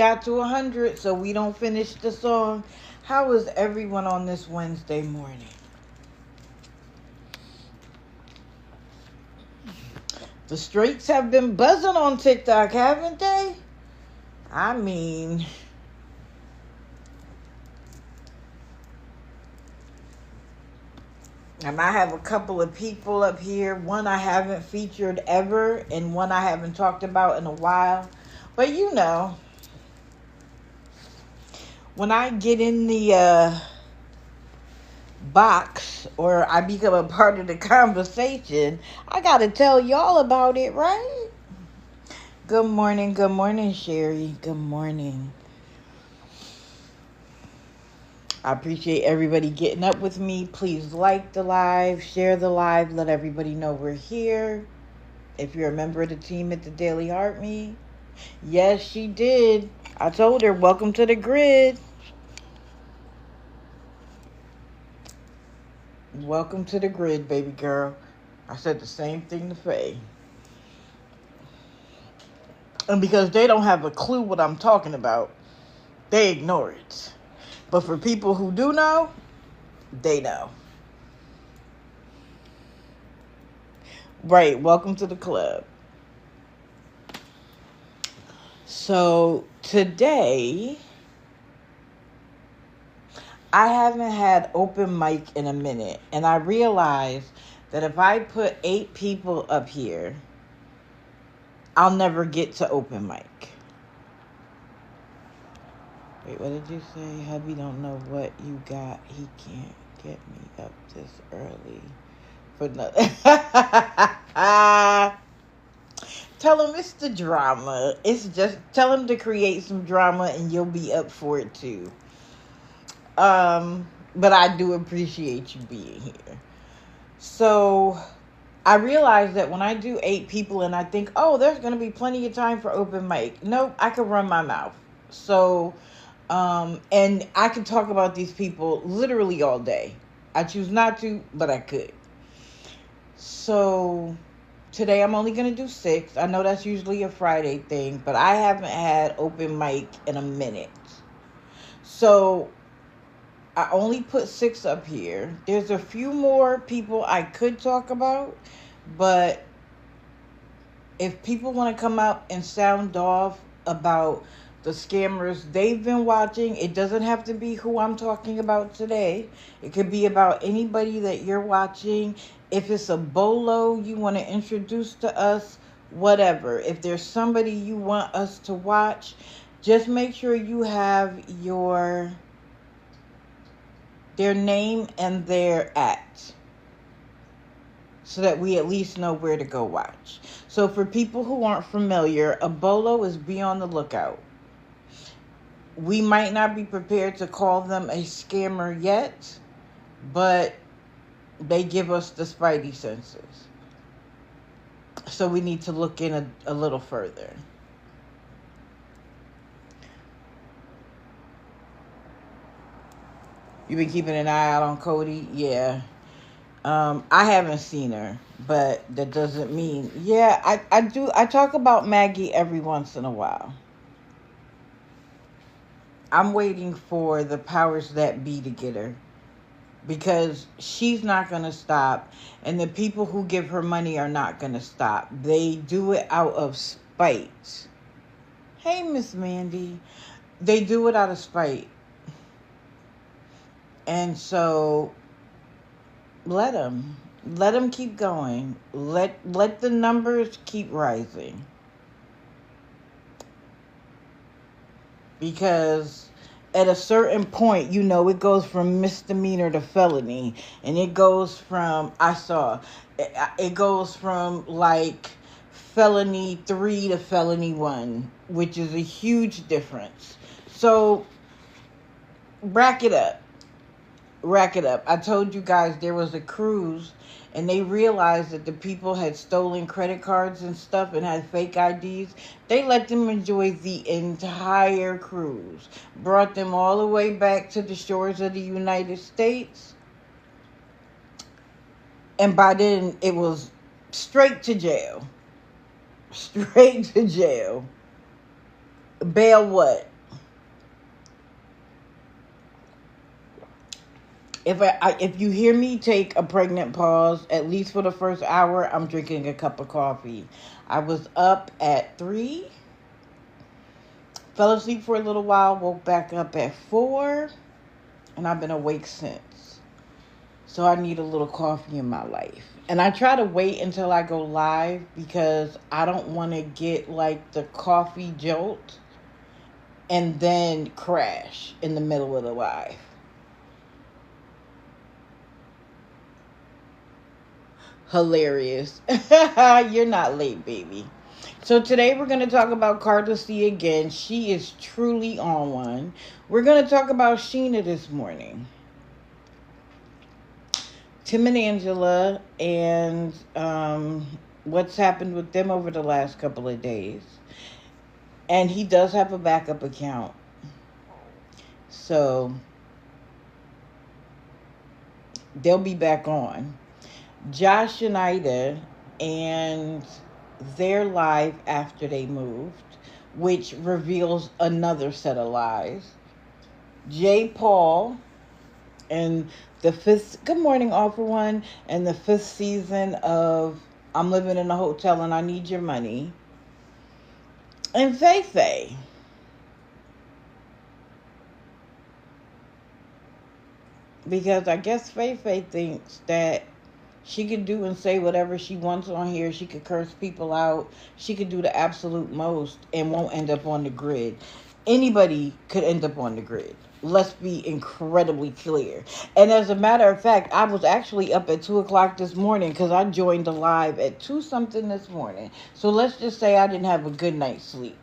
got to 100, so we don't finish the song. How is everyone on this Wednesday morning? The streaks have been buzzing on TikTok, haven't they? I mean, and I have a couple of people up here. One I haven't featured ever, and one I haven't talked about in a while. But you know, when I get in the box or I become a part of the conversation, I gotta tell y'all about it, right? Good morning, Sherry. Good morning. I appreciate everybody getting up with me. Please like the live, share the live, let everybody know we're here. If you're a member of the team at the Daily Heart Me, yes, she did. I told her, welcome to the grid. Welcome to the grid, baby girl. I said the same thing to Faye. And because they don't have a clue what I'm talking about, they ignore it. But for people who do know, they know. Right, welcome to the club. So today, I haven't had open mic in a minute. And I realized that if I put 8 people up here, I'll never get to open mic. Wait, what did you say? Hubby don't know what you got. He can't get me up this early for nothing. Tell him it's the drama. It's just, tell him to create some drama and you'll be up for it too. But I do appreciate you being here. So I realized that when I do 8 people and I think, oh, there's going to be plenty of time for open mic. Nope, I could run my mouth. So, and I could talk about these people literally all day. I choose not to, but I could. So today I'm only going to do 6. I know that's usually a Friday thing, but I haven't had open mic in a minute. So I only put 6 up here. There's a few more people I could talk about, but if people want to come out and sound off about the scammers they've been watching, it doesn't have to be who I'm talking about today. It could be about anybody that you're watching. If it's a bolo you want to introduce to us, whatever. If there's somebody you want us to watch, just make sure you have their name and their @ so that we at least know where to go watch. So for people who aren't familiar, a bolo is be on the lookout. We might not be prepared to call them a scammer yet, but they give us the spidey senses. So we need to look in a little further. You've been keeping an eye out on Cody? Yeah. I haven't seen her, but that doesn't mean... Yeah, I do. I talk about Maggie every once in a while. I'm waiting for the powers that be to get her, because she's not going to stop, and the people who give her money are not going to stop. They do it out of spite. Hey, Miss Mandy. They do it out of spite. And so let them keep going. Let the numbers keep rising. Because at a certain point, you know, it goes from misdemeanor to felony. And it goes from, it goes from like felony 3 to felony 1, which is a huge difference. So rack it up. I told you guys there was a cruise and they realized that the people had stolen credit cards and stuff and had fake IDs. They let them enjoy the entire cruise. Brought them all the way back to the shores of the United States. And by then, it was straight to jail. Straight to jail. Bail what? If you hear me take a pregnant pause, at least for the first hour, I'm drinking a cup of coffee. I was up at 3, fell asleep for a little while, woke back up at 4, and I've been awake since. So I need a little coffee in my life. And I try to wait until I go live because I don't want to get like the coffee jolt and then crash in the middle of the live. Hilarious. You're not late, baby. So today we're going to talk about Carla C again. She is truly on one. We're going to talk about Sheena this morning. Tim and Angela and what's happened with them over the last couple of days. And he does have a backup account. So they'll be back on. Josh and Ida and their live after they moved, which reveals another set of lies. Jay Paul and the 5th, good morning, all for one, and the 5th season of I'm Living in a Hotel and I Need Your Money. And Faye Faye. Because I guess Faye Faye thinks that she could do and say whatever she wants on here. She could curse people out. She could do the absolute most and won't end up on the grid. Anybody could end up on the grid. Let's be incredibly clear. And as a matter of fact, I was actually up at 2 o'clock this morning because I joined the live at 2 something this morning. So let's just say I didn't have a good night's sleep.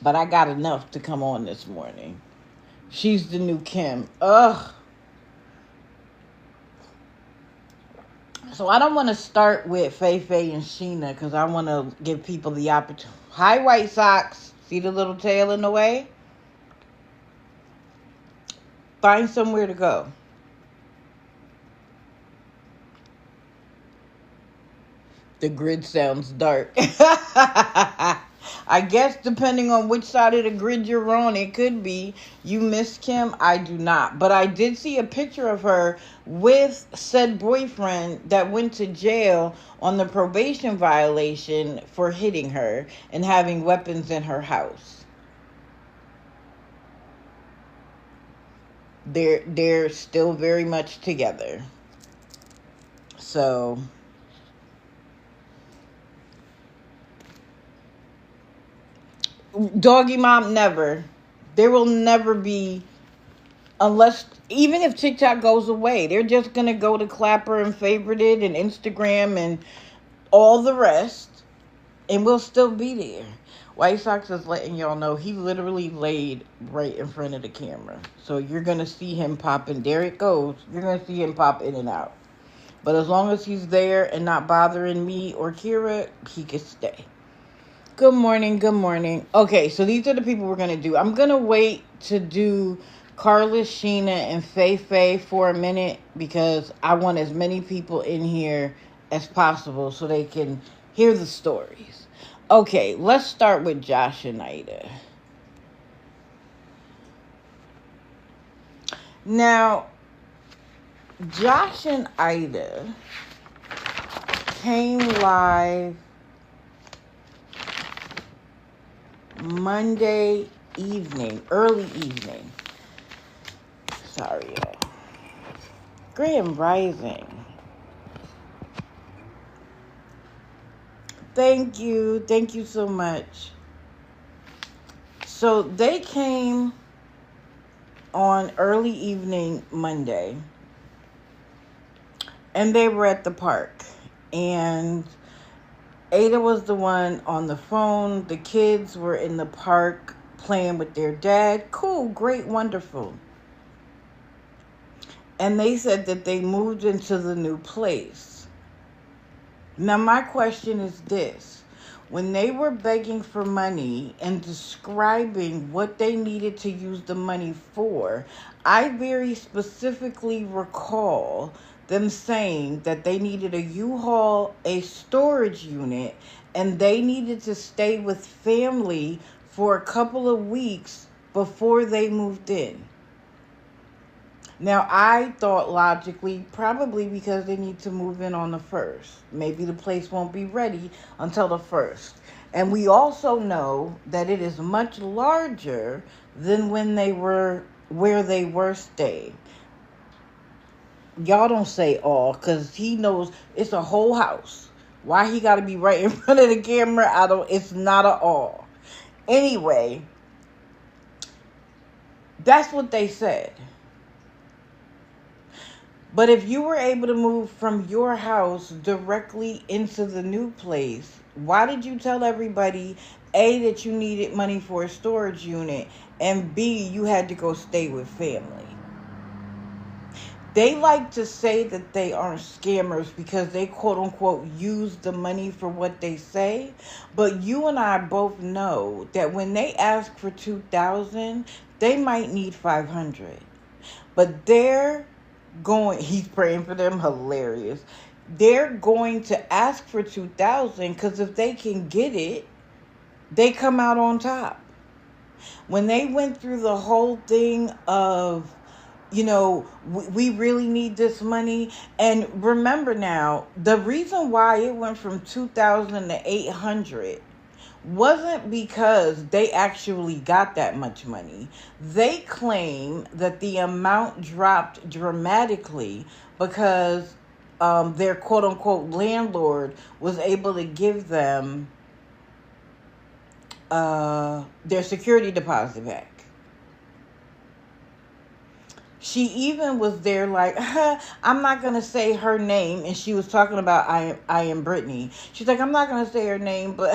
But I got enough to come on this morning. She's the new Kim. Ugh. So I don't want to start with Faye Faye and Sheena because I want to give people the opportunity. Hi, White Sox. See the little tail in the way? Find somewhere to go. The grid sounds dark. I guess depending on which side of the grid you're on, it could be you miss Kim. I do not. But I did see a picture of her with said boyfriend that went to jail on the probation violation for hitting her and having weapons in her house. They're still very much together. So Doggy Mom, never. There will never be, unless, even if TikTok goes away, they're just going to go to Clapper and Favorited and Instagram and all the rest, and we'll still be there. White Sox is letting y'all know he literally laid right in front of the camera. So you're going to see him popping. There it goes. You're going to see him pop in and out. But as long as he's there and not bothering me or Kira, he can stay. Good morning, good morning. Okay, so these are the people we're going to do. I'm going to wait to do Carla, Sheena, and Faye Faye for a minute because I want as many people in here as possible so they can hear the stories. Okay, let's start with Josh and Ida. Now, Josh and Ida came live Monday evening, early evening. Sorry, y'all. Grand Rising. Thank you. Thank you so much. So they came on early evening Monday. And they were at the park. And Ada was the one on the phone. The kids were in the park playing with their dad. Cool, great, wonderful. And they said that they moved into the new place. Now, my question is this. When they were begging for money and describing what they needed to use the money for, I very specifically recall them saying that they needed a U-Haul, a storage unit, and they needed to stay with family for a couple of weeks before they moved in. Now, I thought logically, probably because they need to move in on the 1st. Maybe the place won't be ready until the 1st. And we also know that it is much larger than when they were where they were staying. Y'all don't say all, because he knows it's a whole house. Why he got to be right in front of the camera, it's not a all. Anyway, that's what they said. But if you were able to move from your house directly into the new place, why did you tell everybody, A, that you needed money for a storage unit, and B, you had to go stay with family? They like to say that they aren't scammers because they quote unquote use the money for what they say. But you and I both know that when they ask for $2,000, they might need $500. But he's praying for them, hilarious. They're going to ask for $2,000 because if they can get it, they come out on top. When they went through the whole thing of, we really need this money. And remember now, the reason why it went from 2,000 to 800 wasn't because they actually got that much money. They claim that the amount dropped dramatically because their quote unquote landlord was able to give them their security deposit back. She even was there like, I'm not going to say her name. And she was talking about I am Brittany. She's like, I'm not going to say her name, but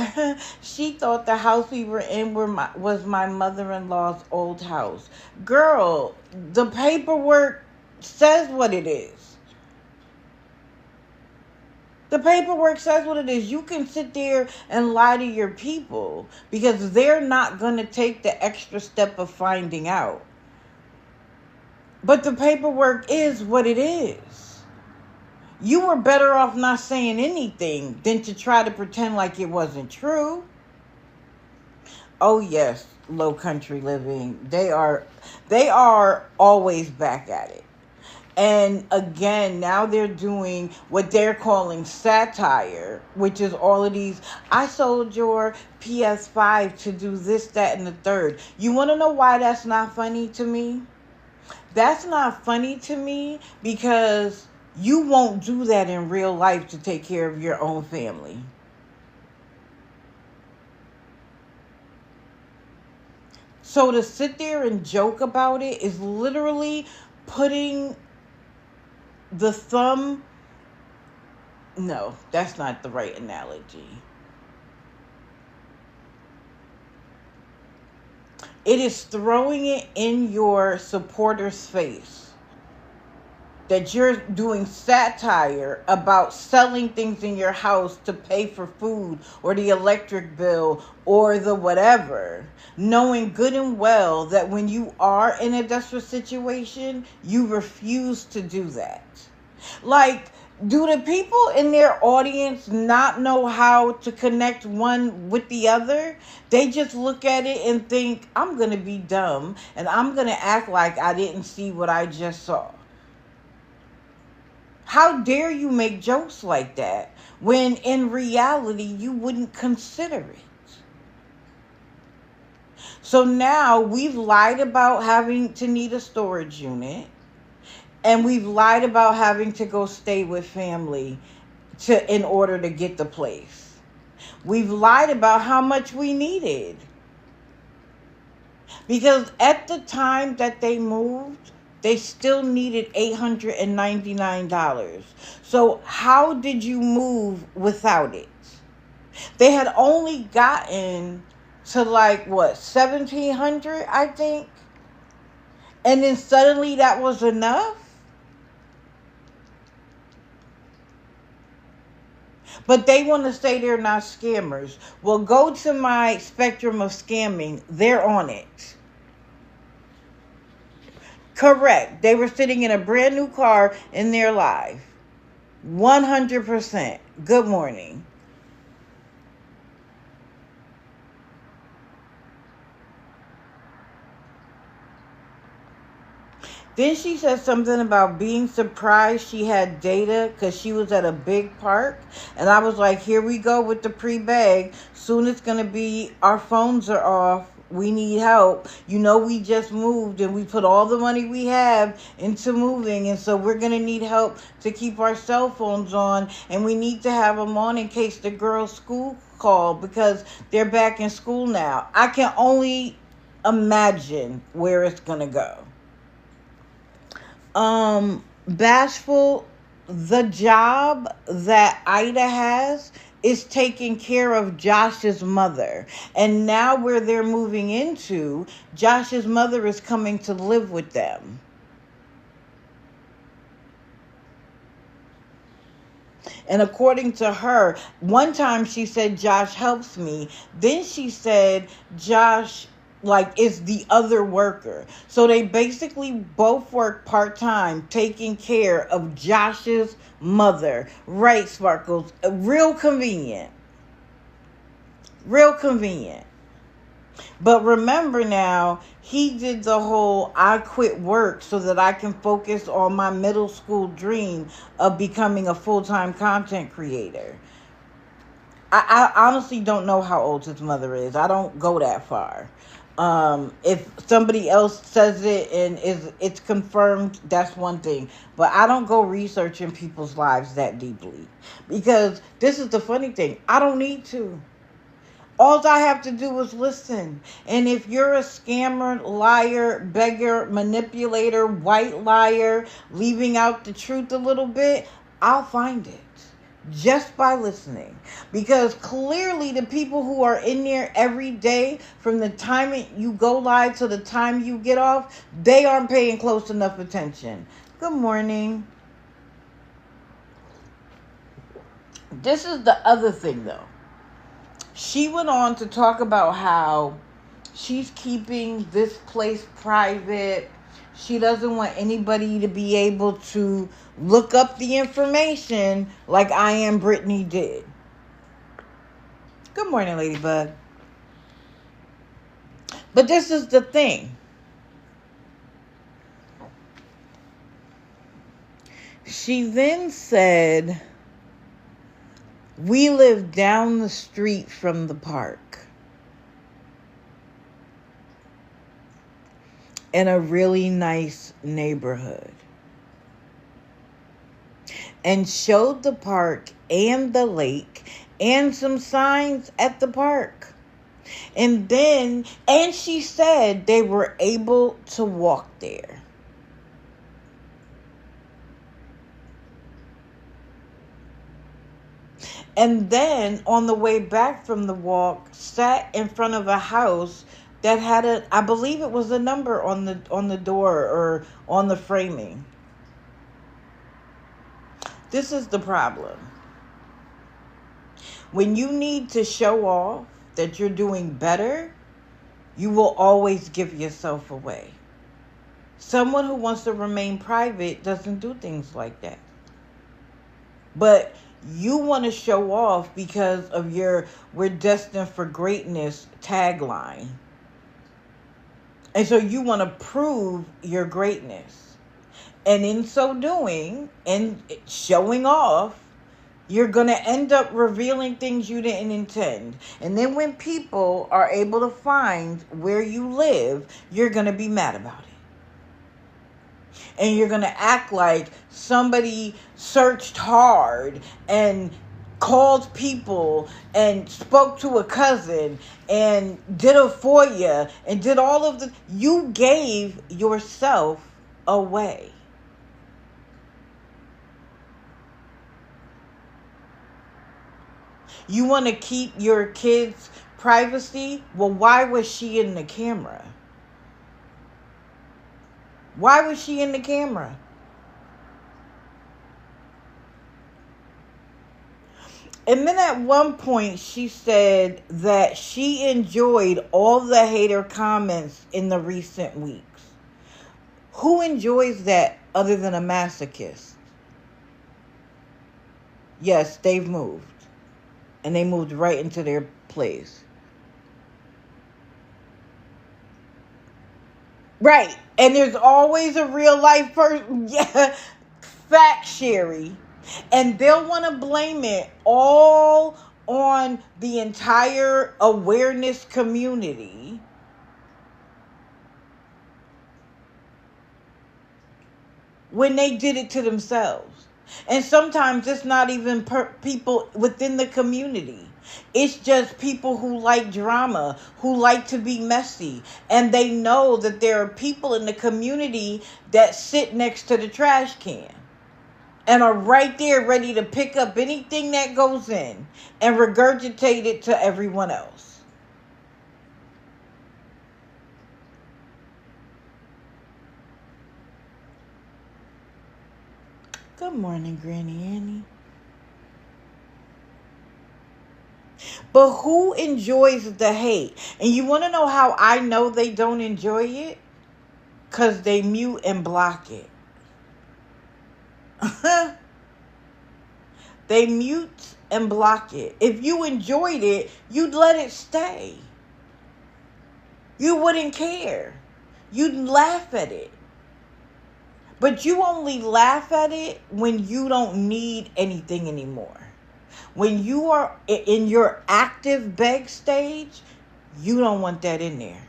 she thought the house we were in was my mother-in-law's old house. Girl, the paperwork says what it is. The paperwork says what it is. You can sit there and lie to your people because they're not going to take the extra step of finding out. But the paperwork is what it is. You were better off not saying anything than to try to pretend like it wasn't true. Oh yes, Low Country Living. They are always back at it. And again, now they're doing what they're calling satire, which is all of these, I sold your PS5 to do this, that, and the third. You want to know why that's not funny to me? That's not funny to me because you won't do that in real life to take care of your own family. So to sit there and joke about it is literally putting the thumb... No, that's not the right analogy. It is throwing it in your supporter's face that you're doing satire about selling things in your house to pay for food or the electric bill or the whatever, knowing good and well that when you are in a desperate situation, you refuse to do that. Like, do the people in their audience not know how to connect one with the other? They just look at it and think, I'm going to be dumb and I'm going to act like I didn't see what I just saw. How dare you make jokes like that when in reality you wouldn't consider it? So now we've lied about having to need a storage unit. And we've lied about having to go stay with family in order to get the place. We've lied about how much we needed. Because at the time that they moved, they still needed $899. So how did you move without it? They had only gotten to $1,700, I think. And then suddenly that was enough? But they want to say they're not scammers. Well, go to my spectrum of scamming. They're on it. Correct. They were sitting in a brand new car in their life. 100%. Good morning. Then she said something about being surprised she had data because she was at a big park. And I was like, here we go with the pre-bag. Soon it's going to be our phones are off. We need help. You know, we just moved and we put all the money we have into moving. And so we're going to need help to keep our cell phones on. And we need to have them on in case the girls' school call because they're back in school now. I can only imagine where it's going to go. Bashful, the job that Ida has is taking care of Josh's mother. And now where they're moving into, Josh's mother is coming to live with them. And according to her, one time she said, Josh helps me. Then she said, Josh is the other worker. So they basically both work part-time taking care of Josh's mother. Right, Sparkles? Real convenient. Real convenient. But remember now, he did the whole I quit work so that I can focus on my middle school dream of becoming a full-time content creator. I honestly don't know how old his mother is. I don't go that far. If somebody else says it and it's confirmed, that's one thing. But I don't go researching people's lives that deeply. Because this is the funny thing. I don't need to. All I have to do is listen. And if you're a scammer, liar, beggar, manipulator, white liar, leaving out the truth a little bit, I'll find it. Just by listening. Because clearly the people who are in there every day, from the time you go live to the time you get off, they aren't paying close enough attention. Good morning. This is the other thing though. She went on to talk about how she's keeping this place private. She doesn't want anybody to be able to look up the information like I Am Brittany did. Good morning, Ladybug. But this is the thing. She then said, we live down the street from the park. In a really nice neighborhood. And showed the park and the lake and some signs at the park. And she said they were able to walk there. And then on the way back from the walk, sat in front of a house that had I believe it was a number on the door or on the framing. This is the problem. When you need to show off that you're doing better, you will always give yourself away. Someone who wants to remain private doesn't do things like that. But you want to show off because of your "we're destined for greatness" tagline. And so you want to prove your greatness. And in so doing, and showing off, you're going to end up revealing things you didn't intend. And then when people are able to find where you live, you're going to be mad about it. And you're going to act like somebody searched hard and called people and spoke to a cousin and did a FOIA and did all of the... You gave yourself away. You want to keep your kids' privacy? Well, why was she in the camera? Why was she in the camera? And then at one point she said that she enjoyed all the hater comments in the recent weeks. Who enjoys that other than a masochist? Yes, they've moved. And they moved right into their place. Right. And there's always a real life person. Yeah. Fact, Sherry. And they'll want to blame it all on the entire awareness community when they did it to themselves. And sometimes it's not even people within the community. It's just people who like drama, who like to be messy. And they know that there are people in the community that sit next to the trash can and are right there ready to pick up anything that goes in and regurgitate it to everyone else. Good morning, Granny Annie. But who enjoys the hate? And you want to know how I know they don't enjoy it? Because they mute and block it. They mute and block it. If you enjoyed it, you'd let it stay. You wouldn't care. You'd laugh at it. But you only laugh at it when you don't need anything anymore. When you are in your active beg stage, you don't want that in there.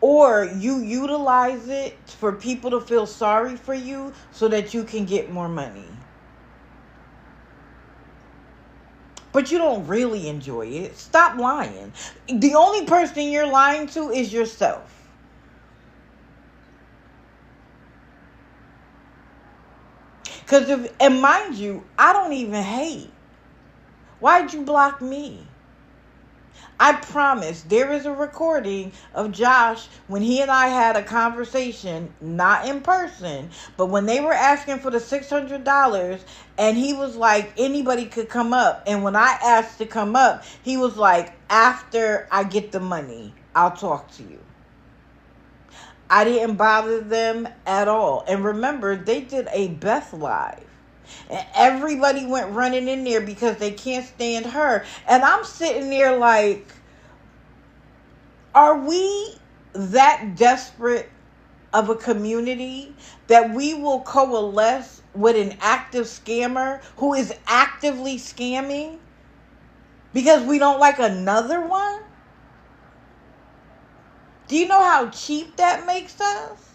Or you utilize it for people to feel sorry for you so that you can get more money. But you don't really enjoy it. Stop lying. The only person you're lying to is yourself. And mind you, I don't even hate. Why'd you block me? I promise there is a recording of Josh when he and I had a conversation, not in person, but when they were asking for the $600 and he was like, anybody could come up. And when I asked to come up, he was like, after I get the money, I'll talk to you. I didn't bother them at all. And remember, they did a Beth Live. And everybody went running in there because they can't stand her. And I'm sitting there like, are we that desperate of a community that we will coalesce with an active scammer who is actively scamming because we don't like another one? Do you know how cheap that makes us?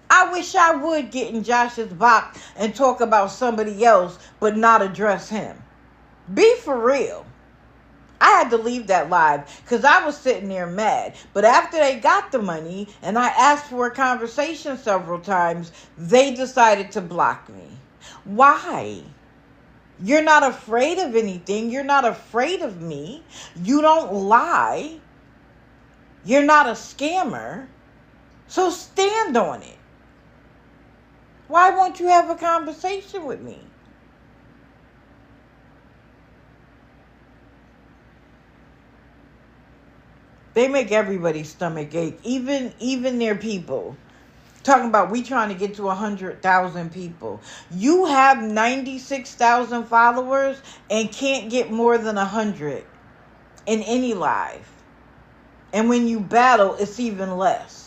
I wish I would get in Josh's box and talk about somebody else, but not address him. Be for real. I had to leave that live because I was sitting there mad. But after they got the money and I asked for a conversation several times, they decided to block me. Why? You're not afraid of anything. You're not afraid of me. You don't lie. You're not a scammer. So stand on it. Why won't you have a conversation with me? They make everybody's stomach ache, even their people. Talking about we trying to get to 100,000 people. You have 96,000 followers and can't get more than 100 in any live. And when you battle, it's even less.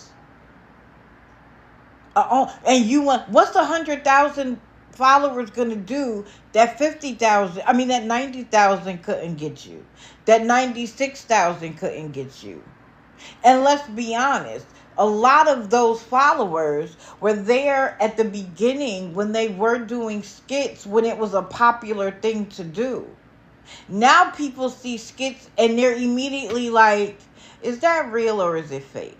And you want, what's 100,000 followers going to do that 50,000, that 90,000 couldn't get you, that 96,000 couldn't get you? And let's be honest, a lot of those followers were there at the beginning when they were doing skits, when it was a popular thing to do. Now people see skits and they're immediately like, is that real or is it fake?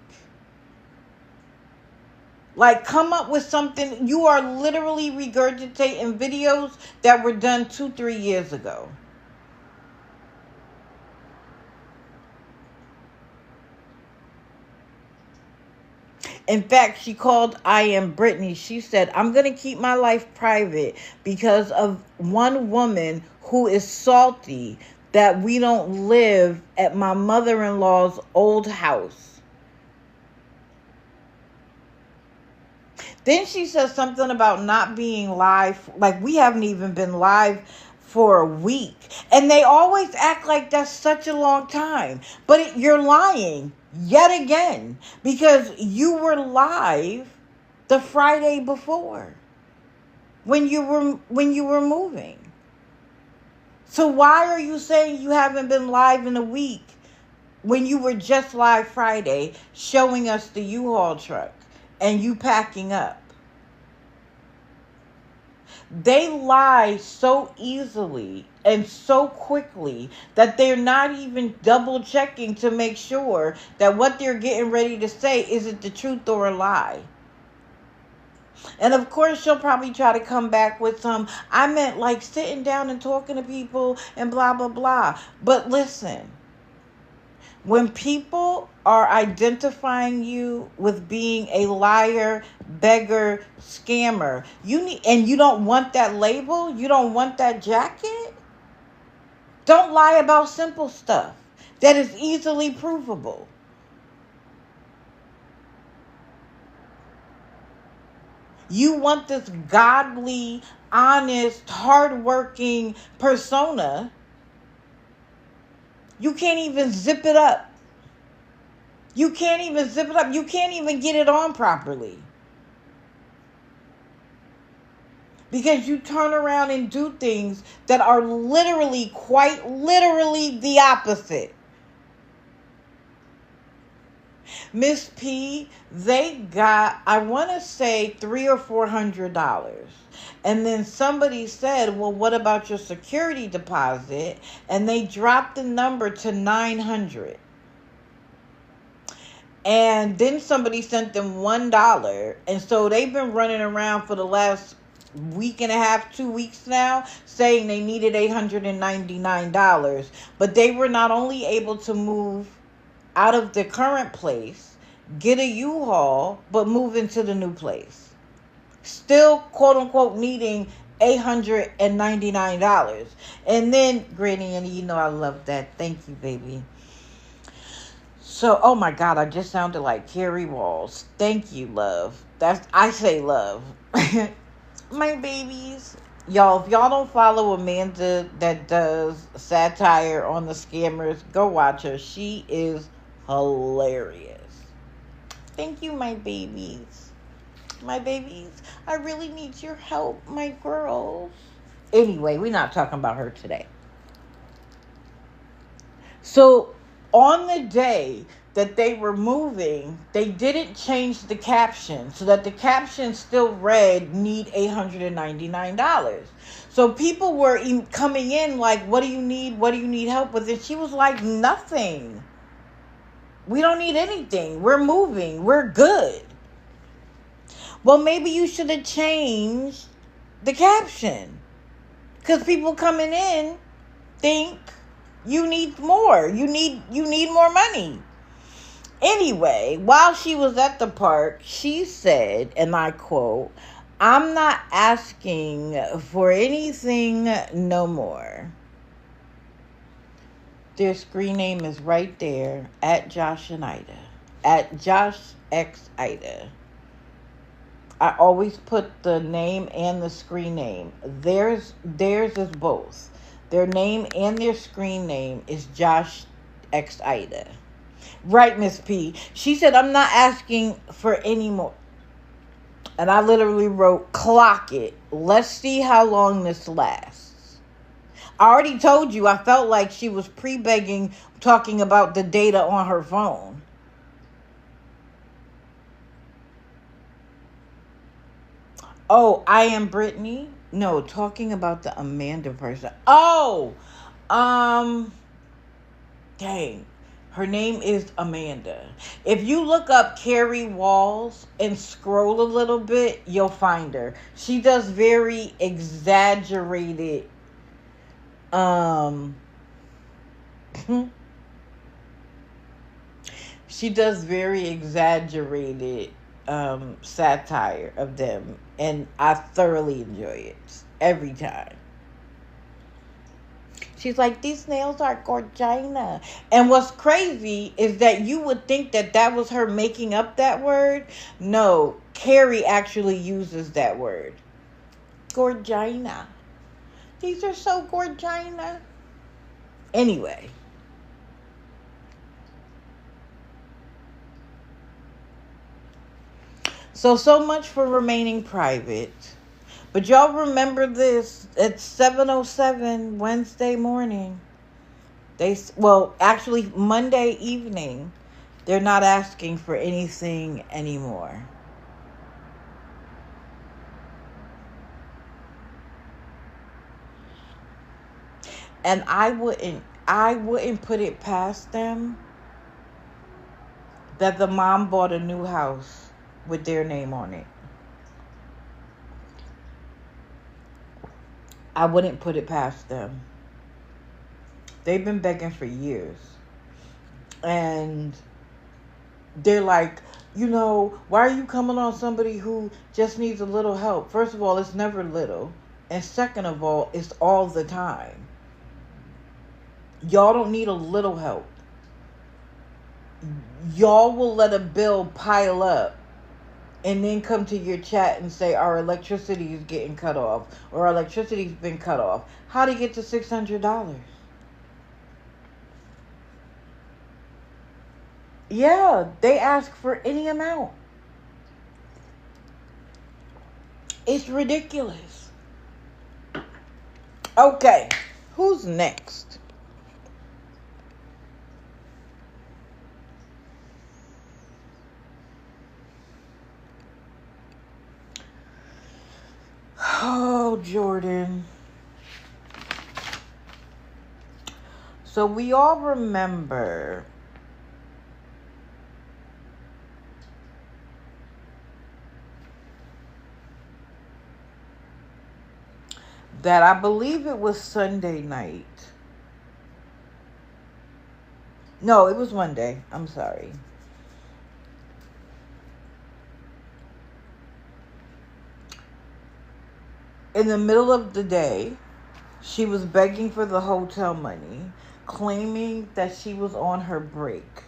Like, come up with something. You are literally regurgitating videos that were done 2-3 years ago. In fact, she called I Am Brittany. She said, I'm going to keep my life private because of one woman who is salty that we don't live at my mother-in-law's old house. Then she says something about not being live. Like, we haven't even been live for a week. And they always act like that's such a long time. But you're lying yet again, because you were live the Friday before when you were moving. So why are you saying you haven't been live in a week when you were just live Friday showing us the U-Haul truck and you packing up? They lie so easily and so quickly that they're not even double checking to make sure that what they're getting ready to say isn't the truth or a lie. And of course, she'll probably try to come back with I meant like sitting down and talking to people and blah, blah, blah. But listen, when people are identifying you with being a liar, beggar, scammer, and you don't want that label, you don't want that jacket, don't lie about simple stuff that is easily provable. You want this godly, honest, hardworking persona. You can't even zip it up. You can't even zip it up. You can't even get it on properly. Because you turn around and do things that are literally, quite literally the opposite. Miss P, they got, I want to say $300 or $400. And then somebody said, well, what about your security deposit? And they dropped the number to $900. And then somebody sent them $1. And so they've been running around for the last week and a half, 2 weeks now, saying they needed $899. But they were not only able to move out of the current place, get a U-Haul, but move into the new place. Still, quote unquote, needing $899. And then, Granny, and you know I love that. Thank you, baby. So, oh my God, I just sounded like Carrie Walls. Thank you, love. I say love. My babies. Y'all, if y'all don't follow Amanda that does satire on the scammers, go watch her. She is hilarious. Thank you, my babies. My babies, I really need your help, my girls. Anyway, we're not talking about her today. So, on the day that they were moving, they didn't change the caption so that the caption still read, need $899. So people were coming in like, what do you need? What do you need help with? And she was like, nothing. We don't need anything. We're moving. We're good. Well, maybe you should have changed the caption. Because people coming in think you need more. You need more money. Anyway, while she was at the park, she said, and I quote, "I'm not asking for anything no more." Their screen name is right there, at Josh and Ida. At Josh X Ida. I always put the name and the screen name. Theirs is both. Their name and their screen name is Josh X Ida. Right, Miss P. She said, I'm not asking for any more. And I literally wrote, clock it. Let's see how long this lasts. I already told you I felt like she was pre-begging, talking about the data on her phone. Oh, I am Brittany? No, talking about the Amanda person. Oh, dang. Her name is Amanda. If you look up Carrie Walls and scroll a little bit, you'll find her. She does very exaggerated, she does very exaggerated satire of them, and I thoroughly enjoy it every time. She's like, these nails are gorgina. And what's crazy is that you would think that that was her making up that word. No, Carrie actually uses that word. Gorgina. These are so gorgina. Anyway. So much for remaining private. But y'all remember this at 7:07 Wednesday morning. Actually Monday evening, they're not asking for anything anymore. And I wouldn't put it past them that the mom bought a new house with their name on it. I wouldn't put it past them. They've been begging for years. And they're like, why are you coming on somebody who just needs a little help? First of all, it's never little. And second of all, it's all the time. Y'all don't need a little help. Y'all will let a bill pile up and then come to your chat and say our electricity is getting cut off or our electricity's been cut off. How to get to $600? Yeah, they ask for any amount. It's ridiculous. Okay, who's next? Oh, Jordan. So we all remember that I believe it was Sunday night. No, it was Monday. I'm sorry. In the middle of the day, she was begging for the hotel money, claiming that she was on her break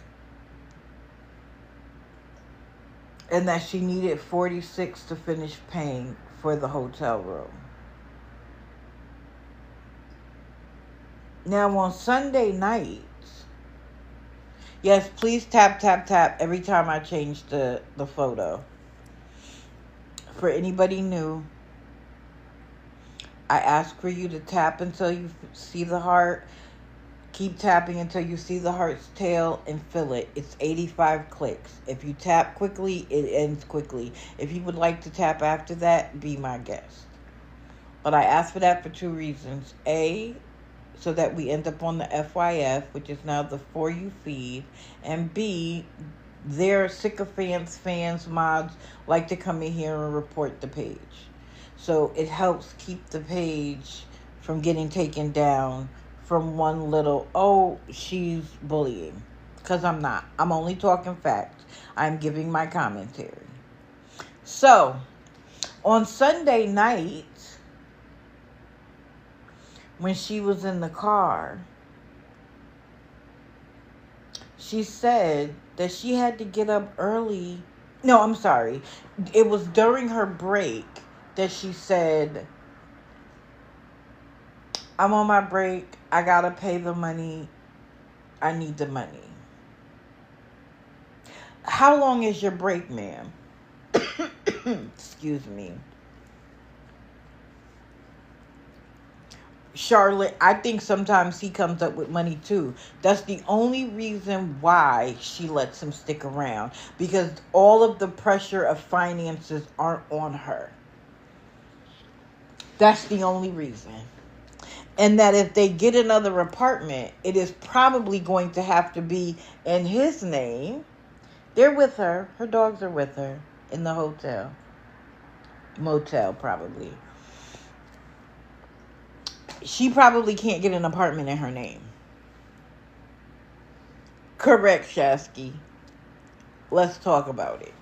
and that she needed $46 to finish paying for the hotel room. Now on Sunday nights, yes, please tap, tap, tap every time I change the photo. For anybody new, I ask for you to tap until you see the heart. Keep tapping until you see the heart's tail and fill it. It's 85 clicks. If you tap quickly, it ends quickly. If you would like to tap after that, be my guest. But I ask for that for two reasons. A, so that we end up on the FYF, which is now the For You feed. And B, their sycophants, fans, mods like to come in here and report the page. So it helps keep the page from getting taken down from one little, oh, she's bullying. Because I'm not. I'm only talking facts. I'm giving my commentary. So, on Sunday night, when she was in the car, she said that she had to get up early. No, I'm sorry. It was during her break that she said, I'm on my break. I gotta pay the money. I need the money. How long is your break, ma'am? Excuse me. Charlotte, I think sometimes he comes up with money too. That's the only reason why she lets him stick around. Because all of the pressure of finances aren't on her. That's the only reason. And that if they get another apartment, it is probably going to have to be in his name. They're with her. Her dogs are with her in the hotel. Motel, probably. She probably can't get an apartment in her name. Correct, Shasky. Let's talk about it.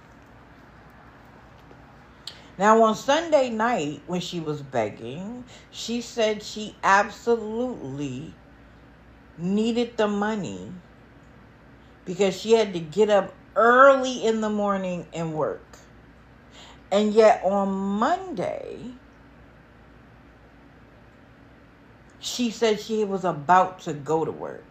Now, on Sunday night, when she was begging, she said she absolutely needed the money because she had to get up early in the morning and work. And yet on Monday, She said she was about to go to work.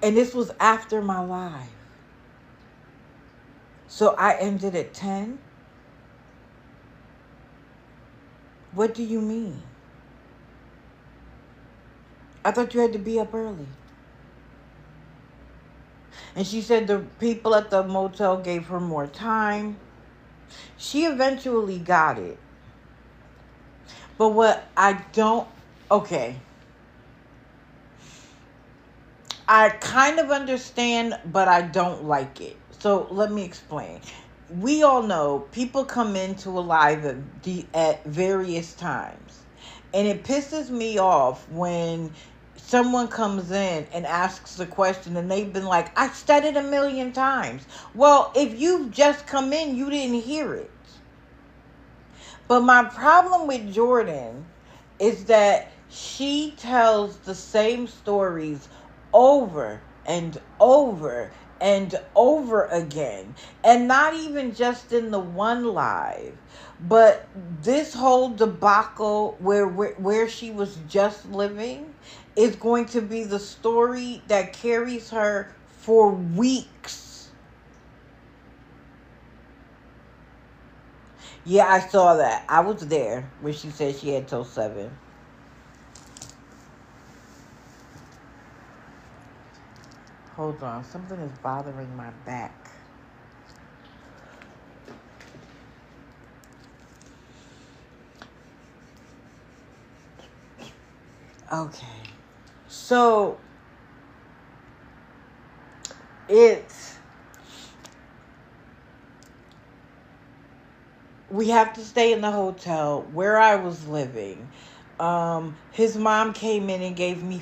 And this was after my live. So I ended at 10? What do you mean? I thought you had to be up early. And she said the people at the motel gave her more time. She eventually got it. But what I don't... Okay. I kind of understand, but I don't like it. So let me explain. We all know people come into a live at various times. And it pisses me off when someone comes in and asks a question and they've been like, I said it 1,000,000 times. Well, if you've just come in, you didn't hear it. But my problem with Jordan is that she tells the same stories over and over and over again. And not even just in the one live, but this whole debacle where she was just living is going to be the story that carries her for weeks. Yeah, I saw that. I was there when she said she had till 7. Hold on. Something is bothering my back. Okay. So, we have to stay in the hotel where I was living. His mom came in and gave me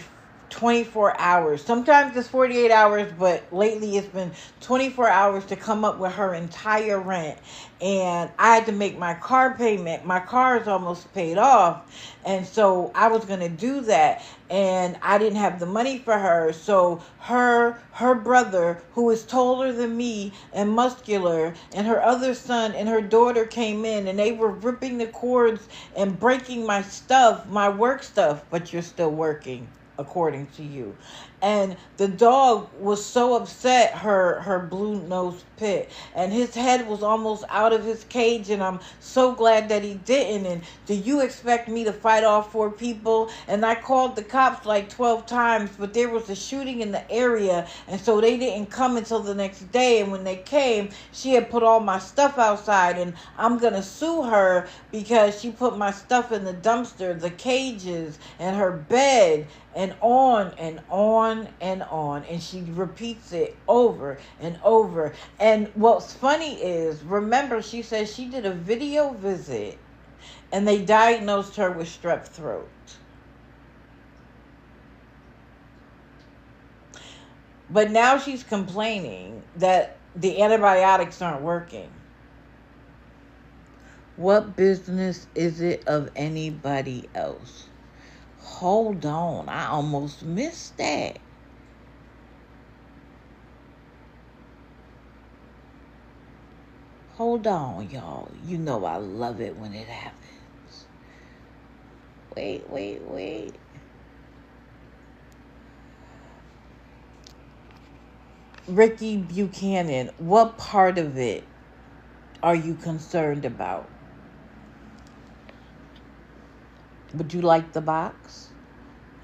24 hours. Sometimes it's 48 hours, but lately it's been 24 hours to come up with her entire rent. And I had to make my car payment. My car is almost paid off. And so I was going to do that. And I didn't have the money for her. So her brother, who is taller than me and muscular, and her other son and her daughter came in, and they were ripping the cords and breaking my stuff, my work stuff. But you're still working, according to you. And the dog was so upset, her blue-nosed pit, and his head was almost out of his cage, and I'm so glad that he didn't. And do you expect me to fight off 4 people? And I called the cops like 12 times, but there was a shooting in the area, and so they didn't come until the next day. And when they came, she had put all my stuff outside, and I'm gonna sue her because she put my stuff in the dumpster, the cages, and her bed, and on and on and on. And she repeats it over and over. And what's funny is, remember, she says she did a video visit and they diagnosed her with strep throat. But now she's complaining that the antibiotics aren't working. What business is it of anybody else? Hold on, I almost missed that. Hold on, y'all. You know I love it when it happens. Wait. Ricky Buchanan, what part of it are you concerned about? Would you like the box?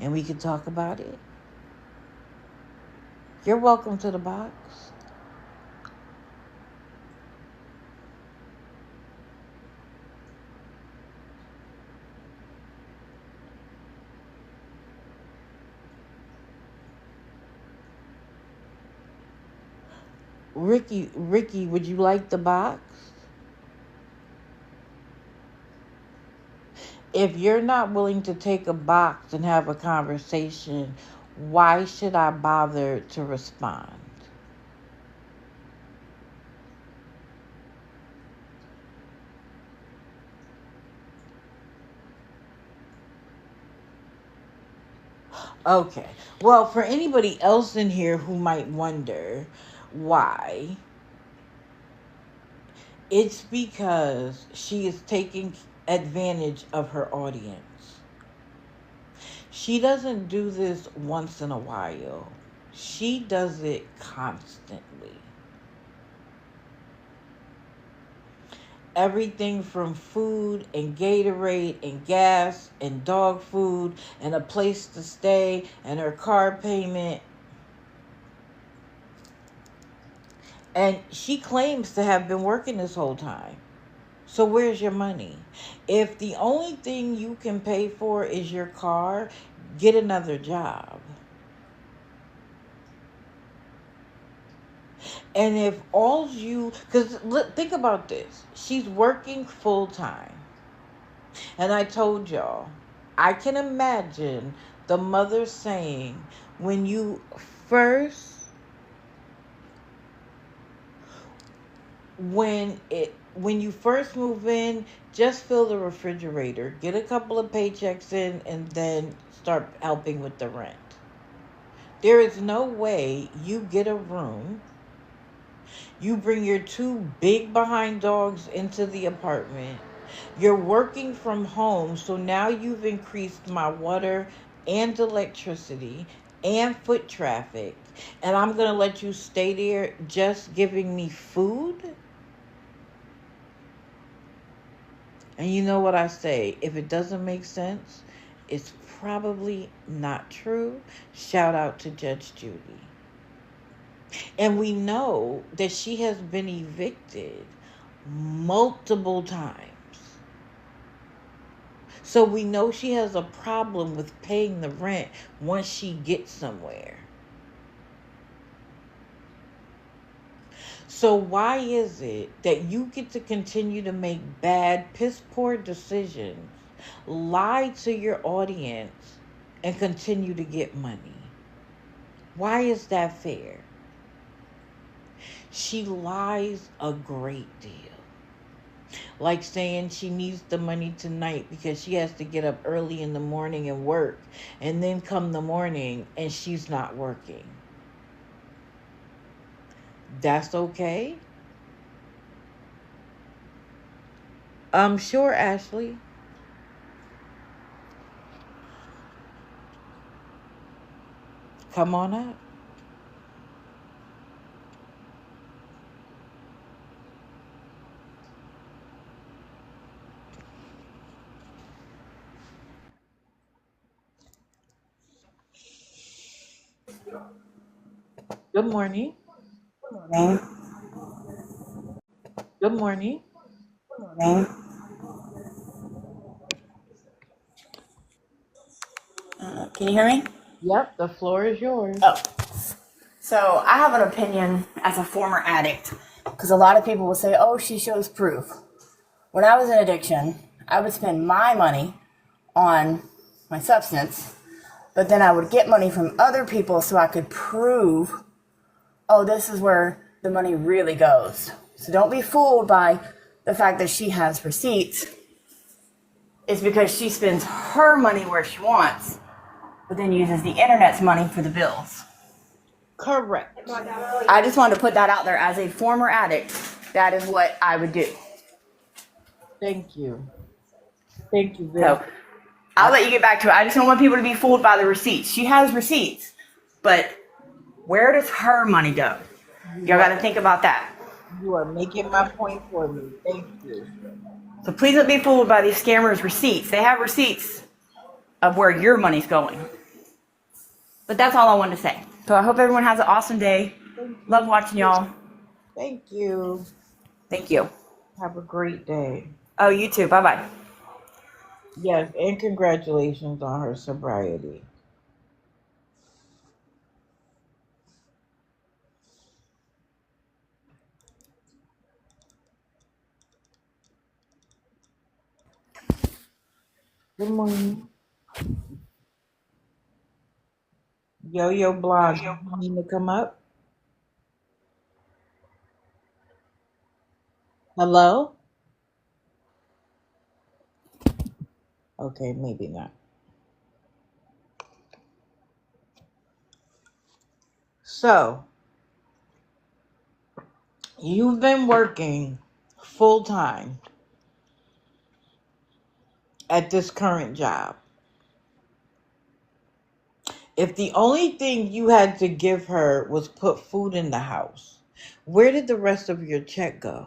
And we can talk about it? You're welcome to the box. Ricky, would you like the box? If you're not willing to take a box and have a conversation, why should I bother to respond? Okay. Well, for anybody else in here who might wonder why, It's because she is taking advantage of her audience. She doesn't do this once in a while. She does it constantly. Everything from food and Gatorade and gas and dog food and a place to stay and her car payment. And she claims to have been working this whole time. So where's your money? If the only thing you can pay for is your car, get another job. And if all you, because think about this, she's working full time. And I told y'all, I can imagine the mother saying, when you first, when you first move in, just fill the refrigerator, get a couple of paychecks in, and then start helping with the rent. There is no way you get a room, you bring your two big behind dogs into the apartment. You're working from home, so now you've increased my water and electricity and foot traffic. And I'm going to let you stay there just giving me food? And you know what I say? If it doesn't make sense, it's probably not true. Shout out to Judge Judy. And we know that she has been evicted multiple times. So we know she has a problem with paying the rent once she gets somewhere. So why is it that you get to continue to make bad, piss poor decisions, lie to your audience, and continue to get money? Why is that fair? She lies a great deal. Like saying she needs the money tonight because she has to get up early in the morning and work, and then come the morning and she's not working. That's okay? Sure, Ashley. Come on up. Good morning. Morning. Good morning. Morning. Can you hear me? Yep, the floor is yours. Oh, so I have an opinion as a former addict because a lot of people will say, oh, she shows proof. When I was in addiction, I would spend my money on my substance, but then I would get money from other people so I could prove, oh, this is where the money really goes. So don't be fooled by the fact that she has receipts. It's because she spends her money where she wants, but then uses the internet's money for the bills. Correct. I just wanted to put that out there as a former addict. That is what I would do. Thank you. Thank you very So much. I'll let you get back to it. I just don't want people to be fooled by the receipts. She has receipts, but where does her money go? Y'all got to think about that. You are making my point for me. Thank you. So please don't be fooled by these scammers' receipts. They have receipts of where your money's going. But that's all I wanted to say. So I hope everyone has an awesome day. Love watching y'all. Thank you. Thank you. Have a great day. Oh, you too. Bye-bye. Yes, and congratulations on her sobriety. Good morning. Yo blog. You need to come up? Hello? Okay, maybe not. So, you've been working full time at this current job. If the only thing you had to give her was put food in the house, where did the rest of your check go?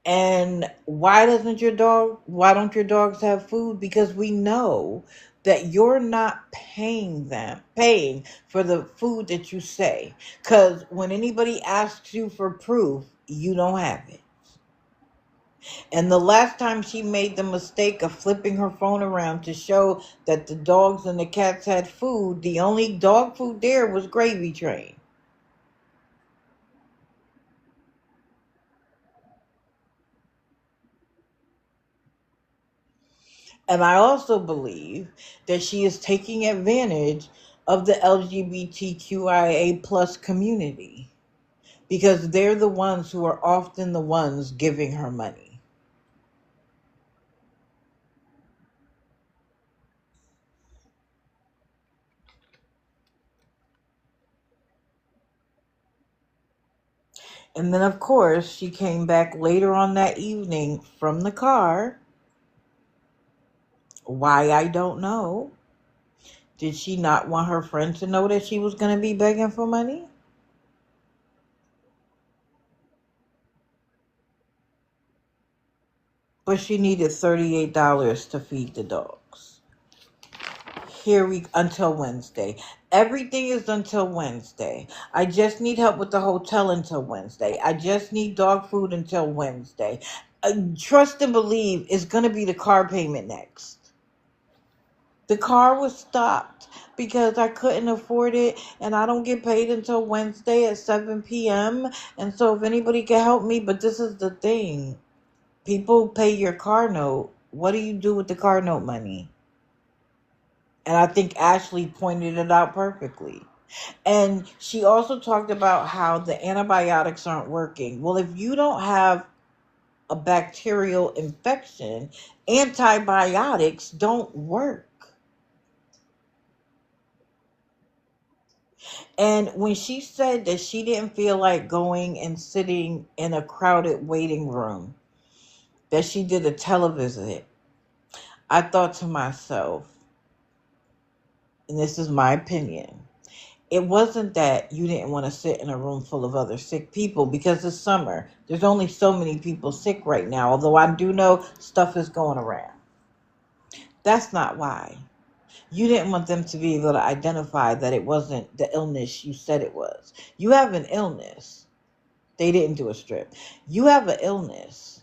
And why don't your dogs have food? Because we know that you're not paying for the food that you say. Because when anybody asks you for proof, you don't have it. And the last time she made the mistake of flipping her phone around to show that the dogs and the cats had food, the only dog food there was Gravy Train. And I also believe that she is taking advantage of the LGBTQIA plus community because they're the ones who are often the ones giving her money. And then, of course, she came back later on that evening from the car. Why, I don't know. Did she not want her friend to know that she was going to be begging for money? But she needed $38 to feed the dogs. Until Wednesday. Everything is until Wednesday. I just need help with the hotel until Wednesday. I just need dog food until Wednesday. Trust and believe it's going to be the car payment next. The car was stopped because I couldn't afford it, and I don't get paid until Wednesday at 7 p.m. And so if anybody can help me, but this is the thing. People pay your car note. What do you do with the car note money? And I think Ashley pointed it out perfectly. And she also talked about how the antibiotics aren't working. Well, if you don't have a bacterial infection, antibiotics don't work. And when she said that she didn't feel like going and sitting in a crowded waiting room, that she did a televisit, I thought to myself, and this is my opinion, it wasn't that you didn't want to sit in a room full of other sick people because it's summer. There's only so many people sick right now, although I do know stuff is going around. That's not why. You didn't want them to be able to identify that it wasn't the illness you said it was. You have an illness. They didn't do a strip. You have an illness.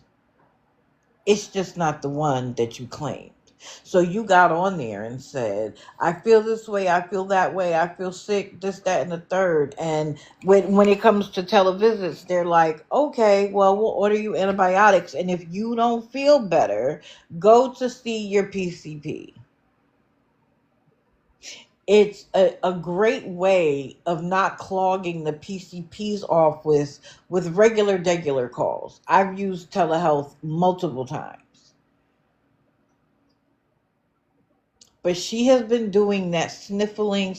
It's just not the one that you claimed. So you got on there and said, I feel this way, I feel that way, I feel sick, this, that, and the third. And when it comes to televisits, they're like, okay, well, we'll order you antibiotics. And if you don't feel better, go to see your PCP. It's a great way of not clogging the PCP's office with regular calls. I've used telehealth multiple times. But she has been doing that sniffing.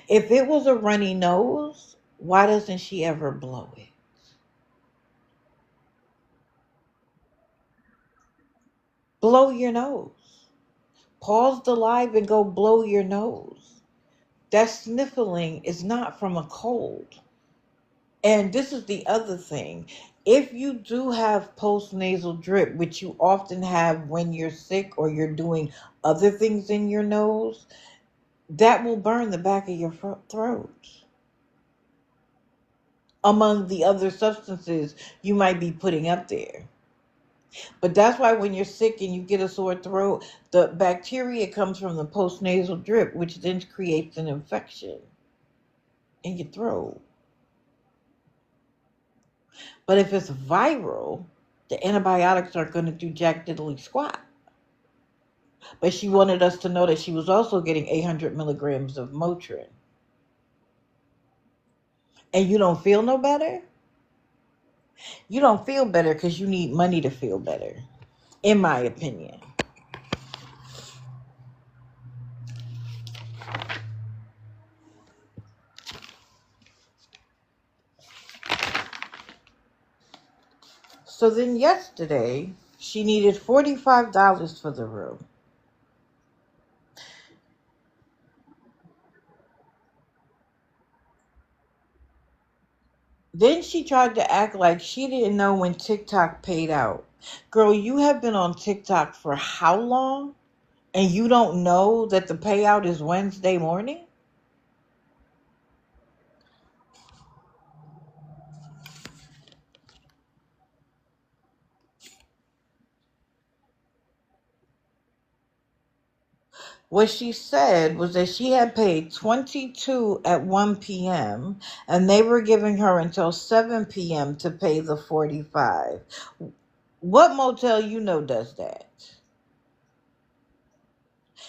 If it was a runny nose, why doesn't she ever blow it? Blow your nose. Pause the live and go blow your nose. That sniffling is not from a cold. And this is the other thing. If you do have postnasal drip, which you often have when you're sick or you're doing other things in your nose, that will burn the back of your throat. Among the other substances you might be putting up there. But that's why when you're sick and you get a sore throat, the bacteria comes from the postnasal drip, which then creates an infection in your throat. But if it's viral, the antibiotics aren't going to do jack diddly squat. But she wanted us to know that she was also getting 800 milligrams of Motrin. And you don't feel no better? You don't feel better because you need money to feel better, in my opinion. So then yesterday, she needed $45 for the room. Then she tried to act like she didn't know when TikTok paid out. Girl, you have been on TikTok for how long? And you don't know that the payout is Wednesday morning? What she said was that she had paid 22 at 1 p.m. and they were giving her until 7 p.m. to pay the 45. What motel you know does that?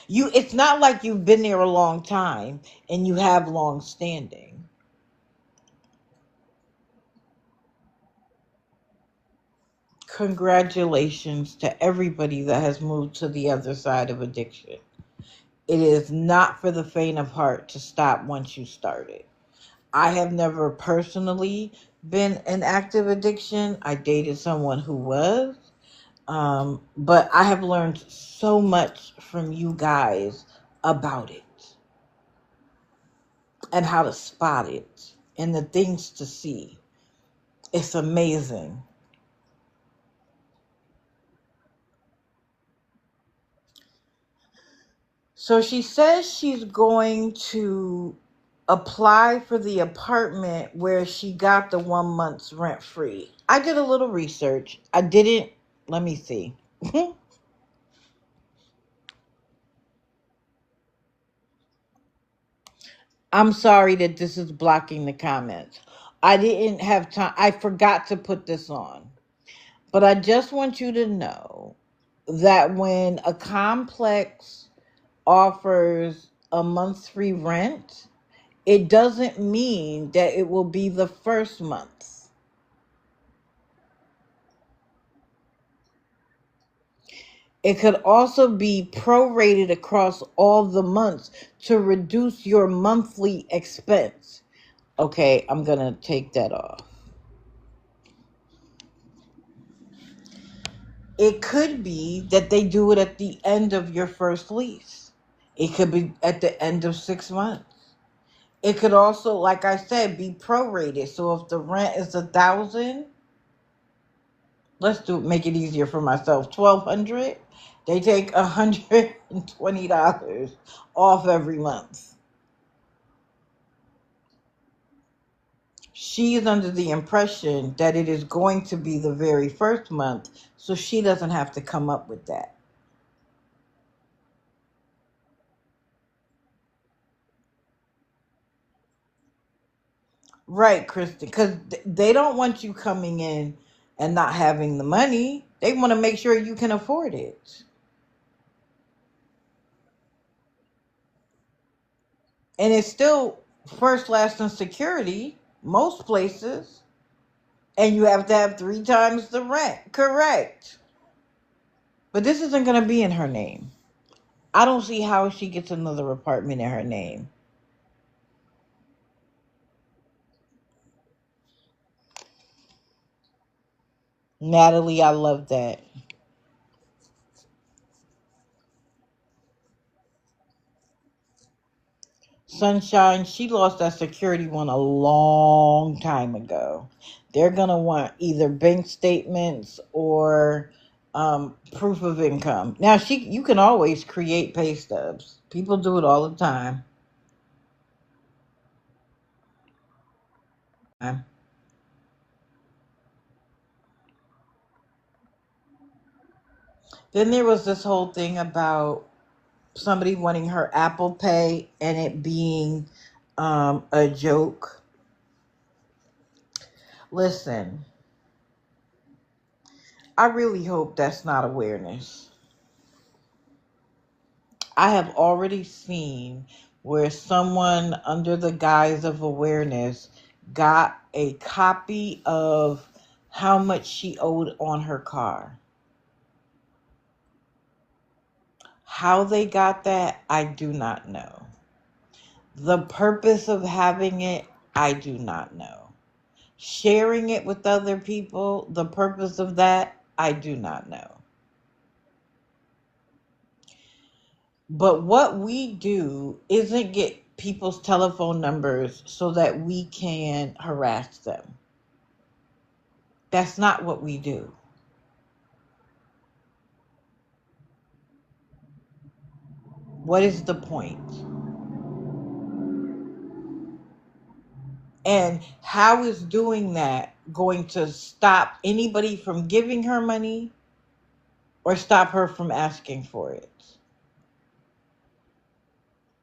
It's not like you've been there a long time and you have long standing. Congratulations to everybody that has moved to the other side of addiction. It is not for the faint of heart to stop once you start it. I have never personally been in active addiction. I dated someone who was. But I have learned so much from you guys about it and how to spot it and the things to see. It's amazing. So she says she's going to apply for the apartment where she got the 1 month's rent free. I did a little research. I didn't, let me see. I'm sorry that this is blocking the comments. I didn't have time. I forgot to put this on. But I just want you to know that when a complex offers a month's free rent, it doesn't mean that it will be the first month. It could also be prorated across all the months to reduce your monthly expense. Okay, I'm going to take that off. It could be that they do it at the end of your first lease. It could be at the end of 6 months. It could also, like I said, be prorated. So if the rent is 1,000, make it easier for myself. 1,200. They take $120 off every month. She is under the impression that it is going to be the very first month, so she doesn't have to come up with that. Right, Kristen, because they don't want you coming in and not having the money. They want to make sure you can afford it. And it's still first, last, and security, most places. And you have to have 3 times the rent. Correct. But this isn't going to be in her name. I don't see how she gets another apartment in her name. Natalie, I love that. Sunshine, she lost that security one a long time ago. They're going to want either bank statements or proof of income. Now, you can always create pay stubs. People do it all the time. Then there was this whole thing about somebody wanting her Apple Pay and it being a joke. Listen, I really hope that's not awareness. I have already seen where someone, under the guise of awareness, got a copy of how much she owed on her car. How they got that, I do not know. The purpose of having it, I do not know. Sharing it with other people, the purpose of that, I do not know. But what we do isn't get people's telephone numbers so that we can harass them. That's not what we do. What is the point? And how is doing that going to stop anybody from giving her money or stop her from asking for it?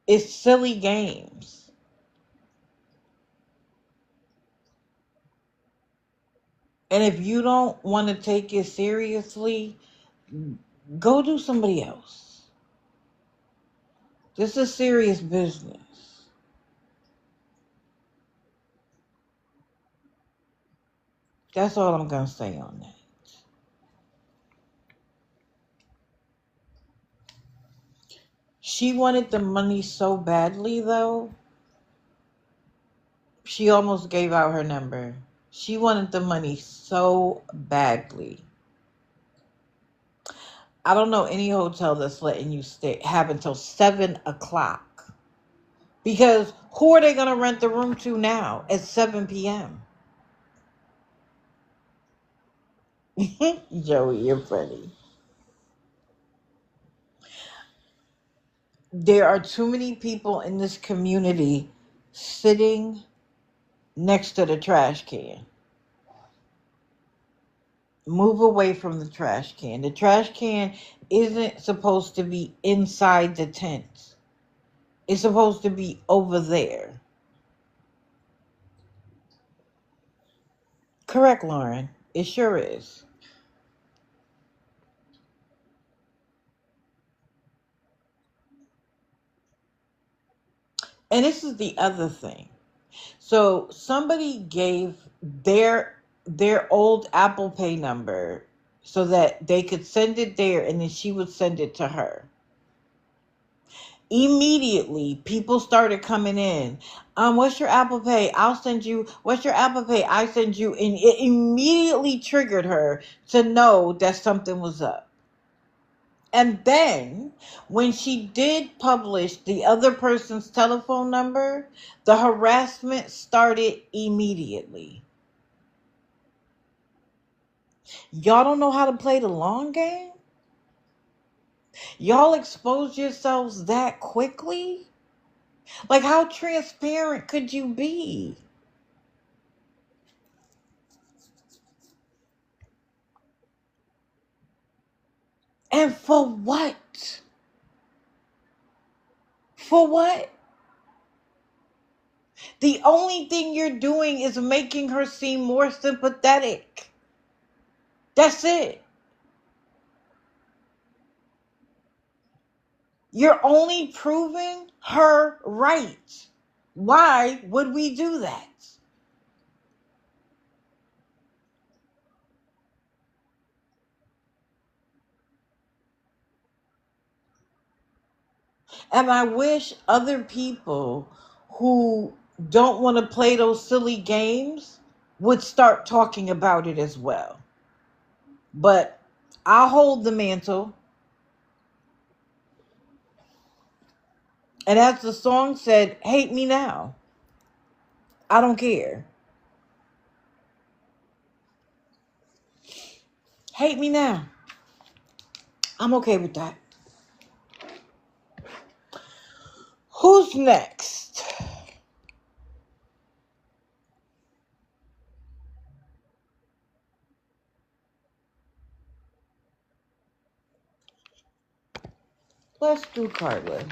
It's silly games. And if you don't want to take it seriously, go do somebody else. This is serious business. That's all I'm going to say on that. She wanted the money so badly, though. She almost gave out her number. She wanted the money so badly. I don't know any hotel that's letting you have until 7 o'clock. Because who are they going to rent the room to now at 7 p.m.? Joey, you're funny. There are too many people in this community sitting next to the trash can. Move away from the trash can. The trash can isn't supposed to be inside the tent. It's supposed to be over there. Correct, Lauren. It sure is. And this is the other thing. So somebody gave their old Apple Pay number so that they could send it there and then she would send it to her. Immediately, people started coming in. What's your Apple Pay? I'll send you. What's your Apple Pay? I send you. And it immediately triggered her to know that something was up. And then, when she did publish the other person's telephone number, the harassment started immediately. Y'all don't know how to play the long game? Y'all expose yourselves that quickly? Like, how transparent could you be? And for what? For what? The only thing you're doing is making her seem more sympathetic. That's it. You're only proving her right. Why would we do that? And I wish other people who don't want to play those silly games would start talking about it as well. But I'll hold the mantle. And as the song said, hate me now. I don't care. Hate me now. I'm okay with that. Who's next? Let's do Carla.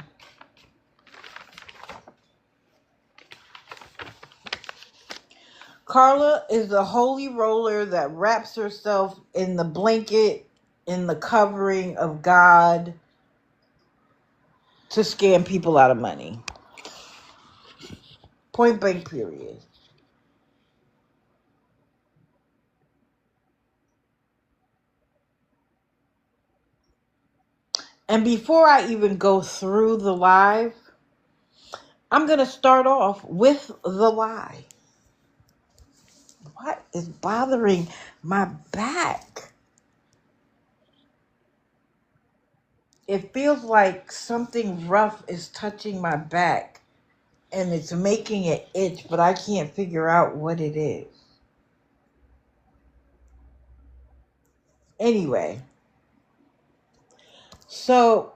Carla is the holy roller that wraps herself in the blanket, in the covering of God to scam people out of money. Point blank, period. And before I even go through the live, I'm going to start off with the lie. what is bothering my back? It feels like something rough is touching my back and it's making it itch, but I can't figure out what it is. Anyway, so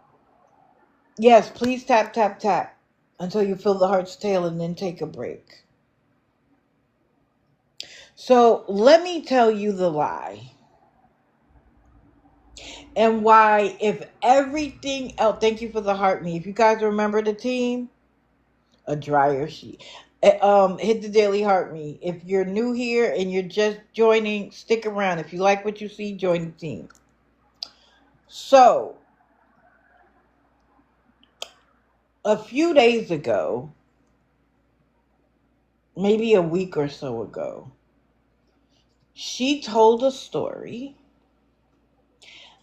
yes, please tap, tap, tap until you feel the heart's tail and then take a break. So let me tell you the lie. And why, if everything else, thank you for the heart me. If you guys remember the team, a dryer sheet. Hit the daily heart me. If you're new here and you're just joining, stick around. If you like what you see, join the team. So, a few days ago, maybe a week or so ago, she told a story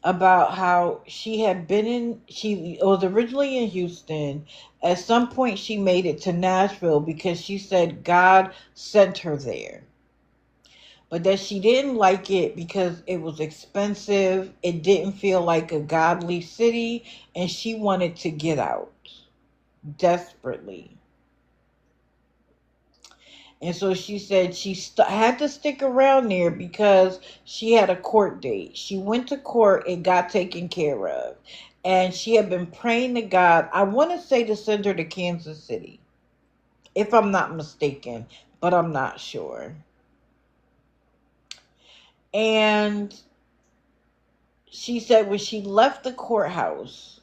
about how she was originally in Houston. At some point she made it to Nashville because she said God sent her there. But that she didn't like it because it was expensive. It didn't feel like a godly city and she wanted to get out desperately. And so she said she had to stick around there because she had a court date. She went to court and got taken care of. And she had been praying to God, I want to say to send her to Kansas City, if I'm not mistaken, but I'm not sure. And she said when she left the courthouse,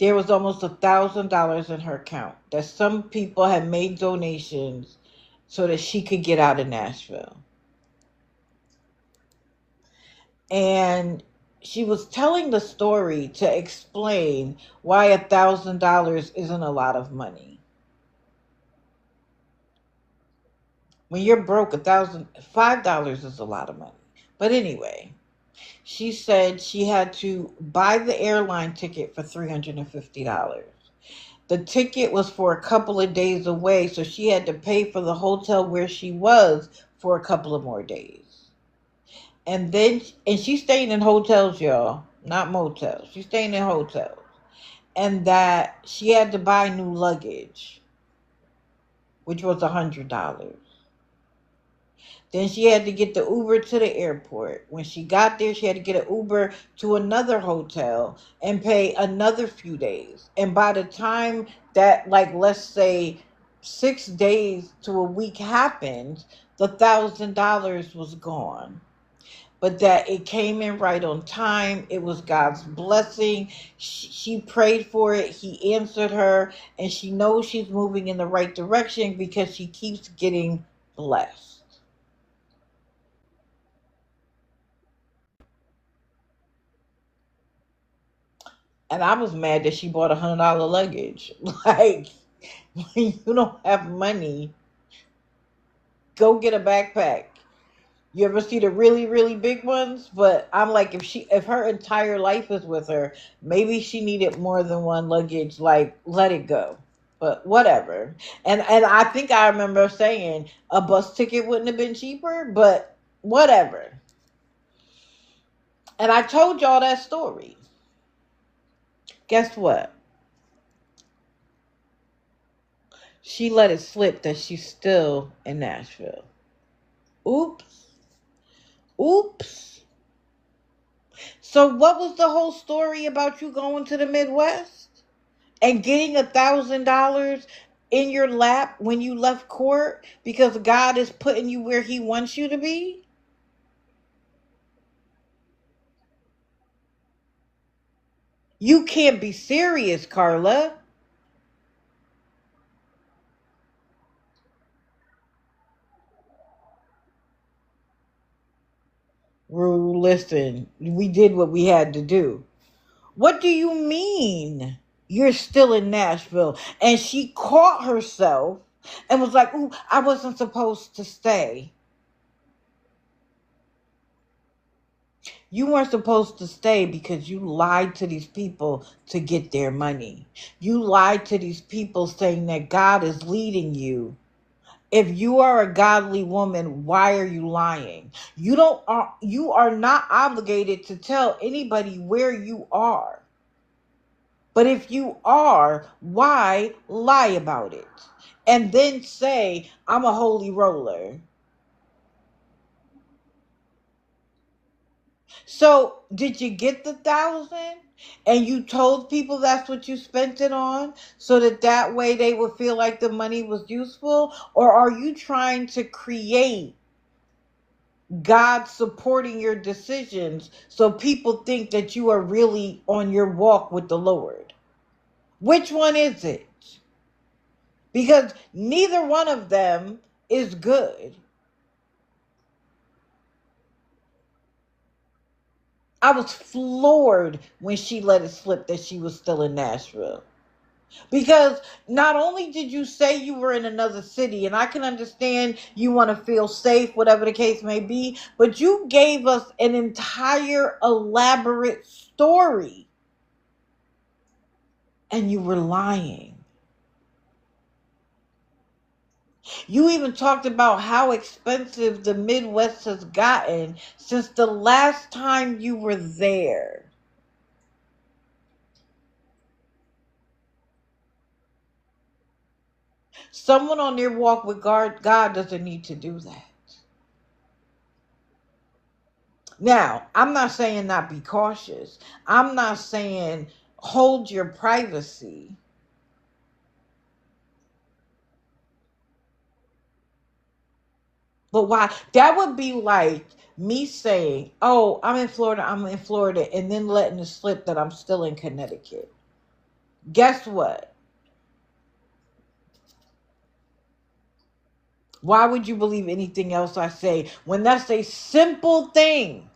there was almost $1,000 in her account that some people had made donations so that she could get out of Nashville. And she was telling the story to explain why $1,000 isn't a lot of money. When you're broke, $5 is a lot of money. But anyway, she said she had to buy the airline ticket for $350. The ticket was for a couple of days away, so she had to pay for the hotel where she was for a couple of more days. And she's staying in hotels, y'all, not motels. She's staying in hotels. And that she had to buy new luggage, which was $100. Then she had to get the Uber to the airport. When she got there, she had to get an Uber to another hotel and pay another few days. And by the time that, like, let's say 6 days to a week happened, the $1,000 was gone. But that it came in right on time. It was God's blessing. She prayed for it. He answered her. And she knows she's moving in the right direction because she keeps getting blessed. And I was mad that she bought $100 luggage. Like, when you don't have money, go get a backpack. You ever see the really, really big ones? But I'm like, if her entire life is with her, maybe she needed more than one luggage. Like, let it go. But whatever. And I think I remember saying a bus ticket wouldn't have been cheaper, but whatever. And I told y'all that story. Guess what? She let it slip that she's still in Nashville. Oops. Oops. So what was the whole story about you going to the Midwest and getting $1,000 in your lap when you left court because God is putting you where he wants you to be? You can't be serious, Carla. Rue, listen, we did what we had to do. What do you mean you're still in Nashville? And she caught herself and was like, ooh, I wasn't supposed to stay. You weren't supposed to stay because you lied to these people to get their money. You lied to these people saying that God is leading you If you are a godly woman, why are you lying? You are not obligated to tell anybody where you are. But if you are, why lie about it? And then say, I'm a holy roller. So, did you get the 1,000? And you told people that's what you spent it on so that way they would feel like the money was useful? Or are you trying to create God supporting your decisions so people think that you are really on your walk with the Lord? Which one is it? Because neither one of them is good. I was floored when she let it slip that she was still in Nashville. Because not only did you say you were in another city, and I can understand you want to feel safe, whatever the case may be, but you gave us an entire elaborate story. And you were lying. You even talked about how expensive the Midwest has gotten since the last time you were there. Someone on their walk with God doesn't need to do that. Now, I'm not saying not be cautious. I'm not saying hold your privacy. But why? That would be like me saying, oh, I'm in Florida, and then letting it slip that I'm still in Connecticut. Guess what? Why would you believe anything else I say when that's a simple thing?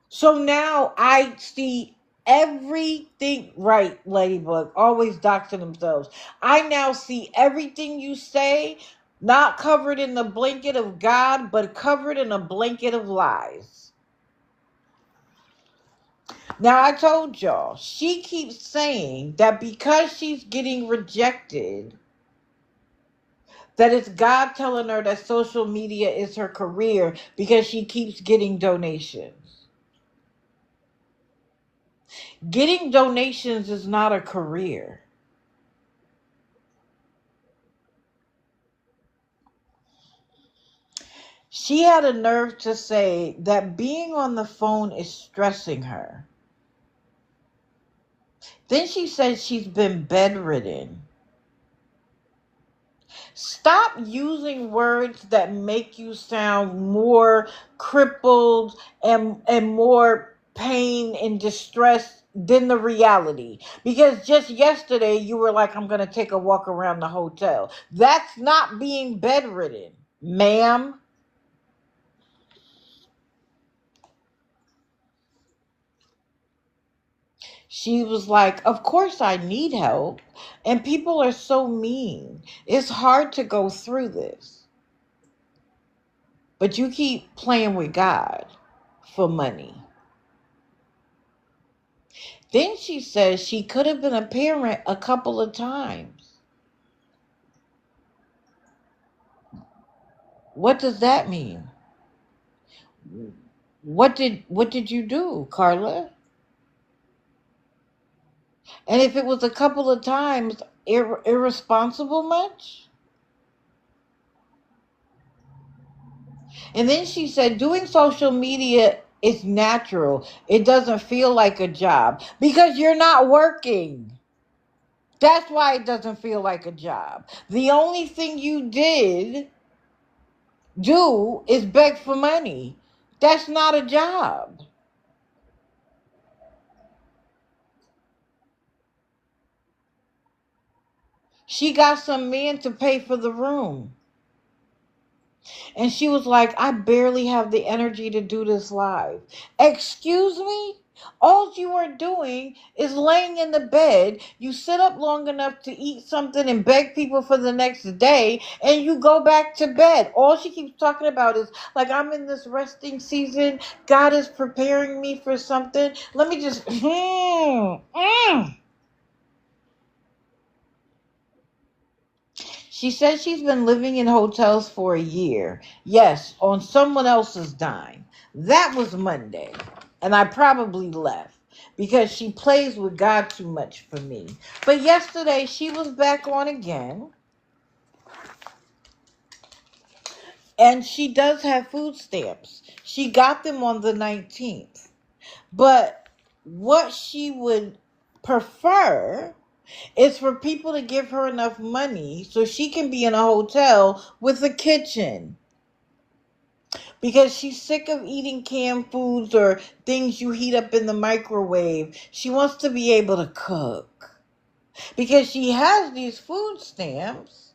So now I see everything right, Ladybug. Always doxing themselves. I now see everything you say not covered in the blanket of God, but covered in a blanket of lies. Now I told y'all, she keeps saying that because she's getting rejected, that it's God telling her that social media is her career because she keeps getting donations. Getting donations is not a career. She had a nerve to say that being on the phone is stressing her. Then she said she's been bedridden. Stop using words that make you sound more crippled and more pain and distress than the reality. Because just yesterday you were like, I'm going to take a walk around the hotel. That's not being bedridden, ma'am. She was like, of course I need help. And people are so mean. It's hard to go through this. But you keep playing with God for money. Then she says she could have been a parent a couple of times. What does that mean? What did you do, Carla? And if it was a couple of times, irresponsible much? And then she said doing social media is natural. It doesn't feel like a job because you're not working. That's why it doesn't feel like a job. The only thing you did do is beg for money. That's not a job. She got some man to pay for the room. And she was like, I barely have the energy to do this live. Excuse me? All you are doing is laying in the bed. You sit up long enough to eat something and beg people for the next day, and you go back to bed. All she keeps talking about is, like, I'm in this resting season. God is preparing me for something. Let me just. She says she's been living in hotels for a year. Yes, on someone else's dime. That was Monday. And I probably left because she plays with God too much for me. But yesterday she was back on again. And she does have food stamps. She got them on the 19th. But what she would prefer is for people to give her enough money so she can be in a hotel with a kitchen. Because she's sick of eating canned foods or things you heat up in the microwave. She wants to be able to cook. Because she has these food stamps,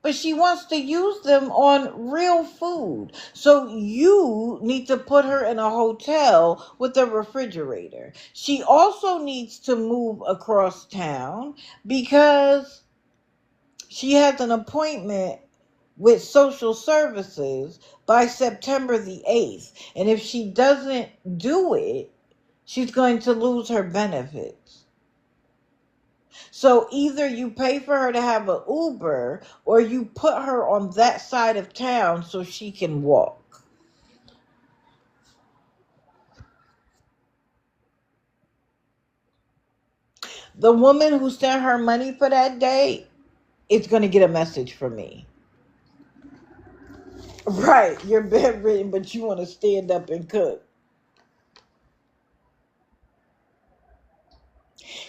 but she wants to use them on real food. So you need to put her in a hotel with a refrigerator. She also needs to move across town because she has an appointment with social services by September the 8th. And if she doesn't do it, she's going to lose her benefits. So either you pay for her to have an Uber or you put her on that side of town so she can walk. The woman who sent her money for that day is going to get a message from me. Right, you're bedridden, but you want to stand up and cook.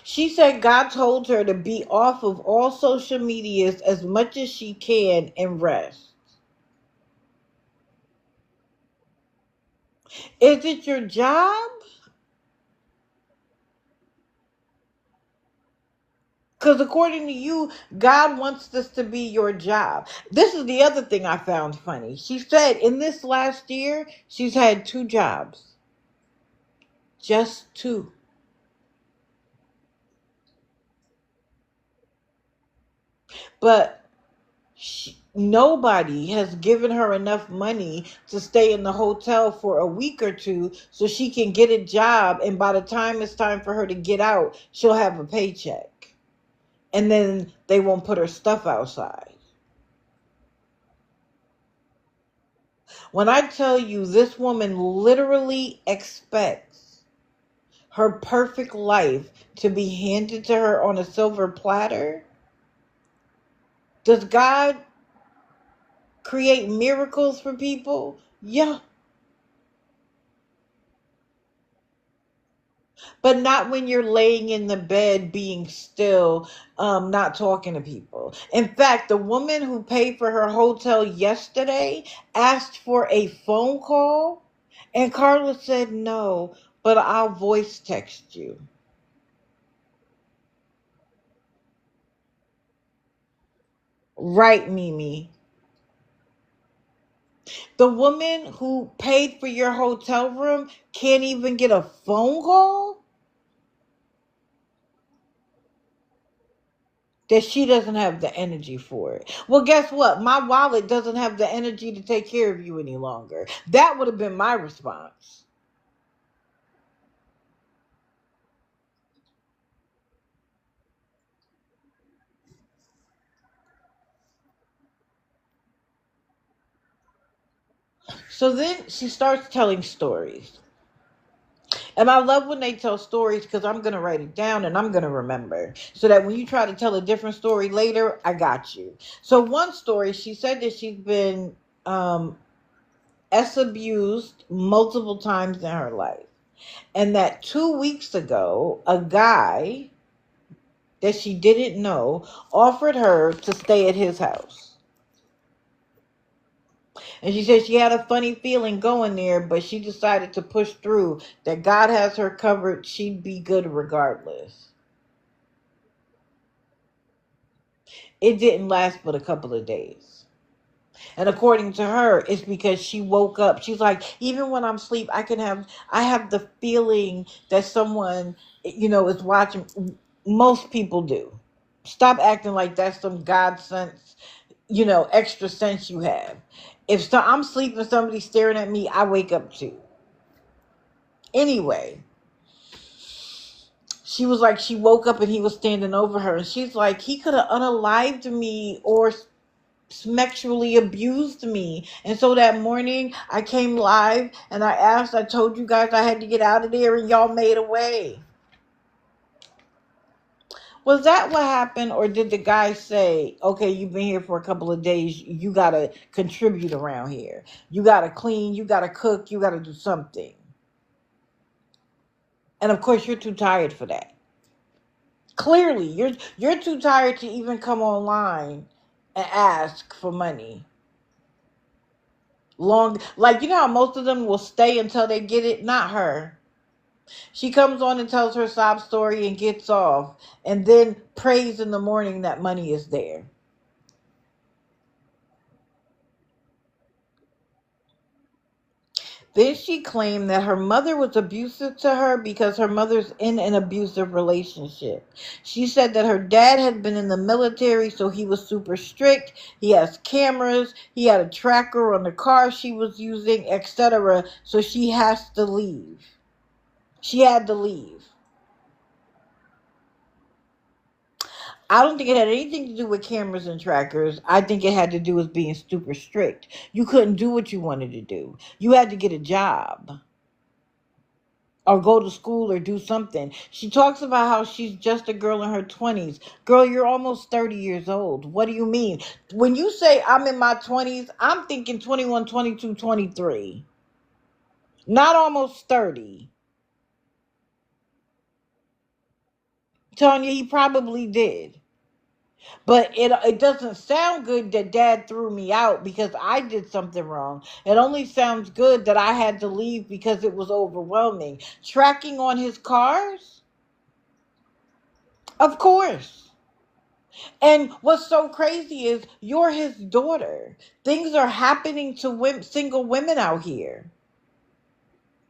She said God told her to be off of all social medias as much as she can and rest. Is it your job? Because according to you, God wants this to be your job. This is the other thing I found funny. She said in this last year, she's had 2 jobs. Just 2. But nobody has given her enough money to stay in the hotel for a week or two so she can get a job. And by the time it's time for her to get out, she'll have a paycheck. And then they won't put her stuff outside. When I tell you this woman literally expects her perfect life to be handed to her on a silver platter, does God create miracles for people? Yeah. But not when you're laying in the bed being still, not talking to people. In fact, the woman who paid for her hotel yesterday asked for a phone call, and Carla said no, but I'll voice text you. Right, Mimi. The woman who paid for your hotel room can't even get a phone call? That she doesn't have the energy for it. Well, guess what? My wallet doesn't have the energy to take care of you any longer. That would have been my response. So then she starts telling stories. And I love when they tell stories because I'm going to write it down and I'm going to remember. So that when you try to tell a different story later, I got you. So one story, she said that she's been S abused multiple times in her life. And that 2 weeks ago, a guy that she didn't know offered her to stay at his house. And she said she had a funny feeling going there, but she decided to push through, that God has her covered. She'd be good regardless. It didn't last but a couple of days. And according to her, it's because she woke up. She's like, even when I'm asleep, I have the feeling that someone, is watching. Most people do. Stop acting like that's some God sense, extra sense you have. If I'm sleeping, somebody's staring at me, I wake up too. Anyway, she was like, she woke up and he was standing over her, and she's like, he could have unalived me or sexually abused me. And so that morning I came live and I told you guys I had to get out of there, and y'all made a way. Was that what happened, or did the guy say, okay, you've been here for a couple of days, you gotta contribute around here, you gotta clean, you gotta cook, you gotta do something? And of course you're too tired for that. Clearly you're too tired to even come online and ask for money. Long, like, how most of them will stay until they get it? Not her. She comes on and tells her sob story and gets off, and then prays in the morning that money is there. Then she claimed that her mother was abusive to her because her mother's in an abusive relationship. She said that her dad had been in the military, so he was super strict. He has cameras. He had a tracker on the car she was using, etc. So she has to leave. She had to leave. I don't think it had anything to do with cameras and trackers. I think it had to do with being super strict. You couldn't do what you wanted to do. You had to get a job or go to school or do something. She talks about how she's just a girl in her 20s. Girl, you're almost 30 years old. What do you mean? When you say I'm in my 20s, I'm thinking 21, 22, 23. Not almost 30. Telling you, he probably did. But it doesn't sound good that dad threw me out because I did something wrong. It only sounds good that I had to leave because it was overwhelming. Tracking on his cars? Of course. And what's so crazy is you're his daughter. Things are happening to single women out here.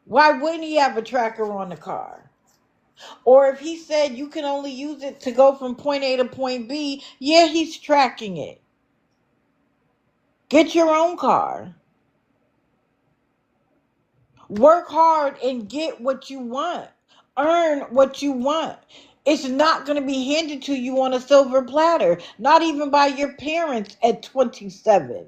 Why wouldn't he have a tracker on the car? Or if he said you can only use it to go from point A to point B, yeah, he's tracking it. Get your own car. Work hard and get what you want. Earn what you want. It's not going to be handed to you on a silver platter, not even by your parents at 27.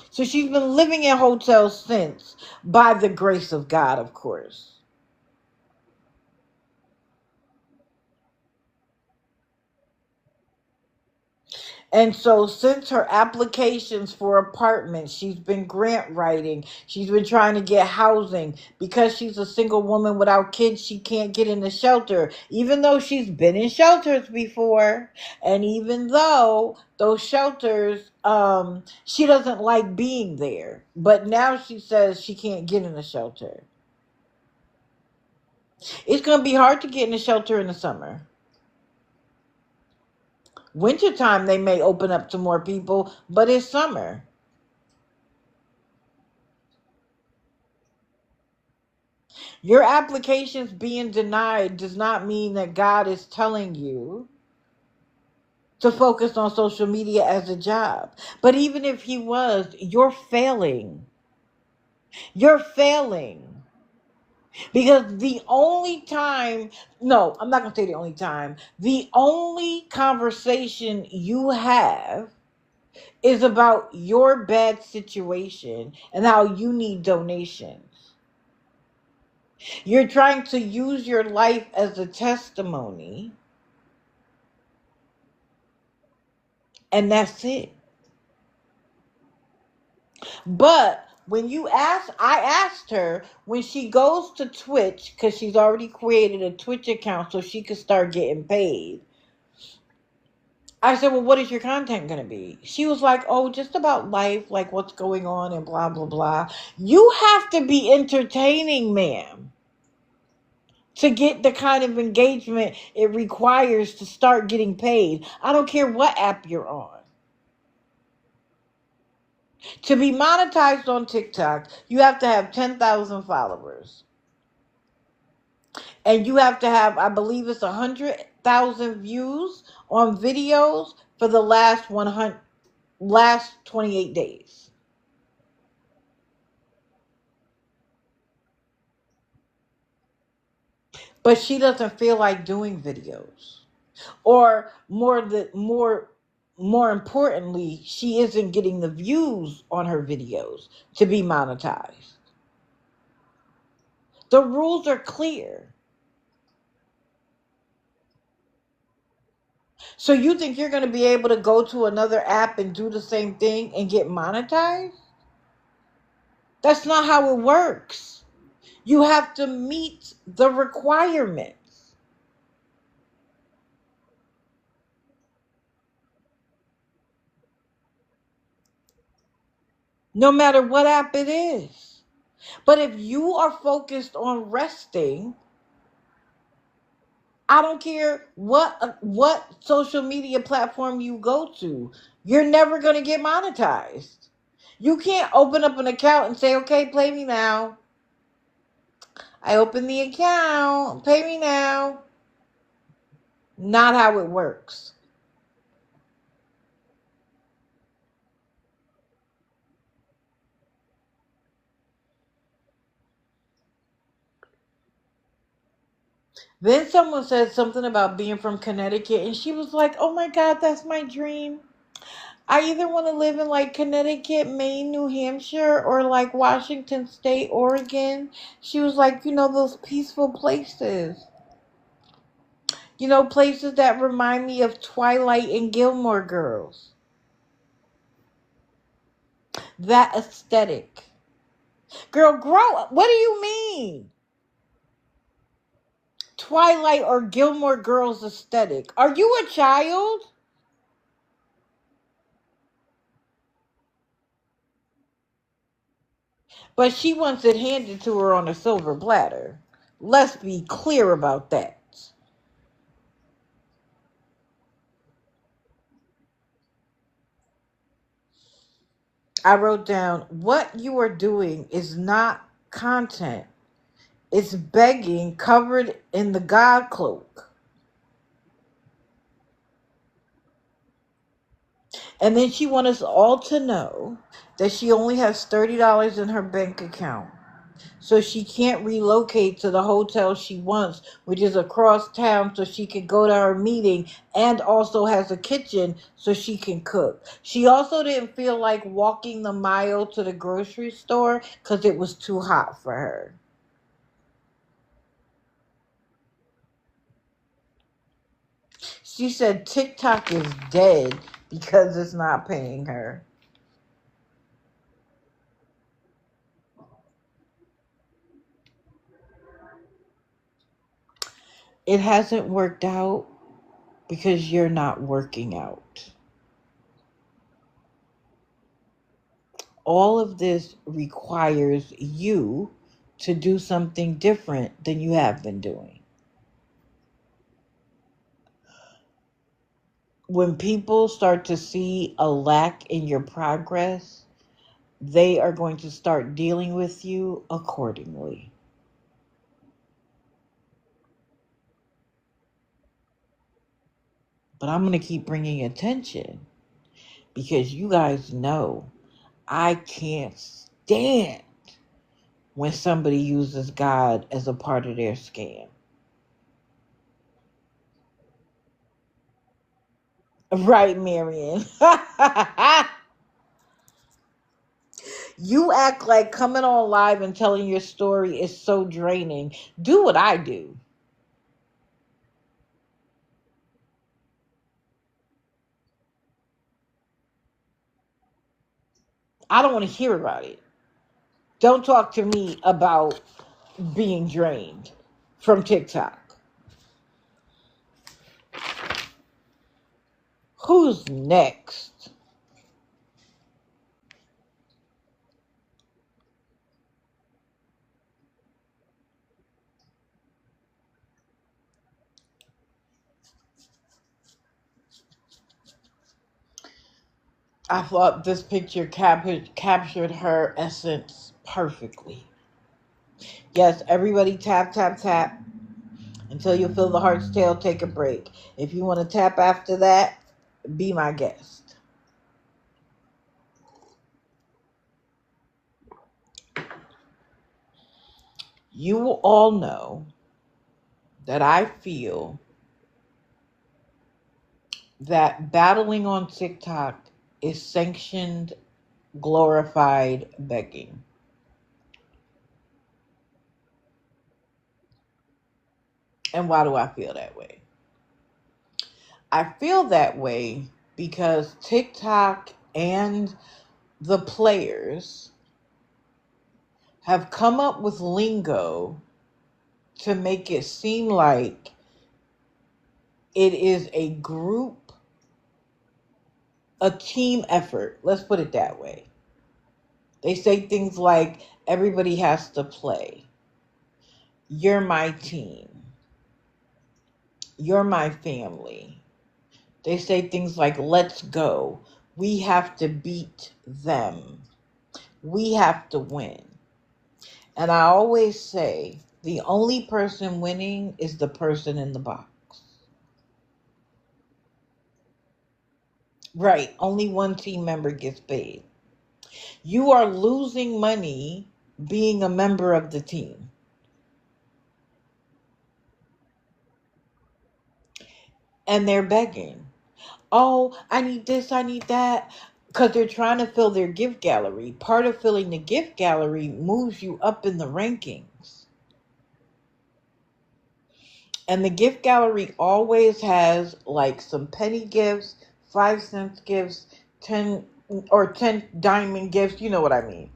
So she's been living in hotels since, by the grace of God, of course. And so since her applications for apartments, she's been grant writing. She's been trying to get housing. Because she's a single woman without kids, she can't get in the shelter. Even though she's been in shelters before. And even though those shelters, she doesn't like being there. But now she says she can't get in the shelter. It's going to be hard to get in the shelter in the summer. Wintertime, they may open up to more people, but it's summer. Your applications being denied does not mean that God is telling you to focus on social media as a job. But even if he was, you're failing. You're failing. Because the only time, no, I'm not going to say the only time, the only conversation you have is about your bad situation and how you need donations. You're trying to use your life as a testimony, and that's it. But when I asked her when she goes to Twitch, because she's already created a Twitch account so she could start getting paid. I said, well, what is your content going to be? She was like, oh, just about life, like what's going on and blah, blah, blah. You have to be entertaining, ma'am. to get the kind of engagement it requires to start getting paid. I don't care what app you're on. To be monetized on TikTok, you have to have 10,000 followers. And you have to have, I believe it's 100,000 views on videos for the last 28 days. But she doesn't feel like doing videos. Or more importantly, she isn't getting the views on her videos to be monetized. The rules are clear. So you think you're going to be able to go to another app and do the same thing and get monetized? That's not how it works. You have to meet the requirements. No matter what app it is. But if you are focused on resting, I don't care what social media platform you go to, you're never going to get monetized. You can't open up an account and say, "Okay, play me now." I open the account, pay me now. Not how it works. Then someone said something about being from Connecticut, and she was like, "Oh my God, that's my dream. I either want to live in like Connecticut, Maine, New Hampshire, or like Washington State, Oregon." She was like, those peaceful places. Places that remind me of Twilight and Gilmore Girls. That aesthetic. Girl, grow up. What do you mean? Twilight or Gilmore Girls aesthetic. Are you a child? But she wants it handed to her on a silver platter. Let's be clear about that. I wrote down, what you are doing is not content. It's begging covered in the God cloak. And then she wants us all to know that she only has $30 in her bank account. So she can't relocate to the hotel she wants, which is across town, so she can go to her meeting, and also has a kitchen so she can cook. She also didn't feel like walking the mile to the grocery store because it was too hot for her. She said TikTok is dead because it's not paying her. It hasn't worked out because you're not working out. All of this requires you to do something different than you have been doing. When people start to see a lack in your progress, they are going to start dealing with you accordingly. But I'm going to keep bringing attention because you guys know I can't stand when somebody uses God as a part of their scam. Right, Marion? You act like coming on live and telling your story is so draining. Do what I do. I don't want to hear about it. Don't talk to me about being drained from TikTok. Who's next? I thought this picture captured her essence perfectly. Yes, everybody tap, tap, tap until you feel the heart's tail, take a break. If you want to tap after that, be my guest. You will all know that I feel that battling on TikTok is sanctioned, glorified begging. And why do I feel that way? I feel that way because TikTok and the players have come up with lingo to make it seem like it is a group, a team effort. Let's put it that way. They say things like, everybody has to play. You're my team. You're my family. They say things like, let's go. We have to beat them. We have to win. And I always say, the only person winning is the person in the box. Right. Only one team member gets paid. You are losing money being a member of the team. And they're begging. Oh, I need this, I need that. Because they're trying to fill their gift gallery. Part of filling the gift gallery moves you up in the rankings. And the gift gallery always has like some penny gifts, 5 cents gifts, 10 or 10 diamond gifts. You know what I mean?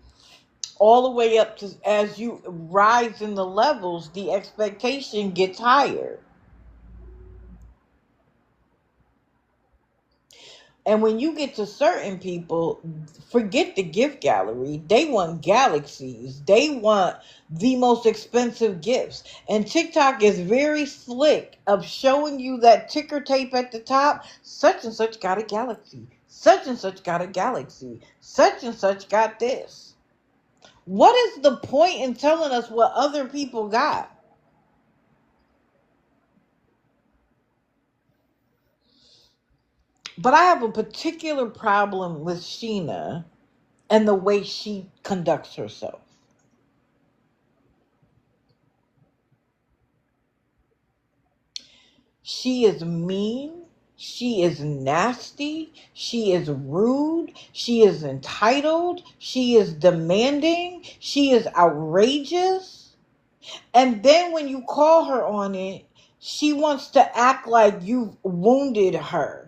All the way up to, as you rise in the levels, the expectation gets higher. And when you get to certain people, forget the gift gallery. They want galaxies. They want the most expensive gifts. And TikTok is very slick of showing you that ticker tape at the top. Such and such got a galaxy. Such and such got a galaxy. Such and such got this. What is the point in telling us what other people got? But I have a particular problem with Sheena and the way she conducts herself. She is mean. She is nasty. She is rude. She is entitled. She is demanding. She is outrageous. And then when you call her on it, she wants to act like you've wounded her.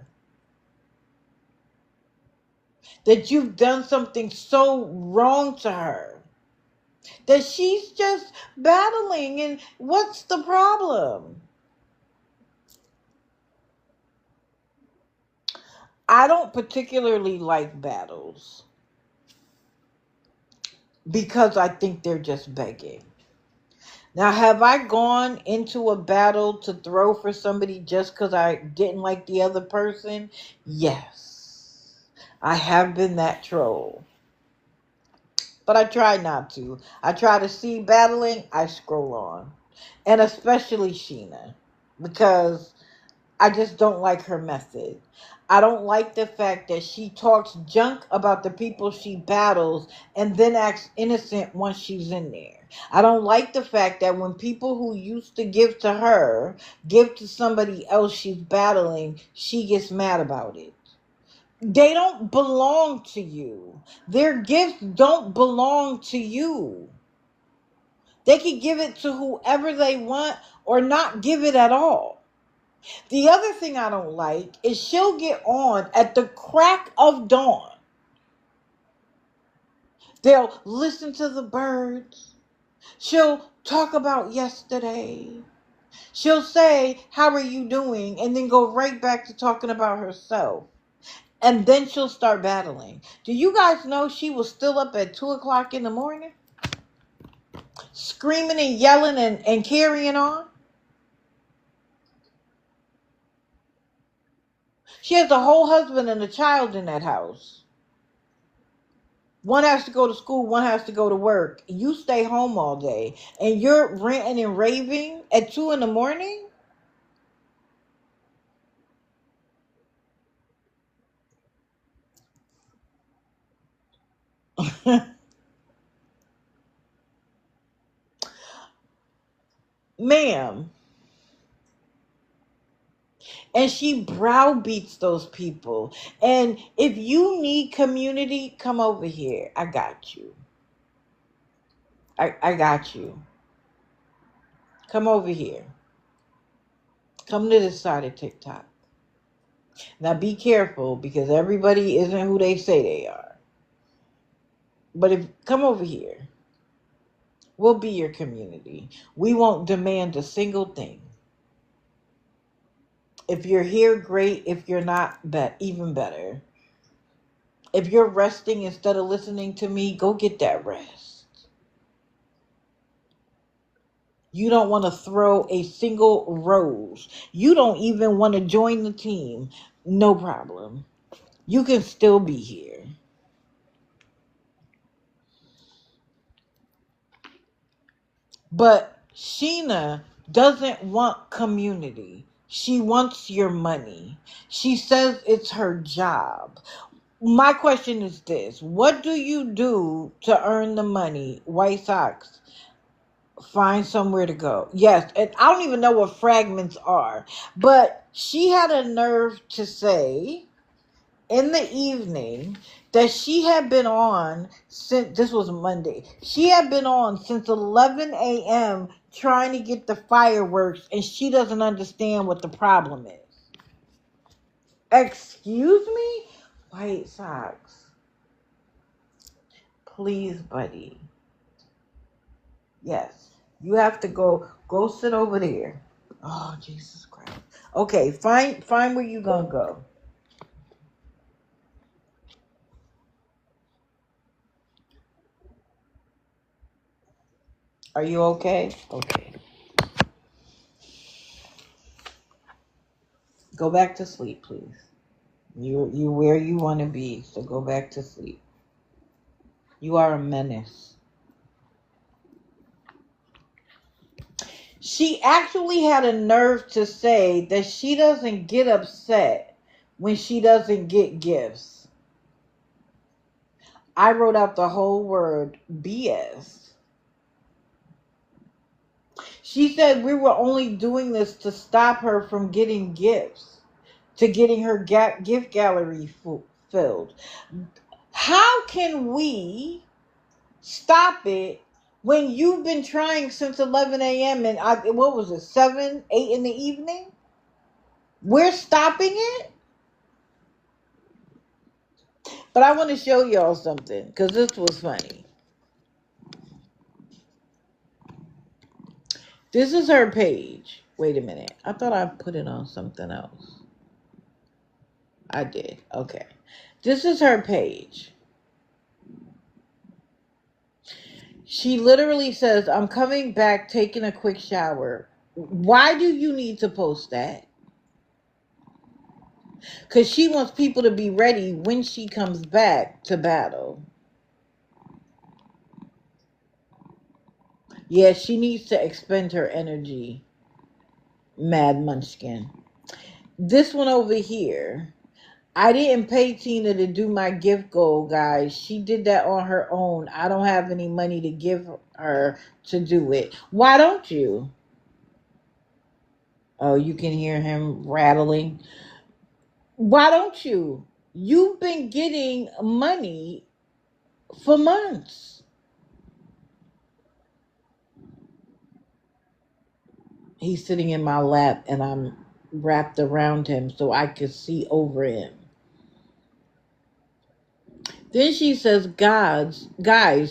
That you've done something so wrong to her. That she's just battling. And what's the problem? I don't particularly like battles because I think they're just begging. Now, have I gone into a battle to throw for somebody just because I didn't like the other person? Yes. I have been that troll. But I try not to. I try to see battling, I scroll on. And especially Sheena. Because I just don't like her method. I don't like the fact that she talks junk about the people she battles and then acts innocent once she's in there. I don't like the fact that when people who used to give to her give to somebody else she's battling, she gets mad about it. They don't belong to you. Their gifts don't belong to you. They can give it to whoever they want or not give it at all. The other thing I don't like is she'll get on at the crack of dawn. They'll listen to the birds. She'll talk about yesterday. She'll say, how are you doing? And then go right back to talking about herself. And then she'll start battling. Do you guys know she was still up at 2 o'clock in the morning? Screaming and yelling and carrying on? She has a whole husband and a child in that house. One has to go to school, one has to go to work. You stay home all day and you're ranting and raving at 2 in the morning? Ma'am. And she browbeats those people. And if you need community, come over here. I got you. I got you. Come over here. Come to this side of TikTok. Now be careful because everybody isn't who they say they are. But if come over here, we'll be your community. We won't demand a single thing. If you're here, great. If you're not, even better. If you're resting instead of listening to me, go get that rest. You don't want to throw a single rose. You don't even want to join the team. No problem. You can still be here. But Sheena doesn't want community. She wants your money. She says it's her job. My question is this: what do you do to earn the money? White Sox, find somewhere to go. Yes, and I don't even know what fragments are, but she had a nerve to say in the evening that she had been on since this was Monday. She had been on since 11 a.m. trying to get the fireworks, and she doesn't understand what the problem is. Excuse me? White Sox. Please, buddy. Yes. You have to go sit over there. Oh, Jesus Christ. Okay, find where you gonna go. Are you okay? Okay. Go back to sleep, please. You where you want to be, so go back to sleep. You are a menace. She actually had a nerve to say that she doesn't get upset when she doesn't get gifts. I wrote out the whole word BS. She said we were only doing this to stop her from getting gifts, to getting her gift gallery filled. How can we stop it when you've been trying since 11 a.m. and what was it, 7, 8 in the evening? We're stopping it? But I want to show y'all something because this was funny. This is her page. Wait a minute. I thought I put it on something else. I did. Okay. This is her page. She literally says, I'm coming back, taking a quick shower. Why do you need to post that? Because she wants people to be ready when she comes back to battle. Yeah, she needs to expend her energy. Mad Munchkin. This one over here. I didn't pay Tina to do my gift goal, guys. She did that on her own. I don't have any money to give her to do it. Why don't you? Oh, you can hear him rattling. Why don't you? You've been getting money for months. He's sitting in my lap and I'm wrapped around him so I could see over him. Then she says, guys,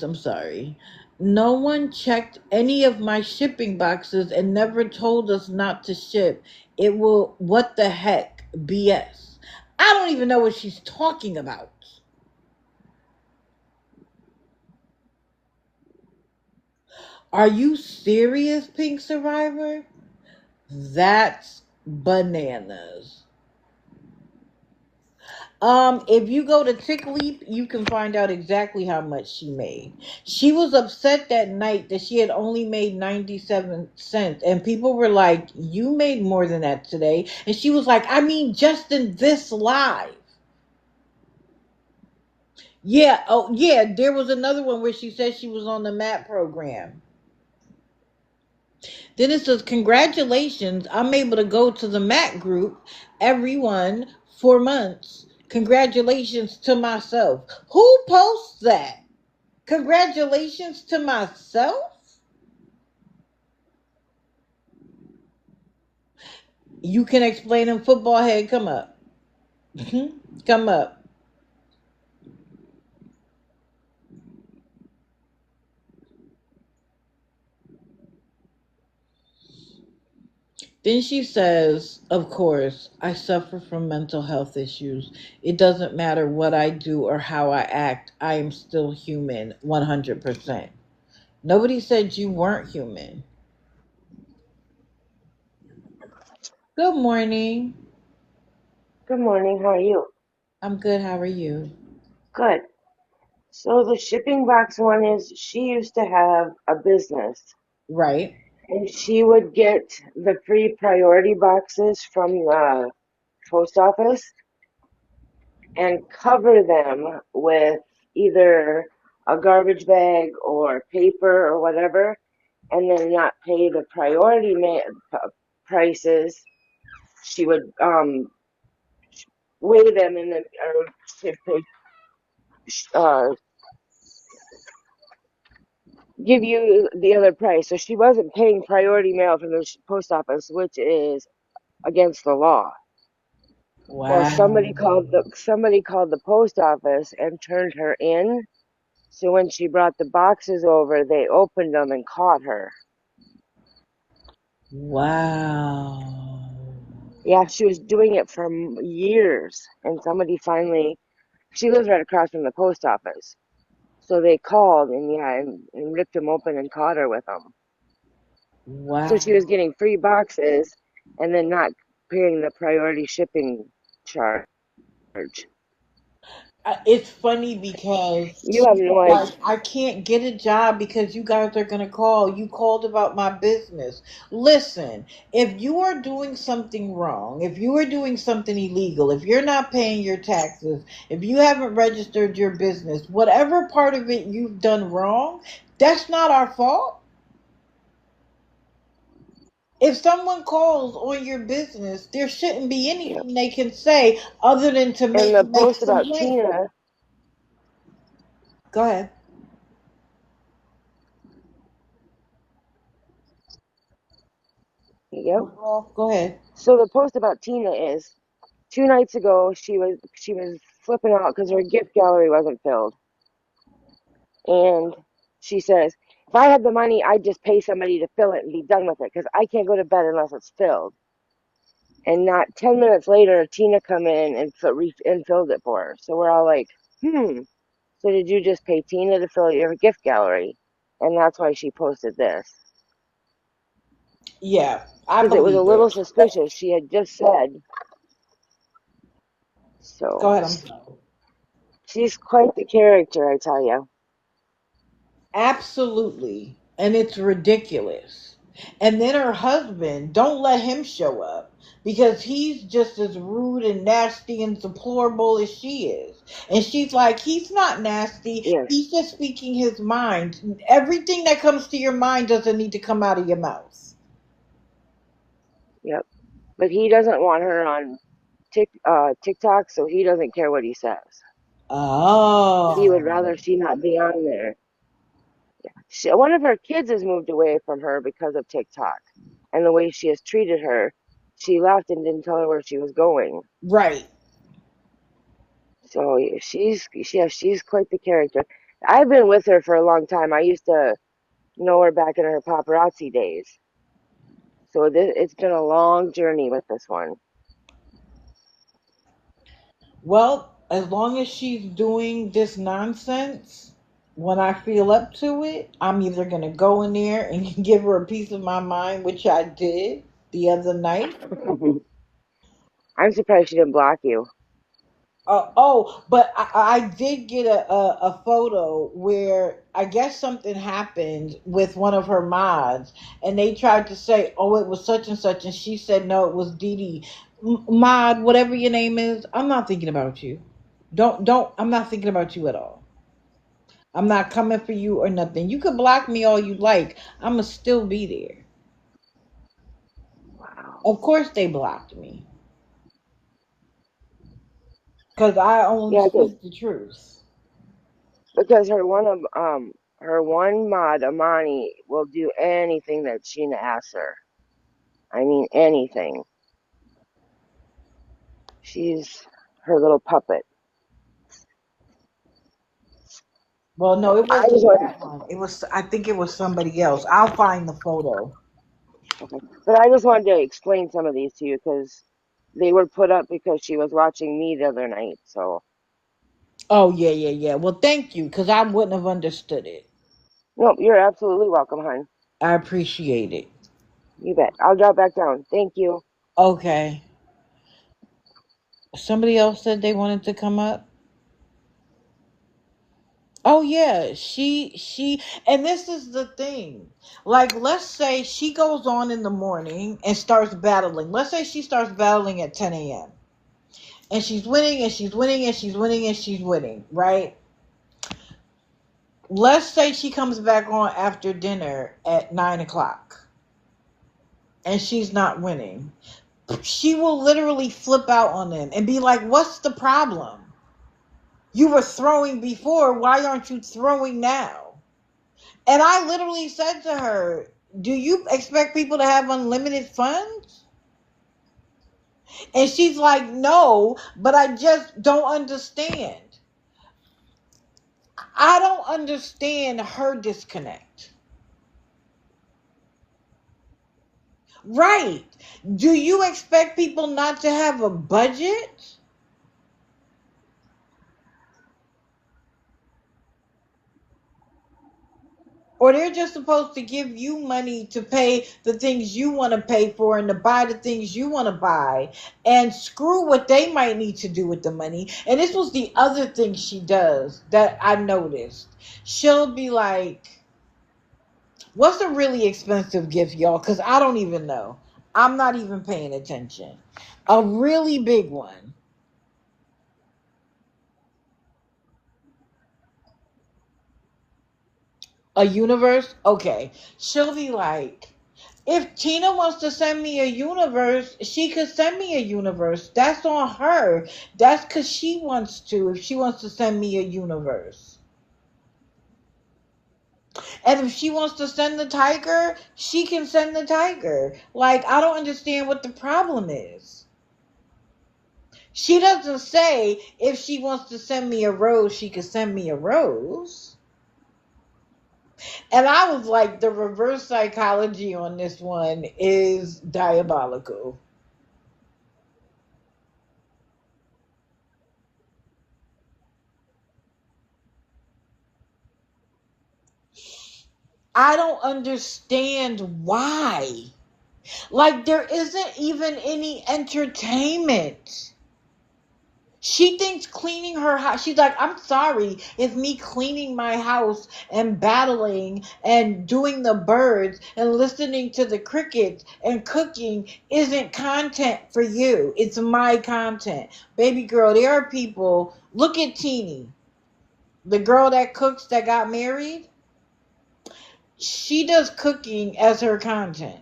I'm sorry. No one checked any of my shipping boxes and never told us not to ship. It will, what the heck, BS. I don't even know what she's talking about. Are you serious, Pink Survivor? That's bananas. If you go to Tick Leap, you can find out exactly how much she made. She was upset that night that she had only made 97 cents. And people were like, "You made more than that today." And she was like, "I mean, just in this live." Yeah, oh yeah, there was another one where she said she was on the MAP program. Then it says, "Congratulations, I'm able to go to the MAP group, everyone, for months. Congratulations to myself." Who posts that? Congratulations to myself? You can explain in football head. Come up. Come up. Then she says, "Of course, I suffer from mental health issues. It doesn't matter what I do or how I act. I am still human 100%. Nobody said you weren't human. Good morning. Good morning, how are you? I'm good. How are you? Good. So the shipping box one is she used to have a business Right. and she would get the free priority boxes from the post office and cover them with either a garbage bag or paper or whatever, and then not pay the prices. She would weigh them and then uh, give you the other price. So she wasn't paying priority mail from the post office, which is against the law. Well, Wow. somebody called the post office and turned her in. So when she brought the boxes over, they opened them and caught her. Wow. Yeah, she was doing it for years, and somebody finally. She lives right across from the post office, so they called and yeah, and ripped them open and caught her with them. So she was Wow. getting free boxes and then not paying the priority shipping charge. It's funny because You have she's no idea. like, "I can't get a job because you guys are going to call. You called about my business." Listen, if you are doing something wrong, if you are doing something illegal, if you're not paying your taxes, if you haven't registered your business, whatever part of it you've done wrong, that's not our fault. If someone calls on your business, there shouldn't be Yep. anything they can say other than to And make the make a post about complaint for Tina, it. Go ahead. yep. Overall, go ahead. So the post about Tina is 2 nights ago she was flipping out because her gift gallery wasn't filled, and she says, "If I had the money, I'd just pay somebody to fill it and be done with it because I can't go to bed unless it's filled." And not 10 minutes later, Tina come in and filled it for her. So we're all like, hmm. So did you just pay Tina to fill your gift gallery? And that's why she posted this. Yeah, I Because it was a believe little it. suspicious. She had just said, Go so ahead. I'm sorry. she's quite the character, I tell you. Absolutely. And it's ridiculous. And then her husband, don't let him show up because he's just as rude and nasty and deplorable as she is. And she's like, "He's not nasty. Yes, He's just speaking his mind. Everything that comes to your mind doesn't need to come out of your mouth." yep. But he doesn't want her on TikTok, so he doesn't care what he says. He would Oh, rather she not be on there. One of her kids has moved away from her because of TikTok and the way she has treated her. She left and didn't tell her where she was going. right. So she's quite the character. I've been with her for a long time. I used to know her back in her paparazzi days. So it's been a long journey with this one. Well, as long as she's doing this nonsense, when I feel up to it, I'm either going to go in there and give her a piece of my mind, which I did the other night. I'm surprised she didn't block you. But I did get a photo where I guess something happened with one of her mods, and they tried to say, "Oh, it was such and such," and she said, "No, it was Dee Dee." Mod, whatever your name is, I'm not thinking about you. Don't. I'm not thinking about you at all. I'm not coming for you or nothing. You could block me all you like. I'ma still be there. Wow. Of course they blocked me because I only Yeah, speak the truth. because her one mod Amani will do anything that Sheena asks her. I mean anything. She's her little puppet. Well, no, it I just wasn't want that one. It was, I think it was somebody else. I'll find the photo. okay. But I just wanted to explain some of these to you because they were put up because she was watching me the other night. So Oh, yeah, yeah, yeah. Well, thank you, because I wouldn't have understood it. nope, you're absolutely welcome, hon. I appreciate it. You bet. I'll drop back down. Thank you. Okay. Somebody else said they wanted to come up. Oh yeah, and this is the thing. Like, let's say she goes on in the morning and starts battling. Let's say she starts battling at 10 a.m. and she's winning and she's winning and she's winning and she's winning, right? Let's say she comes back on after dinner at 9 o'clock and she's not winning. She will literally flip out on them and be like, "What's the problem? You were throwing before. Why aren't you throwing now?" And I literally said to her, "Do you expect people to have unlimited funds?" And she's like, "No, but I just don't understand." I don't understand her disconnect. Right. Do you expect people not to have a budget? Or they're just supposed to give you money to pay the things you want to pay for and to buy the things you want to buy and screw what they might need to do with the money. And this was the other thing she does that I noticed. She'll be like, "What's a really expensive gift, y'all?" Because I don't even know. I'm not even paying attention. A really big one. A universe? Okay. She'll be like, "If Tina wants to send me a universe, she could send me a universe. That's on her. That's because she wants to, if she wants to send me a universe. And if she wants to send the tiger, she can send the tiger." Like, I don't understand what the problem is. She doesn't say if she wants to send me a rose, she could send me a rose. And I was like, the reverse psychology on this one is diabolical. I don't understand why. Like, there isn't even any entertainment. She thinks cleaning her house, she's like, "I'm sorry if me cleaning my house and battling and doing the birds and listening to the crickets and cooking isn't content for you. It's my content." Baby girl, there are people, look at Teeny, the girl that cooks that got married. She does cooking as her content.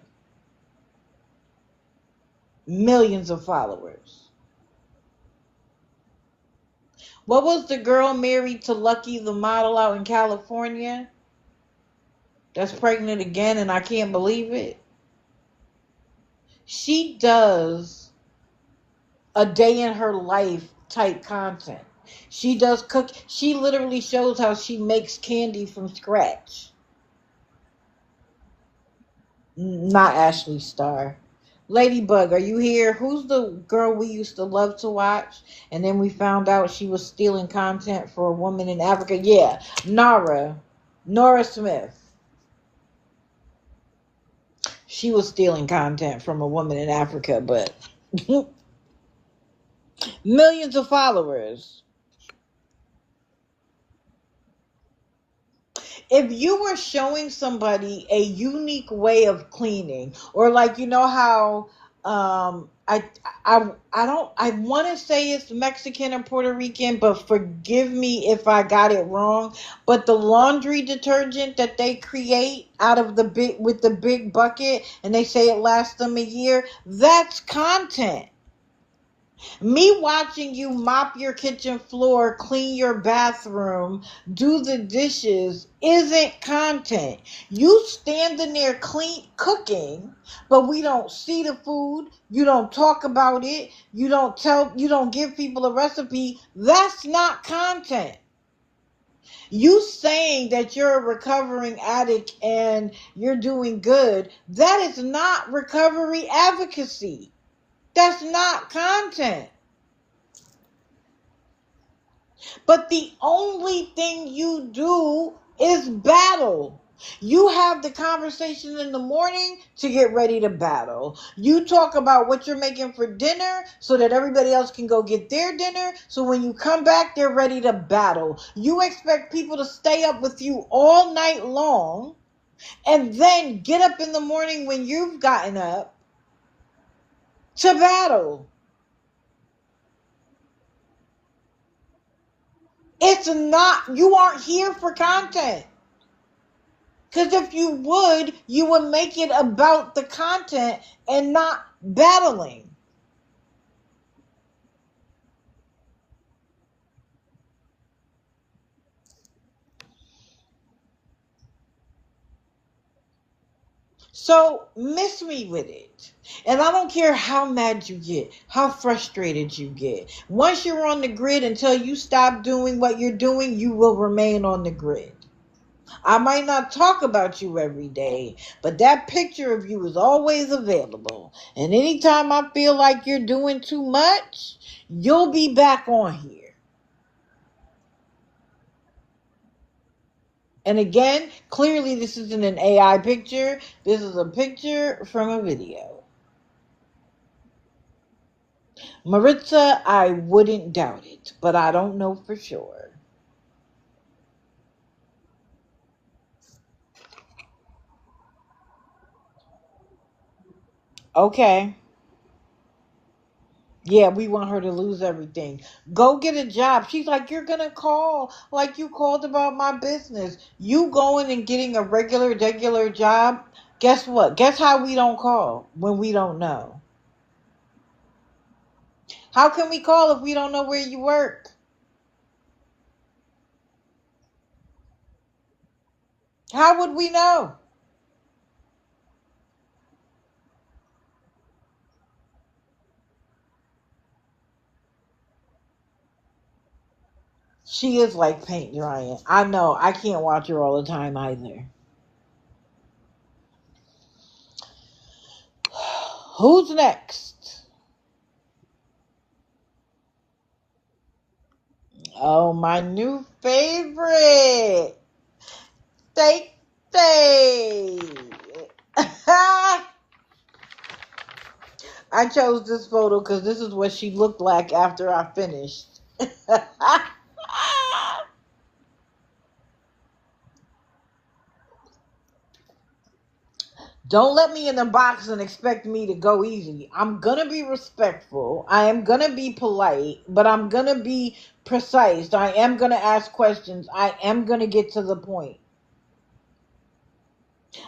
Millions of followers. What was the girl married to Lucky the model out in California that's pregnant again and I can't believe it? She does a day in her life type content. She does cook. She literally shows how she makes candy from scratch. Not Ashley Starr. Ladybug, are you here? Who's the girl we used to love to watch? And then we found out she was stealing content for a woman in Africa. Yeah, Nara. Nora Smith. She was stealing content from a woman in Africa, but Millions of followers. If you were showing somebody a unique way of cleaning, or like, you know how I want to say it's Mexican or Puerto Rican, but forgive me if I got it wrong, but the laundry detergent that they create out of the big, with the big bucket, and they say it lasts them a year, that's content. Me watching you mop your kitchen floor, clean your bathroom, do the dishes isn't content. You standing there cooking, but we don't see the food. You don't talk about it. You don't give people a recipe. That's not content. You saying that you're a recovering addict and you're doing good, that is not recovery advocacy. That's not content. But the only thing you do is battle. You have the conversation in the morning to get ready to battle. You talk about what you're making for dinner so that everybody else can go get their dinner. So when you come back, they're ready to battle. You expect people to stay up with you all night long and then get up in the morning when you've gotten up to battle. It's not, you aren't here for content. Because if you would make it about the content and not battling. So miss me with it. And I don't care how mad you get, how frustrated you get. Once you're on the grid, until you stop doing what you're doing, you will remain on the grid. I might not talk about you every day, but that picture of you is always available. And anytime I feel like you're doing too much, you'll be back on here. And again, clearly this isn't an AI picture. This is a picture from a video. Maritza, I wouldn't doubt it, but I don't know for sure. Okay. Yeah, we want her to lose everything. Go get a job. She's like, you're going to call like you called about my business. You going and getting a regular job. Guess what? Guess how we don't call when we don't know. How can we call if we don't know where you work? How would we know? She is like paint drying. I know. I can't watch her all the time either. Who's next? Oh, my new favorite. Steak Day. I chose this photo because this is what she looked like after I finished. Don't let me in the box and expect me to go easy. I'm going to be respectful. I am going to be polite, but I'm going to be precise. I am going to ask questions. I am going to get to the point.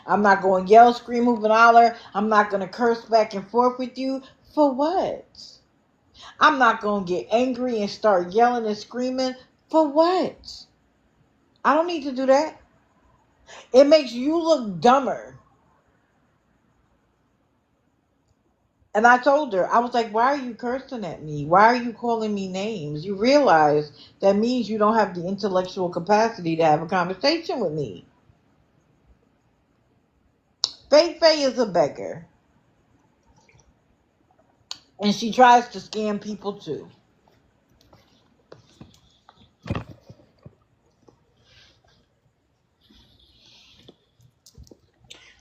I'm not going to yell, scream, hoop, and holler. I'm not going to curse back and forth with you. For what? I'm not going to get angry and start yelling and screaming. For what? I don't need to do that. It makes you look dumber. And I told her, I was like, why are you cursing at me? Why are you calling me names? You realize that means you don't have the intellectual capacity to have a conversation with me. Faye is a beggar. And she tries to scam people too.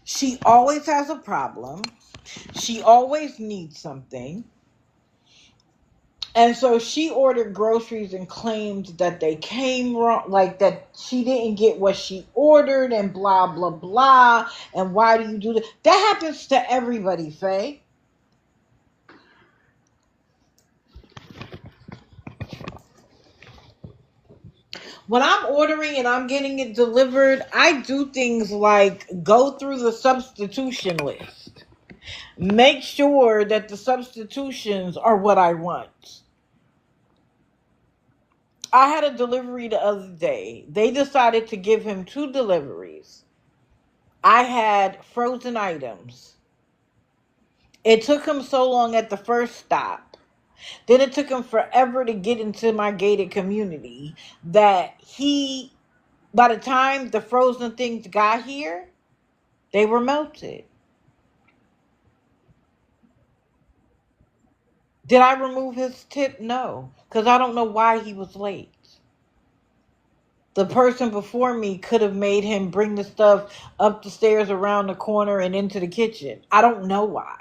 She always has a problem. She always needs something. And so she ordered groceries and claimed that they came wrong, like that she didn't get what she ordered and blah, blah, blah. And why do you do that? That happens to everybody, Faye. When I'm ordering and I'm getting it delivered, I do things like go through the substitution list. Make sure that the substitutions are what I want. I had a delivery the other day. They decided to give him 2 deliveries. I had frozen items. It took him so long at the first stop. Then it took him forever to get into my gated community that by the time the frozen things got here, they were melted. Did I remove his tip? No, because I don't know why he was late. The person before me could have made him bring the stuff up the stairs, around the corner, and into the kitchen. I don't know why.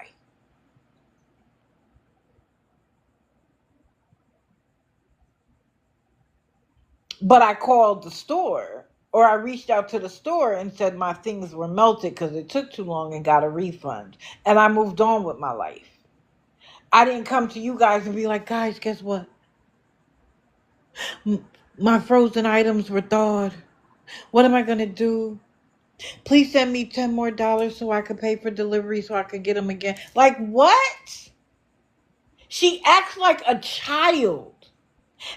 But I called the store, or I reached out to the store and said my things were melted because it took too long, and got a refund. And I moved on with my life. I didn't come to you guys and be like, guys, guess what? My frozen items were thawed. What am I going to do? Please send me $10 more so I could pay for delivery so I could get them again. Like, what? She acts like a child.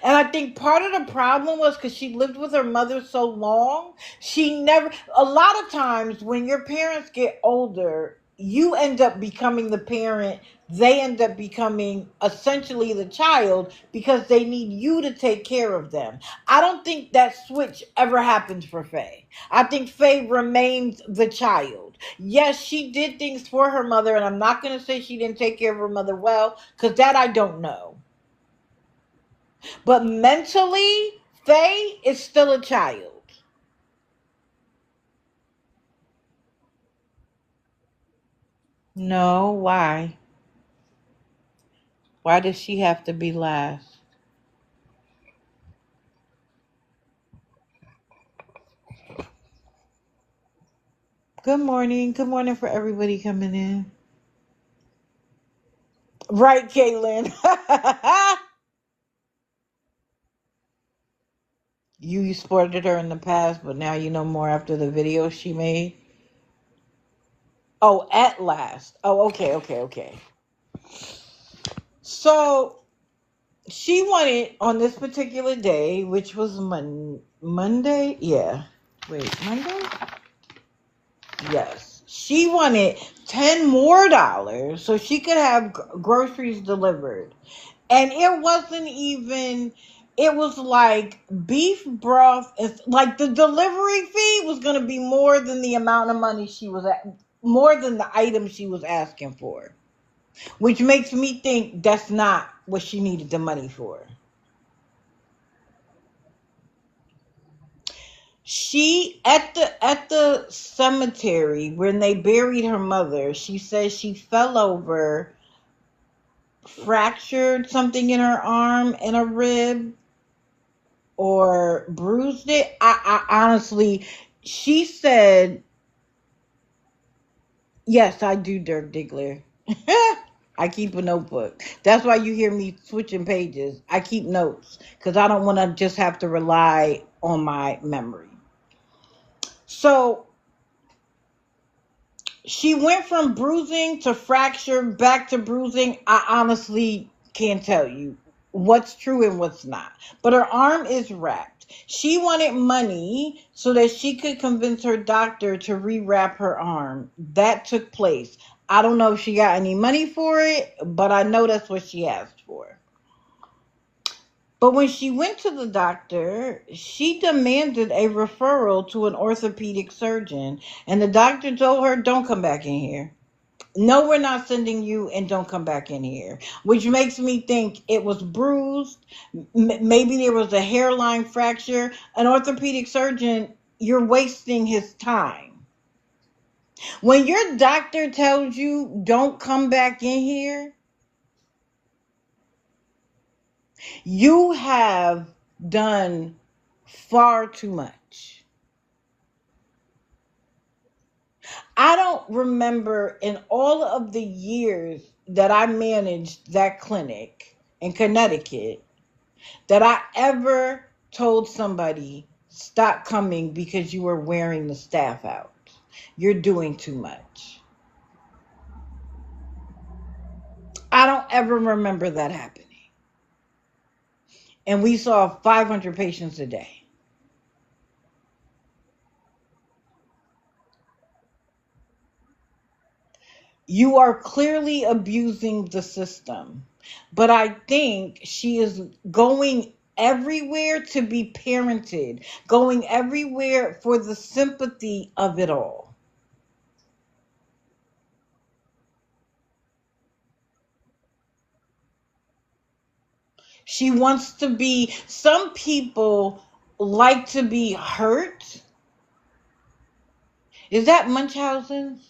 And I think part of the problem was because she lived with her mother so long, a lot of times when your parents get older, you end up becoming the parent. They end up becoming essentially the child because they need you to take care of them. I don't think that switch ever happened for Faye. I think Faye remains the child. Yes, she did things for her mother, and I'm not going to say she didn't take care of her mother well, because that I don't know. But mentally, Faye is still a child. No, why? Why does she have to be last? Good morning. Good morning for everybody coming in. Right, Caitlin. You supported her in the past, but now you know more after the video she made. Oh, at last. Oh, okay. So she wanted on this particular day, which was Monday. Yeah. Wait, Monday? Yes. She wanted $10 more so she could have groceries delivered. And it wasn't even, it was like beef broth. Like the delivery fee was going to be more than the amount of money more than the item she was asking for. Which makes me think that's not what she needed the money for. She at the cemetery when they buried her mother, she says she fell over, fractured something in her arm and a rib, or bruised it. I honestly, she said, yes, I do, Dirk Diggler. I keep a notebook. That's why you hear me switching pages. I keep notes because I don't want to just have to rely on my memory. So she went from bruising to fracture back to bruising. I honestly can't tell you what's true and what's not. But her arm is wrapped. She wanted money so that she could convince her doctor to rewrap her arm. That took place. I don't know if she got any money for it, but I know that's what she asked for. But when she went to the doctor, she demanded a referral to an orthopedic surgeon. And the doctor told her, don't come back in here. No, we're not sending you, and don't come back in here. Which makes me think it was bruised. Maybe there was a hairline fracture. An orthopedic surgeon, you're wasting his time. When your doctor tells you, don't come back in here, You have done far too much. I don't remember in all of the years that I managed that clinic in Connecticut that I ever told somebody, stop coming because you were wearing the staff out. You're doing too much. I don't ever remember that happening. And we saw 500 patients a day. You are clearly abusing the system. But I think she is going everywhere to be parented, going everywhere for the sympathy of it all. She wants to be, some people like to be hurt. Is that Munchausen's?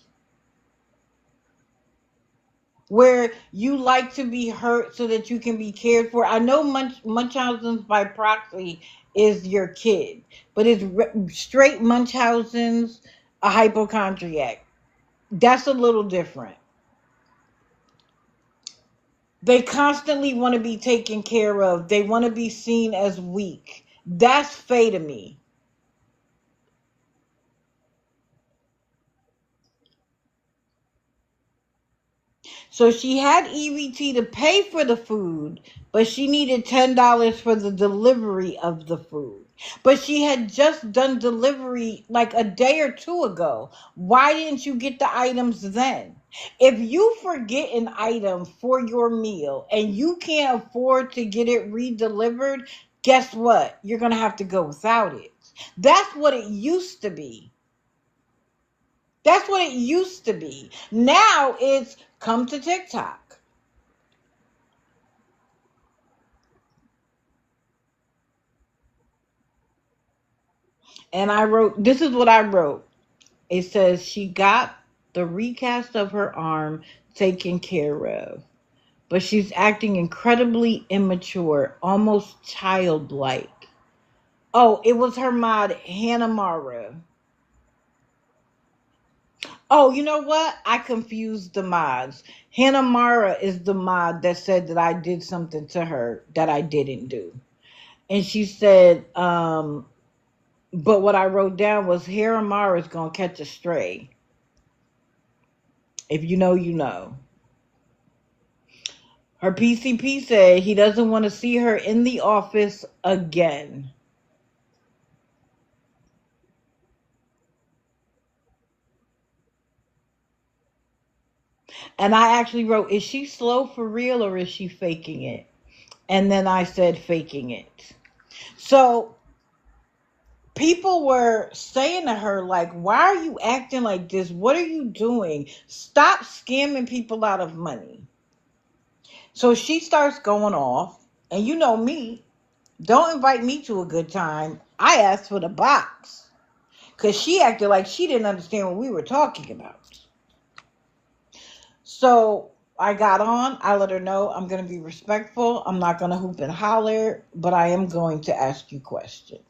Where you like to be hurt so that you can be cared for. I know Munchausen's by proxy is your kid, but it's straight Munchausen's a hypochondriac. That's a little different. They constantly want to be taken care of. They want to be seen as weak. That's Faye to me. So she had EBT to pay for the food, but she needed $10 for the delivery of the food. But she had just done delivery like a day or two ago. Why didn't you get the items then? If you forget an item for your meal and you can't afford to get it redelivered, guess what? You're going to have to go without it. That's what it used to be. That's what it used to be. Now it's come to TikTok. And I wrote, this is what I wrote. It says she got the recast of her arm taken care of, but she's acting incredibly immature, almost childlike. Oh, it was her mod, Hannah Mara. Oh, you know what? I confused the mods. Hannah Mara is the mod that said that I did something to her that I didn't do. And she said, but what I wrote down was Hannah Mara is going to catch a stray. If you know, you know. Her PCP said he doesn't want to see her in the office again. And I actually wrote, is she slow for real or is she faking it? And then I said faking it. So people were saying to her, like, why are you acting like this? What are you doing? Stop scamming people out of money. So she starts going off. And you know me, don't invite me to a good time. I asked for the box. Because she acted like she didn't understand what we were talking about. So I got on. I let her know I'm going to be respectful. I'm not going to hoop and holler, but I am going to ask you questions.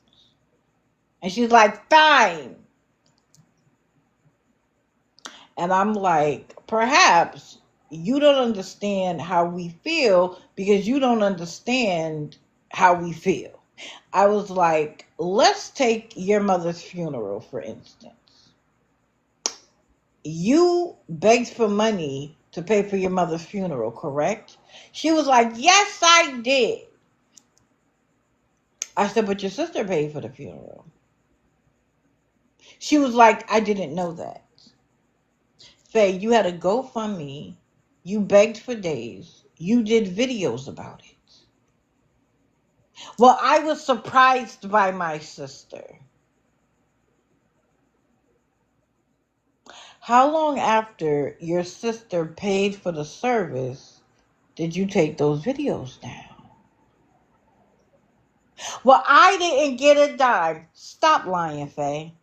And she's like, fine. And I'm like, perhaps you don't understand how we feel because you don't understand how we feel. I was like, let's take your mother's funeral, for instance. You begged for money to pay for your mother's funeral, correct? She was like, yes, I did. I said, but your sister paid for the funeral. She was like, I didn't know that. Faye, you had a GoFundMe. You begged for days. You did videos about it. Well, I was surprised by my sister. How long after your sister paid for the service did you take those videos down? Well, I didn't get a dime. Stop lying, Faye.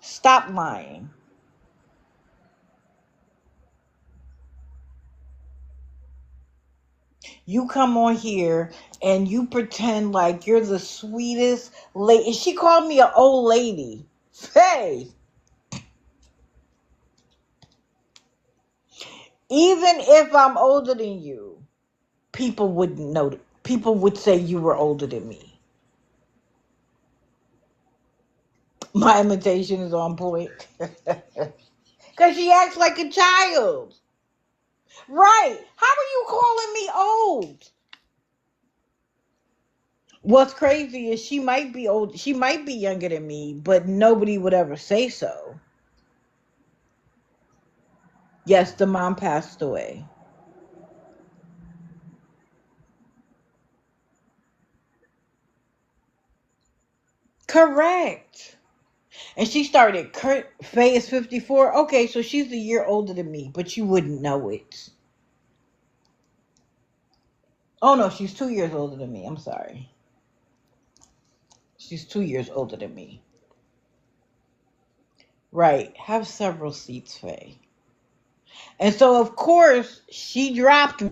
Stop lying. You come on here and you pretend like you're the sweetest lady. She called me an old lady. Hey, even if I'm older than you, people wouldn't know. People would say you were older than me. My imitation is on point. Because she acts like a child. Right. How are you calling me old? What's crazy is she might be old. She might be younger than me, but nobody would ever say so. Yes, the mom passed away. Correct. And she started, Kurt Faye is 54. Okay, so she's a year older than me, but you wouldn't know it. Oh no, she's 2 years older than me. I'm sorry. She's 2 years older than me. Right. Have several seats, Faye. And so, of course, she dropped me.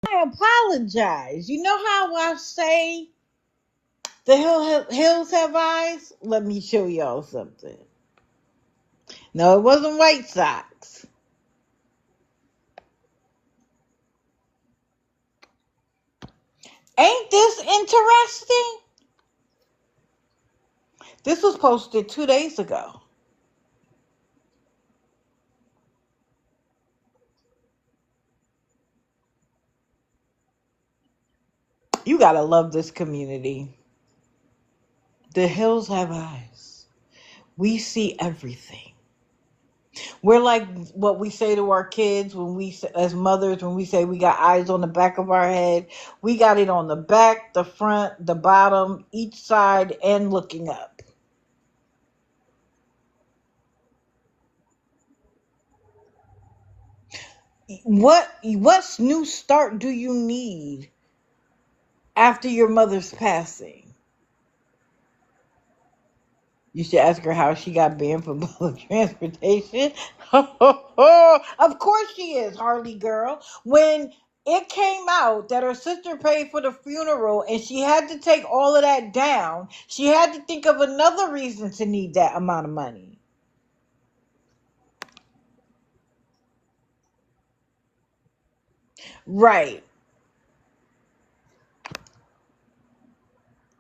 I apologize. You know how I say the hills have eyes? Let me show y'all something. No, it wasn't White Sox. Ain't this interesting? This was posted 2 days ago. You gotta love this community. The hills have eyes. We see everything. We're like what we say to our kids when as mothers, when we say we got eyes on the back of our head. We got it on the back, the front, the bottom, each side, and looking up. What new start do you need after your mother's passing? You should ask her how she got banned from public transportation. Of course she is, Harley girl. When it came out that her sister paid for the funeral and she had to take all of that down, she had to think of another reason to need that amount of money. Right.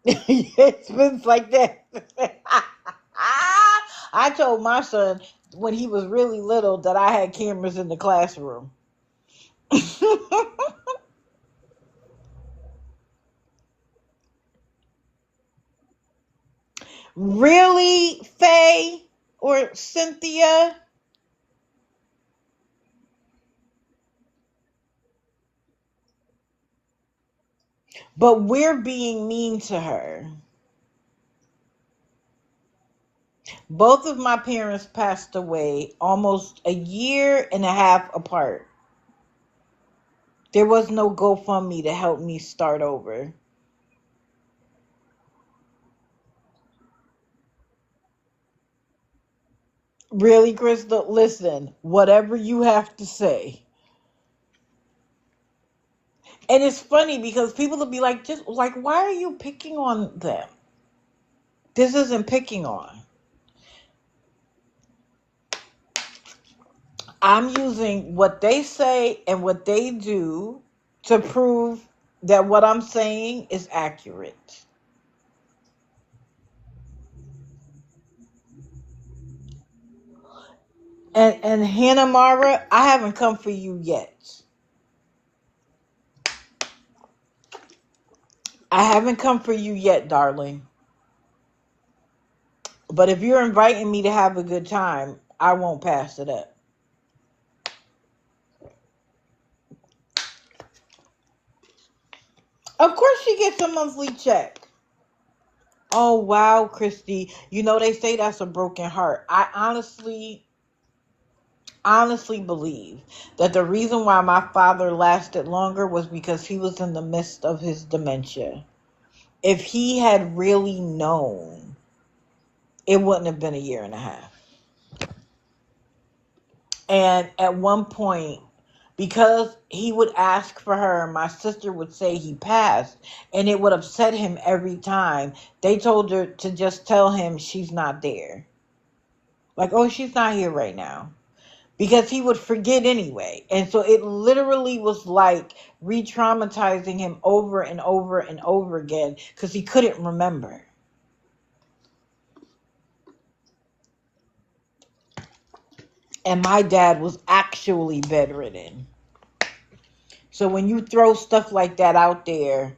It's been like that. I told my son when he was really little that I had cameras in the classroom. Really, Faye or Cynthia? But we're being mean to her. Both of my parents passed away almost a year and a half apart. There was no GoFundMe to help me start over. Really, Crystal? Listen, whatever you have to say. And it's funny because people will be like, just like, why are you picking on them? This isn't picking on. I'm using what they say and what they do to prove that what I'm saying is accurate. And Hannah Mara, I haven't come for you yet. I haven't come for you yet, darling. But if you're inviting me to have a good time, I won't pass it up. Of course she gets a monthly check. Oh wow, Christy. You know they say that's a broken heart. I honestly believe that the reason why my father lasted longer was because he was in the midst of his dementia. If he had really known, it wouldn't have been a year and a half. And at one point, because he would ask for her, my sister would say he passed, and it would upset him every time. They told her to just tell him she's not there. Like, oh, she's not here right now. Because he would forget anyway. And so it literally was like re-traumatizing him over and over and over again because he couldn't remember. And my dad was actually bedridden. So when you throw stuff like that out there,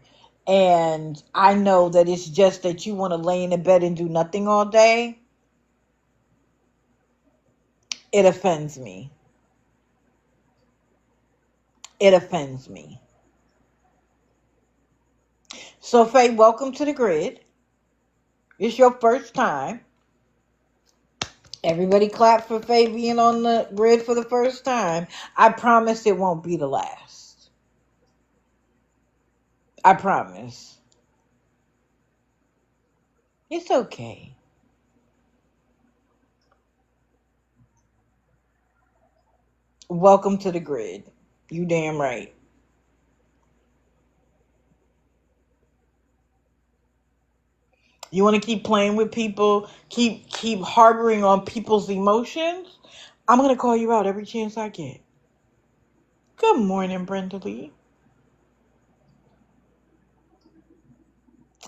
and I know that it's just that you want to lay in the bed and do nothing all day, it offends me. It offends me. So, Faye, welcome to the grid. It's your first time. Everybody clap for Faye being on the grid for the first time. I promise it won't be the last. I promise. It's okay. Welcome to the grid. You damn right. You want to keep playing with people, keep harboring on people's emotions? I'm going to call you out every chance I get. Good morning, Brenda Lee.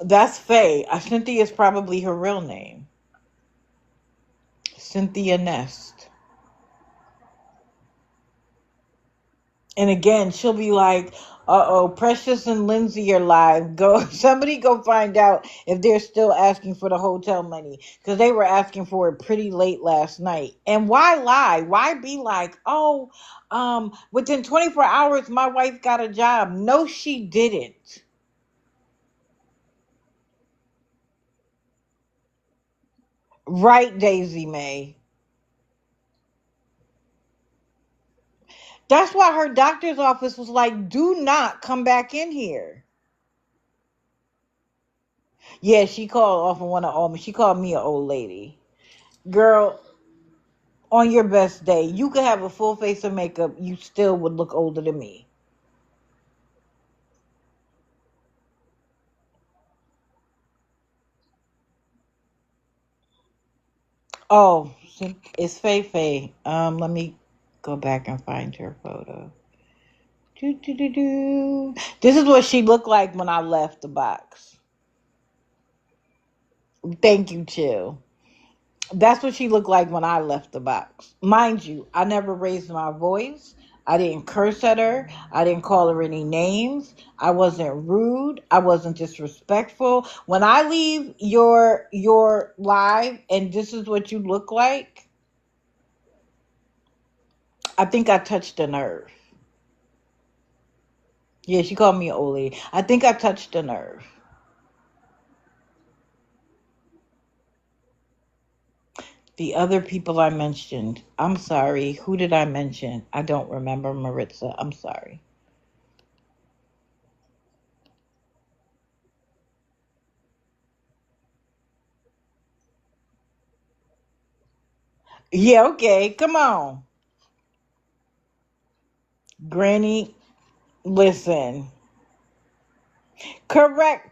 That's Faye. Cynthia is probably her real name. Cynthia Nest. And again, she'll be like, uh-oh, Precious and Lindsay are live. Somebody go find out if they're still asking for the hotel money. Because they were asking for it pretty late last night. And why lie? Why be like, oh, within 24 hours, my wife got a job. No, she didn't. Right, Daisy May. That's why her doctor's office was like, do not come back in here. Yeah, she called off of one of all. She called me an old lady. Girl, on your best day, you could have a full face of makeup. You still would look older than me. Oh, it's Faye Faye. Let me go back and find her photo. Do, do, do, do. This is what she looked like when I left the box. Thank you, Chill. That's what she looked like when I left the box. Mind you, I never raised my voice. I didn't curse at her. I didn't call her any names. I wasn't rude. I wasn't disrespectful. When I leave your live and this is what you look like, I think I touched a nerve. Yeah, she called me an old lady. I think I touched a nerve. The other people I mentioned. I'm sorry. Who did I mention? I don't remember, Maritza. I'm sorry. Yeah, okay. Come on. Granny, listen. Correct.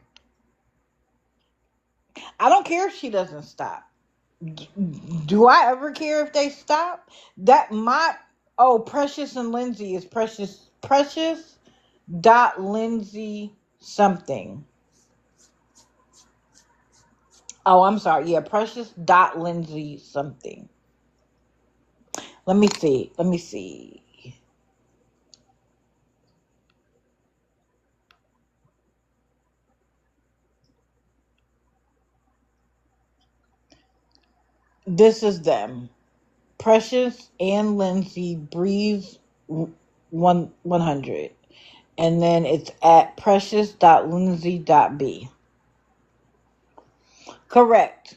I don't care if she doesn't stop. Do I ever care if they stop? That my oh, Precious and Lindsay is Precious dot Lindsay something. Oh, I'm sorry. Yeah, Precious dot Lindsay something. Let me see. Let me see. This is them. Precious and Lindsay Breeze 100. And then it's at precious.lindsay.b. Correct.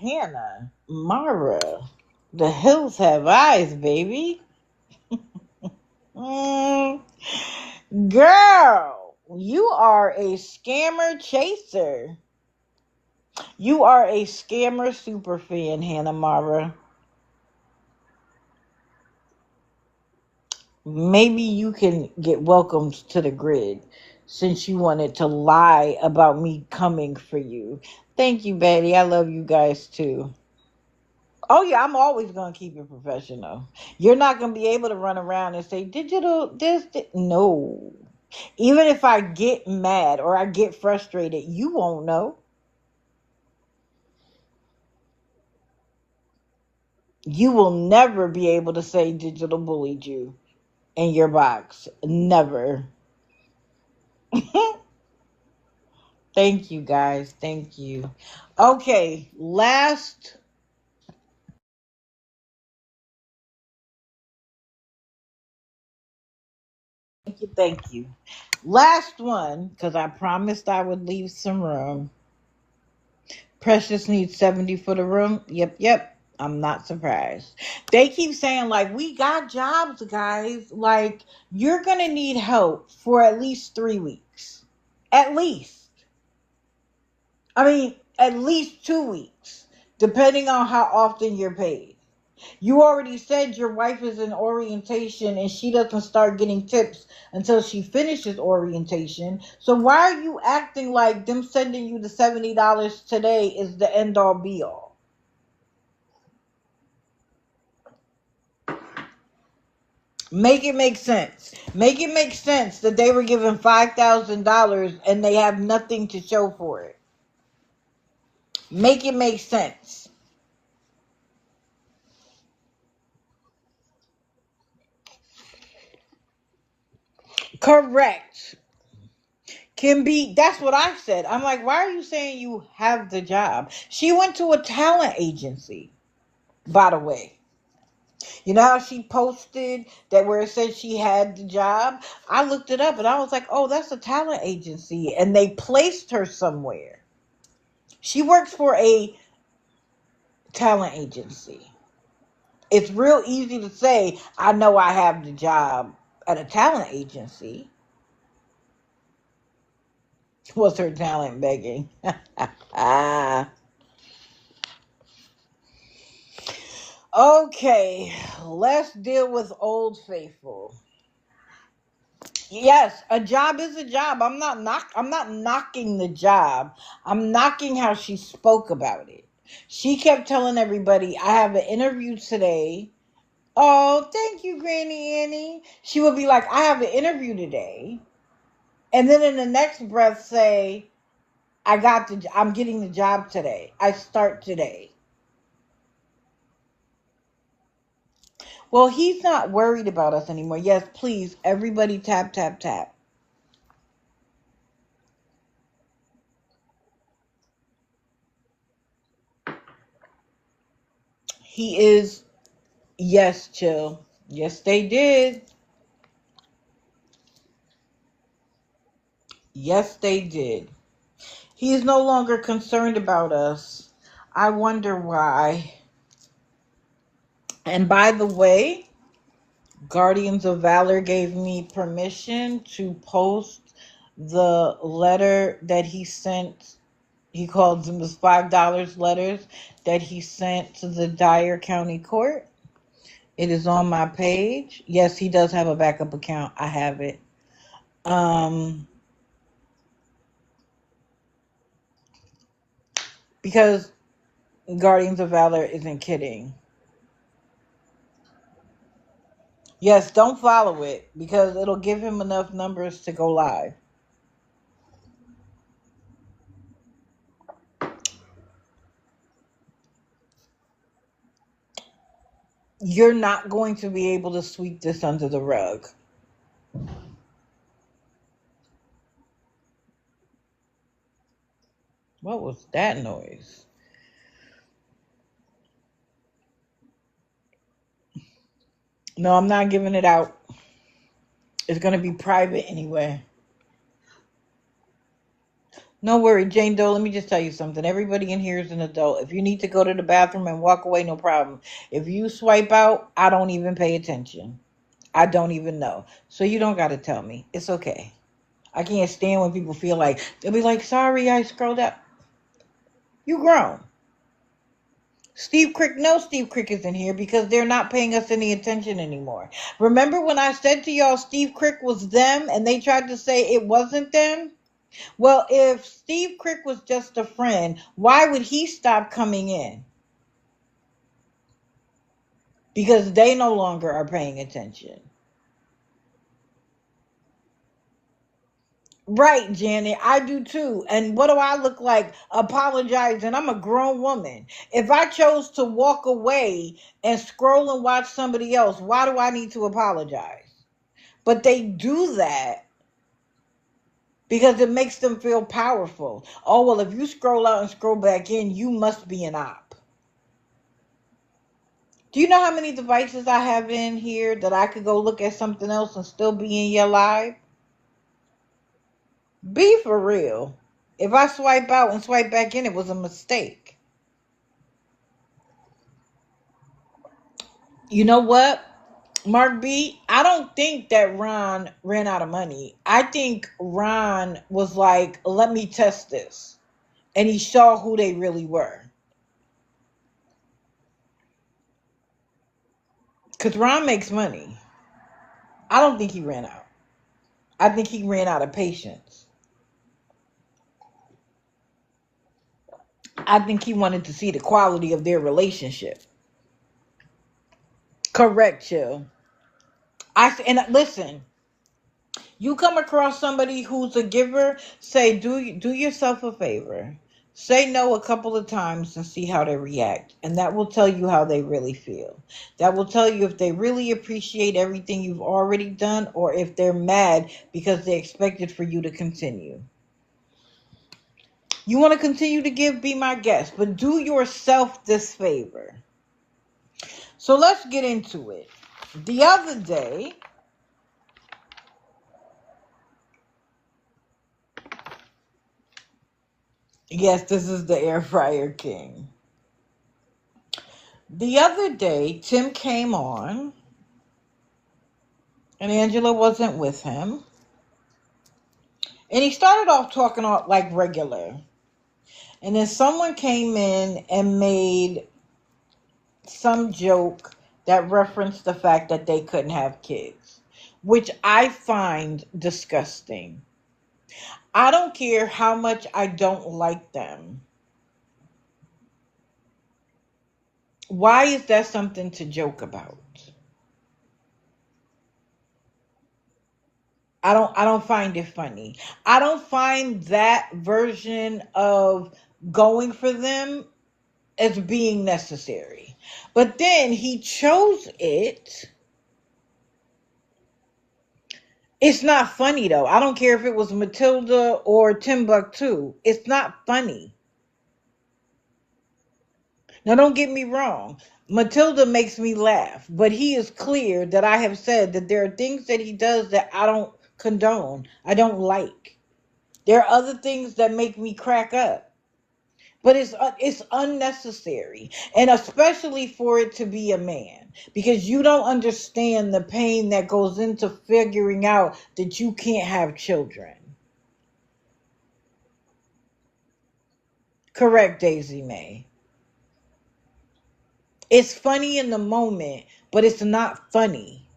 Hannah, Mara, the hills have eyes, baby. Mm, girl, you are a scammer chaser. You are a scammer super fan, Hannah Mara. Maybe you can get welcomed to the grid since you wanted to lie about me coming for you. Thank you, Betty. I love you guys too. Oh yeah, I'm always gonna keep it professional. You're not gonna be able to run around and say digital this. No. Even if I get mad or I get frustrated, you won't know. You will never be able to say digital bullied you in your box. Never. Thank you guys. Thank you. Okay, last. Thank you. Thank you. Last one, because I promised I would leave some room. Precious needs 70 for the room. Yep, yep. I'm not surprised. They keep saying, like, we got jobs, guys. Like, you're going to need help for at least 3 weeks. At least. I mean, at least 2 weeks, depending on how often you're paid. You already said your wife is in orientation and she doesn't start getting tips until she finishes orientation. So why are you acting like them sending you the $70 today is the end all be all? Make it make sense. Make it make sense that they were given $5,000 and they have nothing to show for it. Make it make sense. Correct. Can be, that's what I said. I'm like, why are you saying you have the job? She went to a talent agency, by the way. You know how she posted that where it said she had the job? I looked it up and I was like, oh, that's a talent agency. And they placed her somewhere. She works for a talent agency. It's real easy to say, I know I have the job at a talent agency. What's her talent begging? Ah. Okay, let's deal with Old Faithful. Yes, a job is a job. I'm not knocking the job. I'm knocking how she spoke about it. She kept telling everybody, I have an interview today. Oh, thank you, Granny Annie. She would be like, I have an interview today. And then in the next breath say, I'm getting the job today. I start today. Well, he's not worried about us anymore. Yes, please, everybody tap, tap, tap. He is Yes, chill. Yes, they did. Yes, they did. He is no longer concerned about us. I wonder why. And by the way, Guardians of Valor gave me permission to post the letter that he sent. He called them the $5 letters that he sent to the Dyer County Court. It is on my page. Yes, he does have a backup account. I have it. Because Guardians of Valor isn't kidding. Yes, don't follow it because it'll give him enough numbers to go live. You're not going to be able to sweep this under the rug. What was that noise? No, I'm not giving it out. It's going to be private anyway. No worry, Jane Doe, let me just tell you something. Everybody in here is an adult. If you need to go to the bathroom and walk away, no problem. If you swipe out, I don't even pay attention. I don't even know. So you don't got to tell me. It's okay. I can't stand when people feel like, they'll be like, sorry, I scrolled up. You grown. Steve Crick, no, Steve Crick isn't here because they're not paying us any attention anymore. Remember when I said to y'all Steve Crick was them and they tried to say it wasn't them? Well, if Steve Crick was just a friend, why would he stop coming in? Because they no longer are paying attention. Right, Janet, I do too. And what do I look like apologizing? I'm a grown woman. If I chose to walk away and scroll and watch somebody else, why do I need to apologize? But they do that because it makes them feel powerful. Oh, well, if you scroll out and scroll back in, you must be an op. Do you know how many devices I have in here that I could go look at something else and still be in your live? Be for real. If I swipe out and swipe back in, it was a mistake. You know what, Mark B? I don't think that Ron ran out of money. I think Ron was like, let me test this. And he saw who they really were. Because Ron makes money. I don't think he ran out. I think he ran out of patience. I think he wanted to see the quality of their relationship. Correct, Chill. And listen, you come across somebody who's a giver, say, do yourself a favor. Say no a couple of times and see how they react. And that will tell you how they really feel. That will tell you if they really appreciate everything you've already done or if they're mad because they expected for you to continue. You want to continue to give, be my guest, but do yourself this favor. So let's get into it. The other day, yes, this is the air fryer king. The other day, Tim came on, and Angela wasn't with him. And he started off talking like regular. And then someone came in and made some joke that referenced the fact that they couldn't have kids, which I find disgusting. I don't care how much I don't like them. Why is that something to joke about? I don't find it funny. I don't find that version of going for them as being necessary. But then he chose it. It's not funny though. I don't care if it was Matilda or Timbuktu. It's not funny. Now, don't get me wrong. Matilda makes me laugh, but he is clear that I have said that there are things that he does that I don't condone. I don't like. There are other things that make me crack up, but it's unnecessary, and especially for it to be a man, because you don't understand the pain that goes into figuring out that you can't have children. Correct, Daisy May. It's funny in the moment, but it's not funny.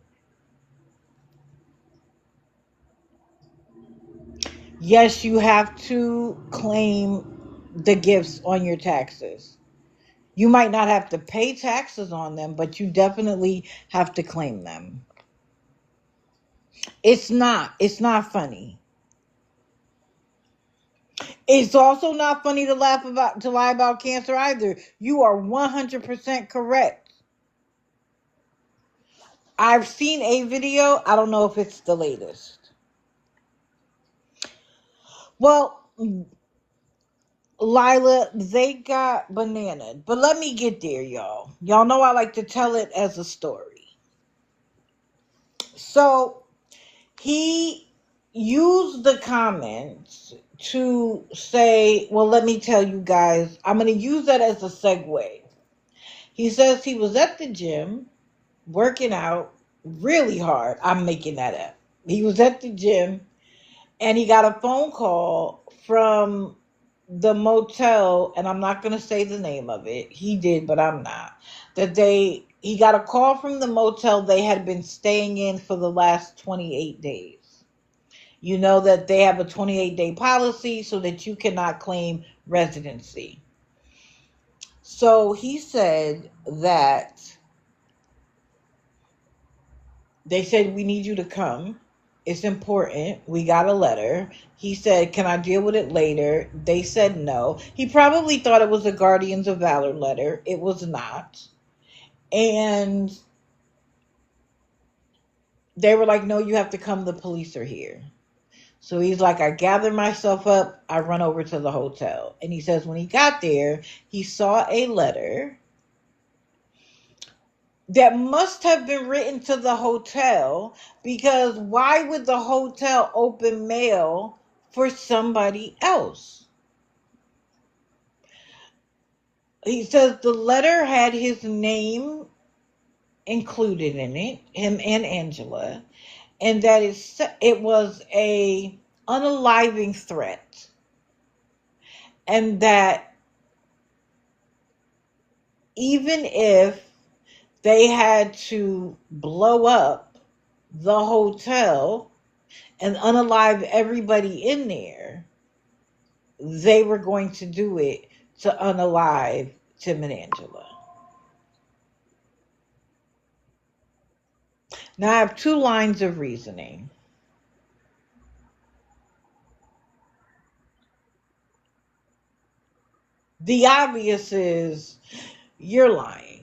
Yes, you have to claim the gifts on your taxes. You might not have to pay taxes on them, but you definitely have to claim them. It's not funny. It's also not funny to lie about cancer either. You are 100% correct. I've seen a video. I don't know if it's the latest. Well, Lila, they got bananaed. But let me get there, y'all. Y'all know I like to tell it as a story. So he used the comments to say, well, let me tell you guys, I'm going to use that as a segue. He says he was at the gym working out really hard. I'm making that up. He was at the gym and he got a phone call from the motel, and I'm not going to say the name of it. He did, but I'm not. He got a call from the motel they had been staying in for the last 28 days. You know that they have a 28-day policy so that you cannot claim residency. So he said that they said, we need you to come. It's important. We got a letter. He said, can I deal with it later? They said no. He probably thought it was a Guardians of Valor letter. It was not. And they were like, no, you have to come. The police are here. So he's like, I gather myself up. I run over to the hotel. And he says when he got there, he saw a letter that must have been written to the hotel, because why would the hotel open mail for somebody else? He says the letter had his name included in it, him and Angela, and that it was a unaliving threat, and that even if they had to blow up the hotel and unalive everybody in there, they were going to do it to unalive Tim and Angela. Now I have two lines of reasoning. The obvious is you're lying.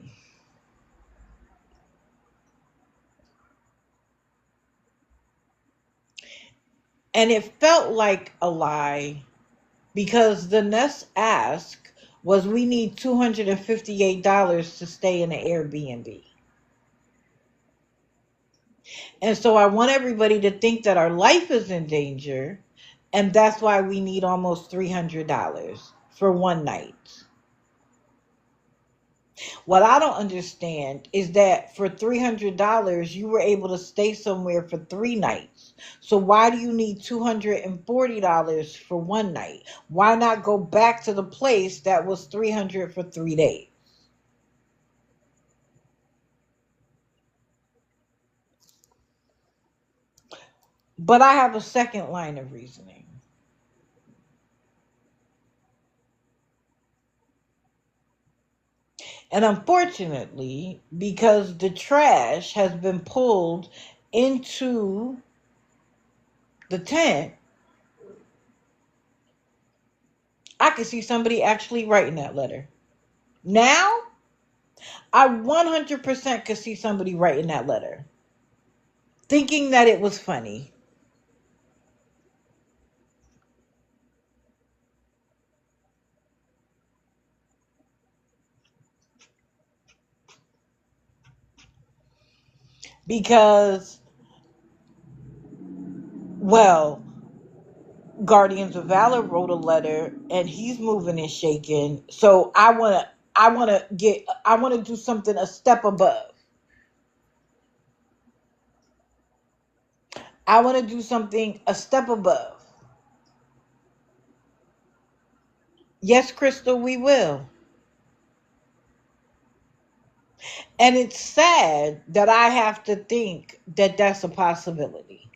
And it felt like a lie because the next ask was, we need $258 to stay in an Airbnb. And so I want everybody to think that our life is in danger, and that's why we need almost $300 for one night. What I don't understand is that for $300, you were able to stay somewhere for 3 nights. So why do you need $240 for one night? Why not go back to the place that was $300 for 3 days? But I have a second line of reasoning. And unfortunately, because the trash has been pulled into the tent, I could see somebody actually writing that letter. Now, I 100% could see somebody writing that letter, thinking that it was funny. because, well, Guardians of Valor wrote a letter and he's moving and shaking. So I want to do something a step above. I want to do something a step above. Yes, Crystal, we will. And it's sad that I have to think that that's a possibility.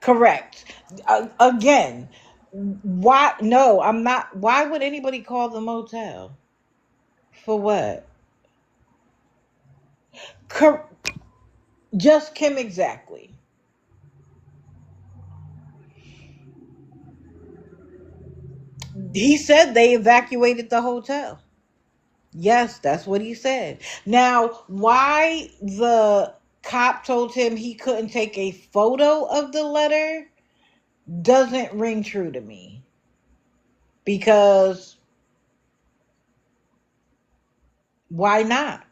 Correct. Again, why? No, I'm not. Why would anybody call the motel? For what? Cor- just Kim, exactly. He said they evacuated the hotel. Yes, that's what he said. Now, why the cop told him he couldn't take a photo of the letter doesn't ring true to me. Because why not?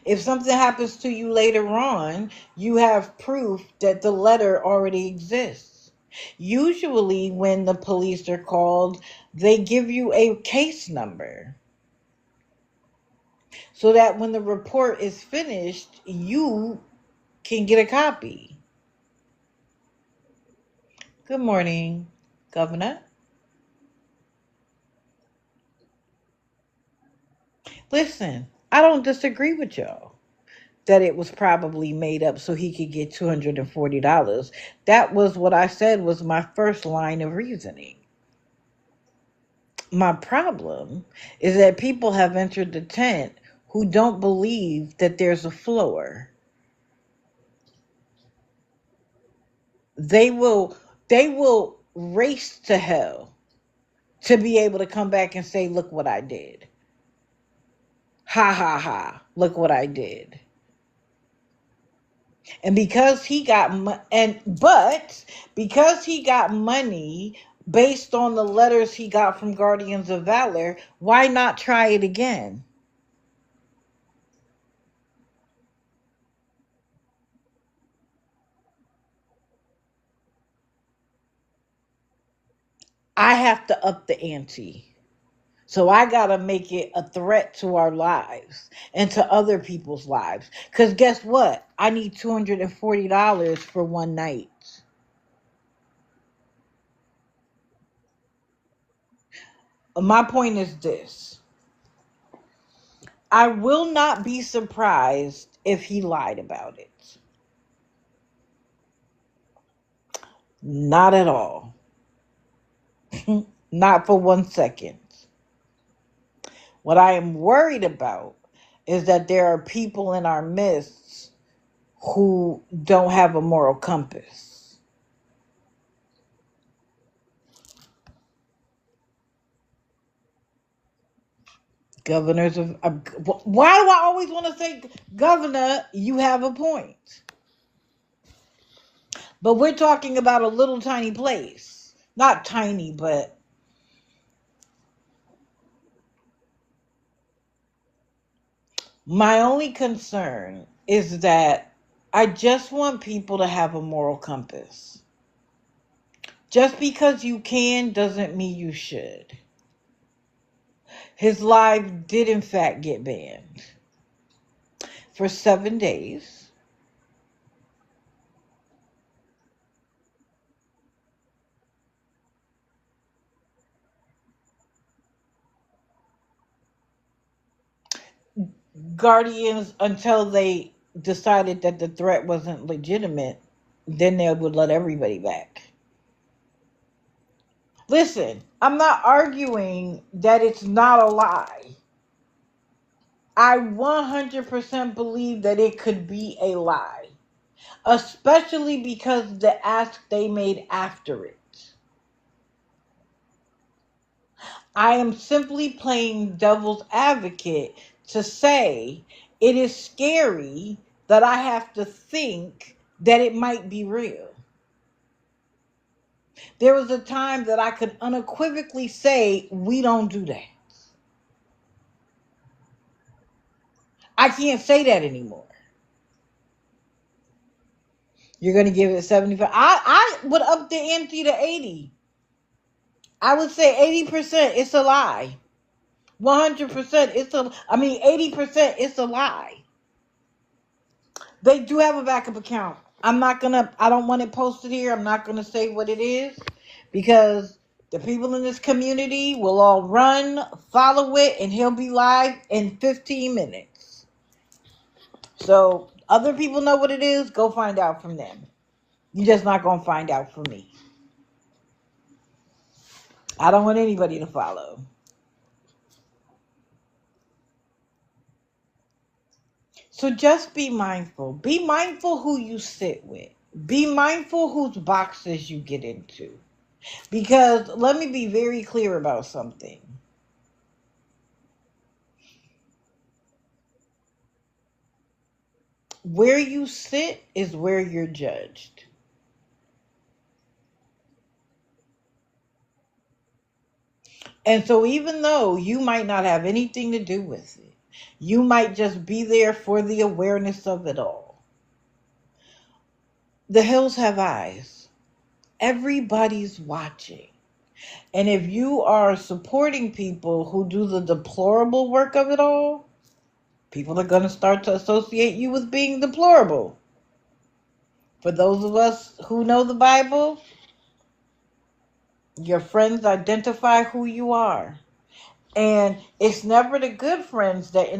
If something happens to you later on, you have proof that the letter already exists. Usually, when the police are called, they give you a case number so that when the report is finished, you can get a copy. Good morning, Governor. Listen, I don't disagree with y'all that it was probably made up so he could get $240. That was what I said was my first line of reasoning. My problem is that people have entered the tent who don't believe that there's a floor. They will they will race to hell to be able to come back and say, look what I did. Ha ha ha. Look what I did. And because he got because he got money based on the letters he got from Guardians of Valor, why not try it again? I have to up the ante. So I got to make it a threat to our lives and to other people's lives. Because guess what? I need $240 for one night. My point is this: I will not be surprised if he lied about it. Not at all. Not for 1 second. What I am worried about is that there are people in our midst who don't have a moral compass. Governors of why do I always want to say, Governor, you have a point. But we're talking about a little tiny place. Not tiny, but my only concern is that I just want people to have a moral compass. Just because you can doesn't mean you should. His live did in fact get banned for 7 days. Guardians, until they decided that the threat wasn't legitimate, then they would let everybody back. Listen, I'm not arguing that it's not a lie. I 100% believe that it could be a lie, especially because the ask they made after it. I am simply playing devil's advocate to say it is scary that I have to think that it might be real. There was a time that I could unequivocally say, we don't do that. I can't say that anymore. You're going to give it 75. I would up the ante to 80. I would say 80% it's a lie. 100% it's a, I mean, 80% it's a lie. They do have a backup account. I don't want it posted here. I'm not going to say what it is because the people in this community will all run, follow it, and he'll be live in 15 minutes. So other people know what it is. Go find out from them. You're just not going to find out from me. I don't want anybody to follow. So just be mindful. Be mindful who you sit with. Be mindful whose boxes you get into. Because let me be very clear about something. Where you sit is where you're judged. And so even though you might not have anything to do with it, you might just be there for the awareness of it all. The hills have eyes. Everybody's watching. And if you are supporting people who do the deplorable work of it all, people are going to start to associate you with being deplorable. For those of us who know the Bible, your friends identify who you are. And it's never the good friends that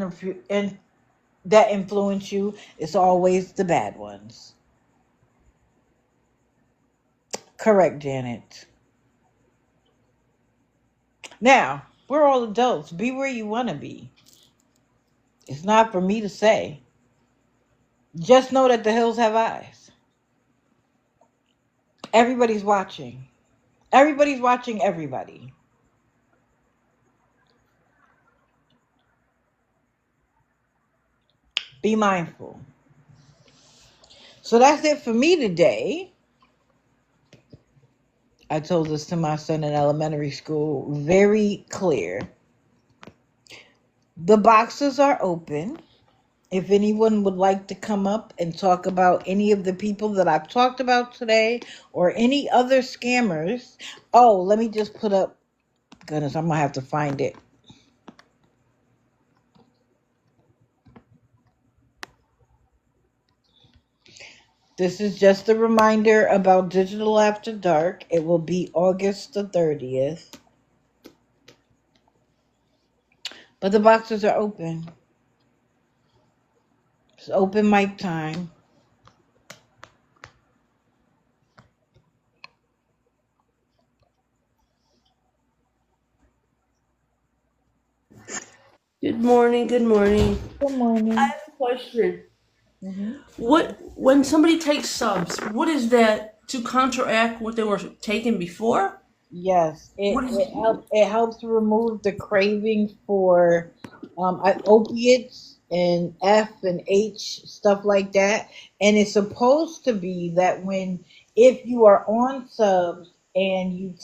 influence you. It's always the bad ones. Correct, Janet. Now, we're all adults. Be where you want to be. It's not for me to say. Just know that the hills have eyes. Everybody's watching. Everybody's watching everybody. Be mindful. So that's it for me today. I told this to my son in elementary school. Very clear. The boxes are open. If anyone would like to come up and talk about any of the people that I've talked about today or any other scammers. Oh, let me just put up. Goodness, I'm going to have to find it. This is just a reminder about Digital After Dark. It will be August the 30th. But the boxes are open. It's open mic time. Good morning. Good morning. Good morning. I have a question. Mm-hmm. When somebody takes subs, what is that to counteract what they were taking before? Yes, it helps remove the craving for opiates and F and H stuff like that. And it's supposed to be that if you are on subs and you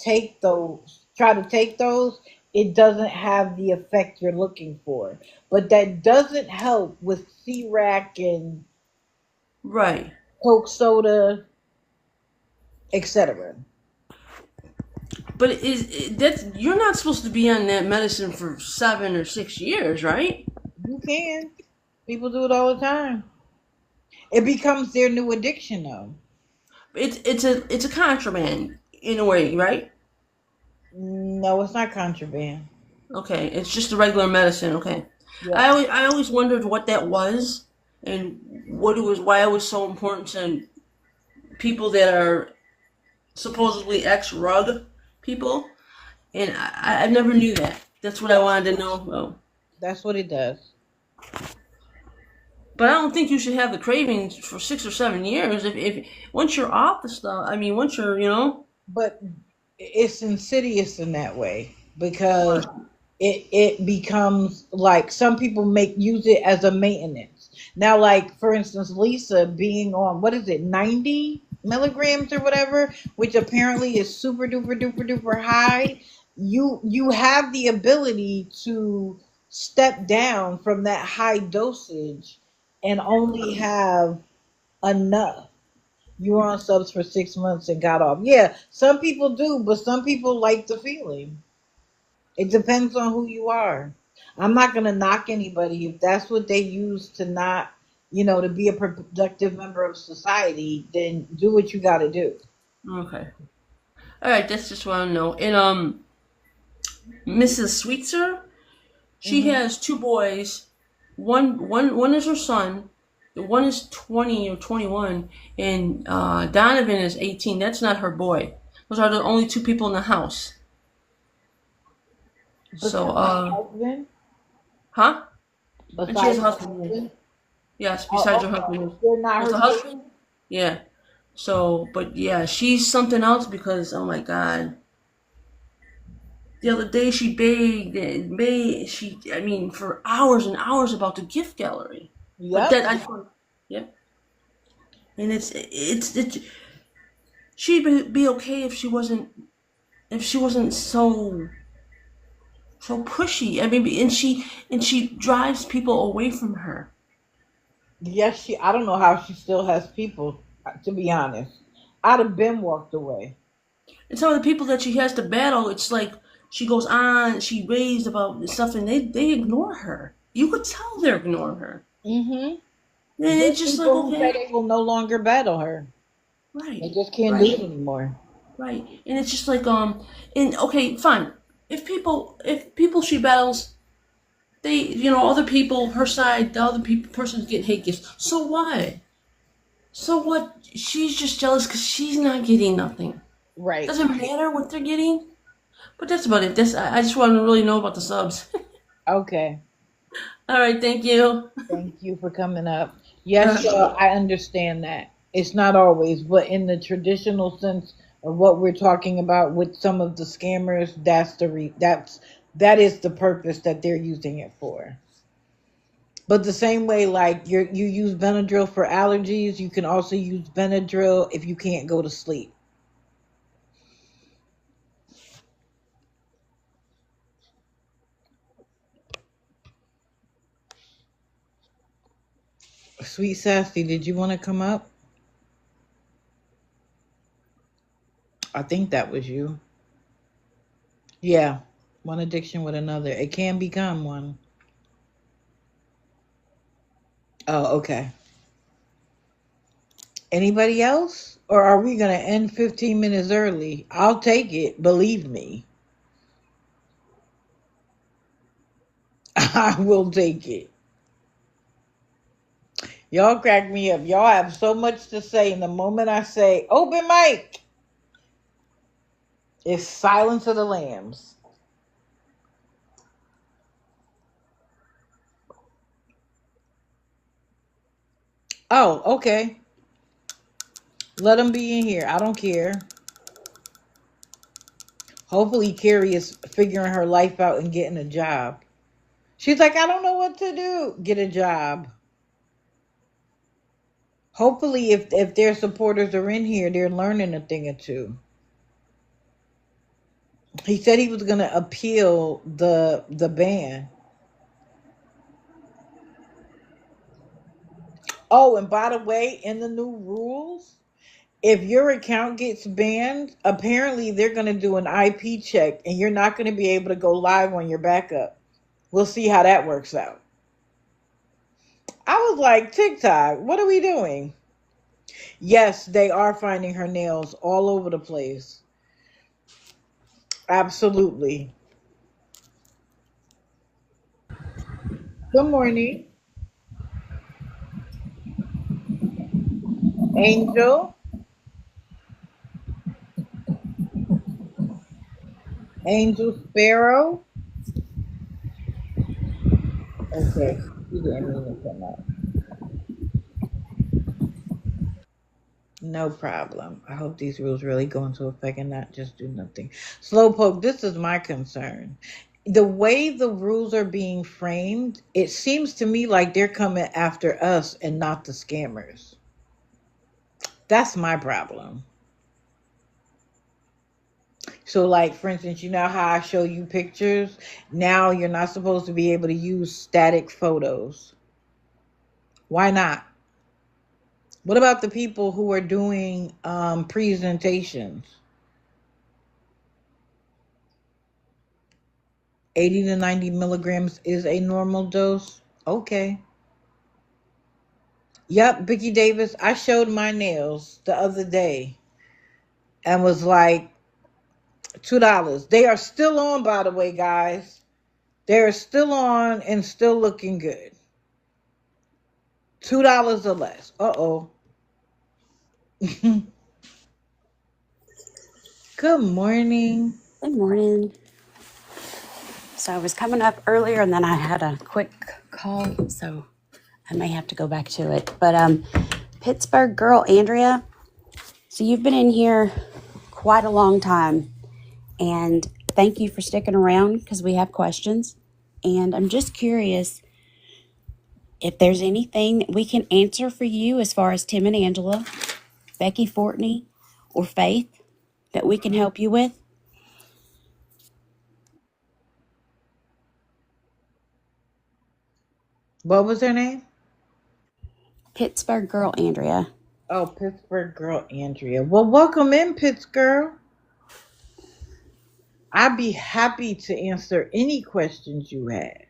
try to take those, it doesn't have the effect you're looking for. But that doesn't help with C-Rack and Right. Coke soda, etc. But you're not supposed to be on that medicine for 7 or 6 years, right? You can. People do it all the time. It becomes their new addiction, though. It's a contraband in a way, right? No, it's not contraband. Okay, it's just a regular medicine. Okay. Yeah. I always wondered what that was and why it was so important to people that are supposedly ex-rug people, and I never knew that. That's what I wanted to know. Oh. That's what it does. But I don't think you should have the cravings for 6 or 7 years. If once you're off the stuff, I mean, once you're, But it's insidious in that way because it becomes like some people use it as a maintenance. Now, like for instance, Lisa being on 90 milligrams or whatever, which apparently is super duper duper duper high. You have the ability to step down from that high dosage and only have enough. You were on subs for 6 months and got off. Yeah, some people do, but some people like the feeling. It depends on who you are. I'm not going to knock anybody if that's what they use to not, to be a productive member of society, then do what you got to do. Okay. All right. That's just what I know. And Mrs. Sweetser, she Hmm. has two boys. One is her son. One is 20 or 21, and Donovan is 18. That's not her boy. Those are the only two people in the house. So, Besides her husband? huh? And she has Besides a her husband. husband? Yes, besides Oh, her okay. husband. They're not Because her the husband, children? yeah. So, but yeah, she's something else because, oh my God. The other day she begged and begged, I mean, for hours and hours about the gift gallery. But Yep. that, yeah. And she'd be okay if she wasn't so pushy. I mean, and she drives people away from her. Yes, I don't know how she still has people, to be honest. I'd have been walked away. And some of the people that she has to battle, it's like she goes on, she raves about stuff, and they ignore her. You could tell they're ignoring her. Hmm. And There's it's just like, people who say okay, they will no longer battle her. They right, just can't do right, it anymore. right. And it's just like, and okay, fine. If people she battles, they, other people, her side, the other person's getting hate gifts. So what? So what? She's just jealous because she's not getting nothing. Right. Doesn't matter what they're getting. But that's about it. I just want to really know about the subs. Okay. All right, thank you. Thank you for coming up. Yes, I understand that. It's not always, but in the traditional sense of what we're talking about with some of the scammers, that is the purpose that they're using it for. But the same way, like you use Benadryl for allergies, you can also use Benadryl if you can't go to sleep. Sweet Sassy, did you want to come up? I think that was you. Yeah, one addiction with another. It can become one. Oh, okay. Anybody else? Or are we going to end 15 minutes early? I'll take it, believe me. I will take it. Y'all crack me up. Y'all have so much to say, and the moment I say open mic, it's silence of the lambs. Oh, okay. Let them be in here. I don't care. Hopefully, Carrie is figuring her life out and getting a job. She's like, I don't know what to do. Get a job. Hopefully, if their supporters are in here, they're learning a thing or two. He said he was going to appeal the ban. Oh, and by the way, in the new rules, if your account gets banned, apparently they're going to do an IP check and you're not going to be able to go live on your backup. We'll see how that works out. I was like, TikTok, what are we doing? Yes, they are finding her nails all over the place. Absolutely. Good morning, Angel. Angel Sparrow. Okay, you didn't mean to come up. No problem. I hope these rules really go into effect and not just do nothing. Slowpoke, this is my concern. The way the rules are being framed, it seems to me like they're coming after us and not the scammers. That's my problem. So, like, for instance, you know how I show you pictures? Now you're not supposed to be able to use static photos. Why not? What about the people who are doing presentations? 80 to 90 milligrams is a normal dose. Okay. Yep, Vicky Davis. I showed my nails the other day and was like $2. They are still on, by the way, guys. They're still on and still looking good. $2 or less. Uh-oh. Good morning. Good morning. So I was coming up earlier and then I had a quick call, so I may have to go back to it. But Pittsburgh girl Andrea, so you've been in here quite a long time, and thank you for sticking around because we have questions. And I'm just curious if there's anything that we can answer for you as far as Tim and Angela, Becky Fortney, or Faith that we can help you with. What was her name? Pittsburgh girl Andrea. Oh, Pittsburgh girl Andrea. Well, welcome in, Pitts girl. I'd be happy to answer any questions you have.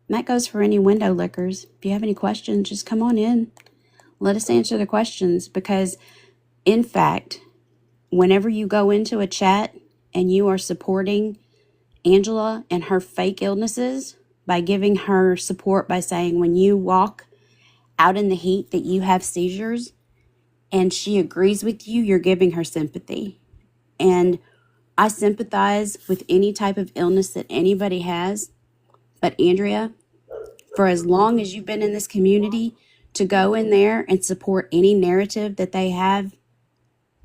And that goes for any window lickers. If you have any questions, just come on in. Let us answer the questions because, in fact, whenever you go into a chat and you are supporting Angela and her fake illnesses by giving her support by saying when you walk out in the heat that you have seizures and she agrees with you, you're giving her sympathy. And I sympathize with any type of illness that anybody has. But Andrea, for as long as you've been in this community, to go in there and support any narrative that they have,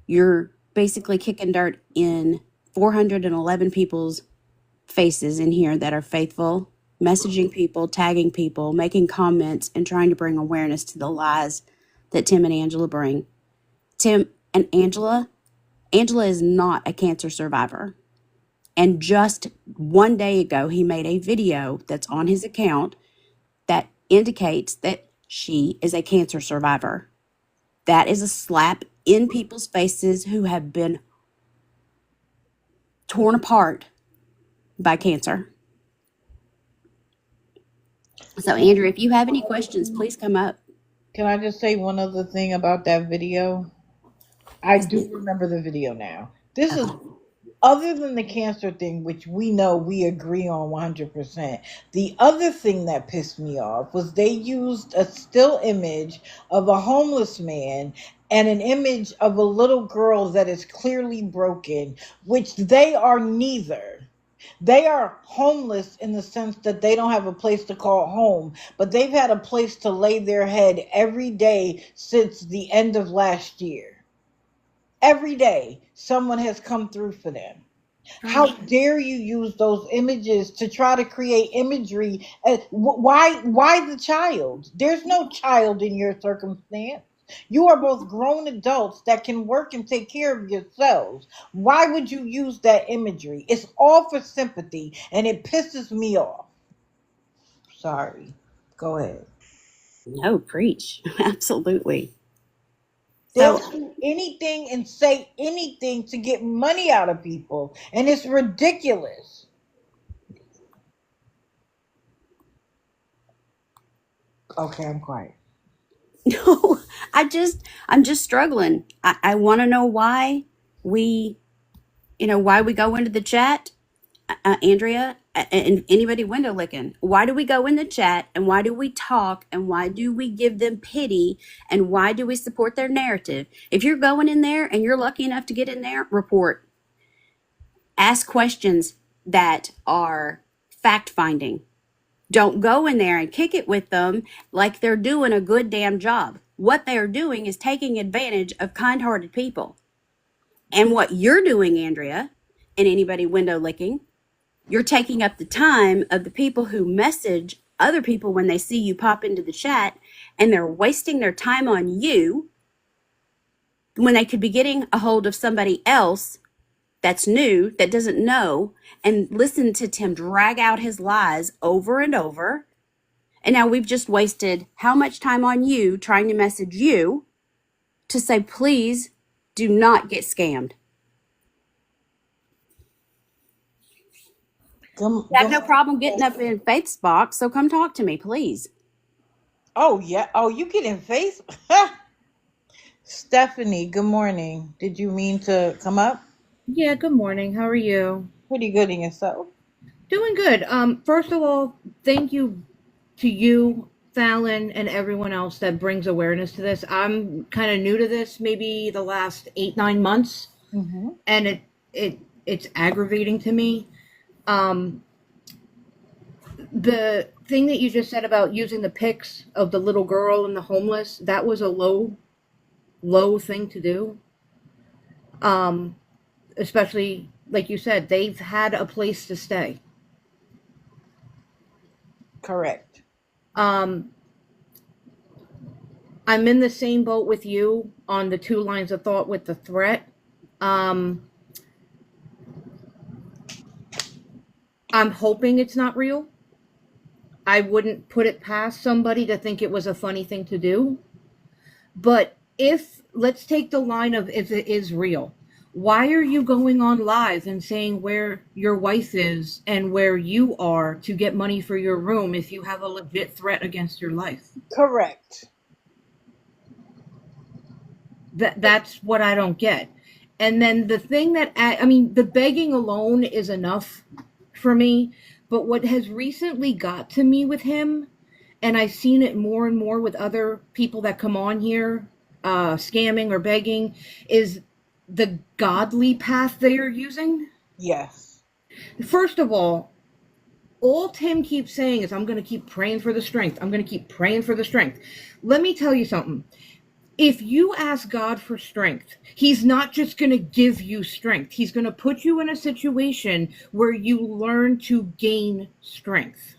you're basically kicking dirt in 411 people's faces in here that are faithful, messaging people, tagging people, making comments, and trying to bring awareness to the lies that Tim and Angela bring. Tim and Angela is not a cancer survivor. And just one day ago, he made a video that's on his account that indicates that she is a cancer survivor. That is a slap in people's faces who have been torn apart by cancer. So, Andrew, if you have any questions, please come up. Can I just say one other thing about that video? I do remember the video now. This is, other than the cancer thing, which we know we agree on 100%, the other thing that pissed me off was they used a still image of a homeless man and an image of a little girl that is clearly broken, which they are neither. They are homeless in the sense that they don't have a place to call home, but they've had a place to lay their head every day since the end of last year. Every day, someone has come through for them. How dare you use those images to try to create imagery? Why the child? There's no child in your circumstance. You are both grown adults that can work and take care of yourselves. Why would you use that imagery? It's all for sympathy, and it pisses me off. Sorry. Go ahead. No, preach. Absolutely. They'll So, do anything and say anything to get money out of people, and it's ridiculous. Okay, I'm quiet. no, I'm just struggling. I want to know why we, why we go into the chat, Andrea, and anybody window licking. Why do we go in the chat and why do we talk and why do we give them pity and why do we support their narrative? If you're going in there and you're lucky enough to get in there, report. Ask questions that are fact finding. Don't go in there and kick it with them like they're doing a good damn job. What they're doing is taking advantage of kind-hearted people. And what you're doing, Andrea, and anybody window licking, you're taking up the time of the people who message other people when they see you pop into the chat, and they're wasting their time on you when they could be getting a hold of somebody else that's new, that doesn't know, and listen to Tim drag out his lies over and over. And now we've just wasted how much time on you trying to message you to say, please do not get scammed. I have no problem getting up in Faith's box, so come talk to me, please. Oh, yeah. Oh, you get in face? Stephanie, good morning. Did you mean to come up? Yeah, good morning. How are you? Pretty good in yourself. Doing good. First of all, thank you to you, Fallon, and everyone else that brings awareness to this. I'm kind of new to this, maybe the last 8-9 months, Mm-hmm. and it's aggravating to me. The thing that you just said about using the pics of the little girl and the homeless, that was a low thing to do. Especially, like you said, they've had a place to stay. Correct. I'm in the same boat with you on the 2 lines of thought with the threat. I'm hoping it's not real. I wouldn't put it past somebody to think it was a funny thing to do. But let's take the line of if it is real. Why are you going on live and saying where your wife is and where you are to get money for your room if you have a legit threat against your life? Correct. That's what I don't get. And then the thing that, the begging alone is enough for me. But what has recently got to me with him, and I've seen it more and more with other people that come on here, scamming or begging, is the godly path they are using. Yes. First of all Tim keeps saying is, I'm going to keep praying for the strength. I'm going to keep praying for the strength. Let me tell you something. If you ask God for strength, he's not just going to give you strength. He's going to put you in a situation where you learn to gain strength.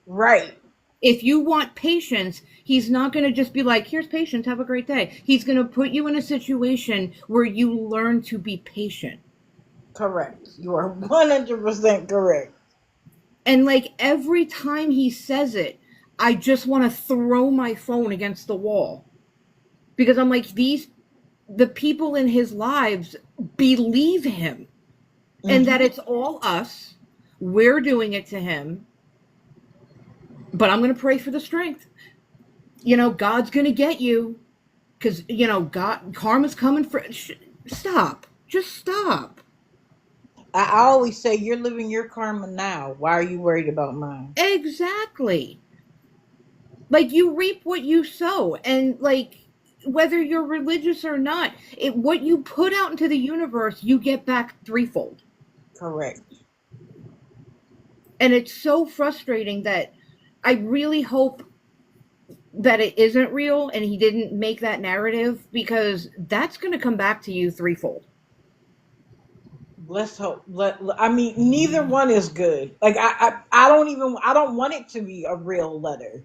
Right. If you want patience, he's not going to just be like, here's patience, have a great day. He's going to put you in a situation where you learn to be patient. Correct. You are 100% correct. And like every time he says it, I just want to throw my phone against the wall. Because I'm like, the people in his lives believe him. Mm-hmm. And that it's all us. We're doing it to him. But I'm going to pray for the strength. God's going to get you. Because, God, karma's coming for... Stop. Just stop. I always say, you're living your karma now. Why are you worried about mine? Exactly. Like, you reap what you sow. And, like... whether you're religious or not, what you put out into the universe, you get back threefold. Correct. And it's so frustrating that I really hope that it isn't real and he didn't make that narrative, because that's going to come back to you threefold. Let's hope. Neither one is good. Like, I don't want it to be a real letter.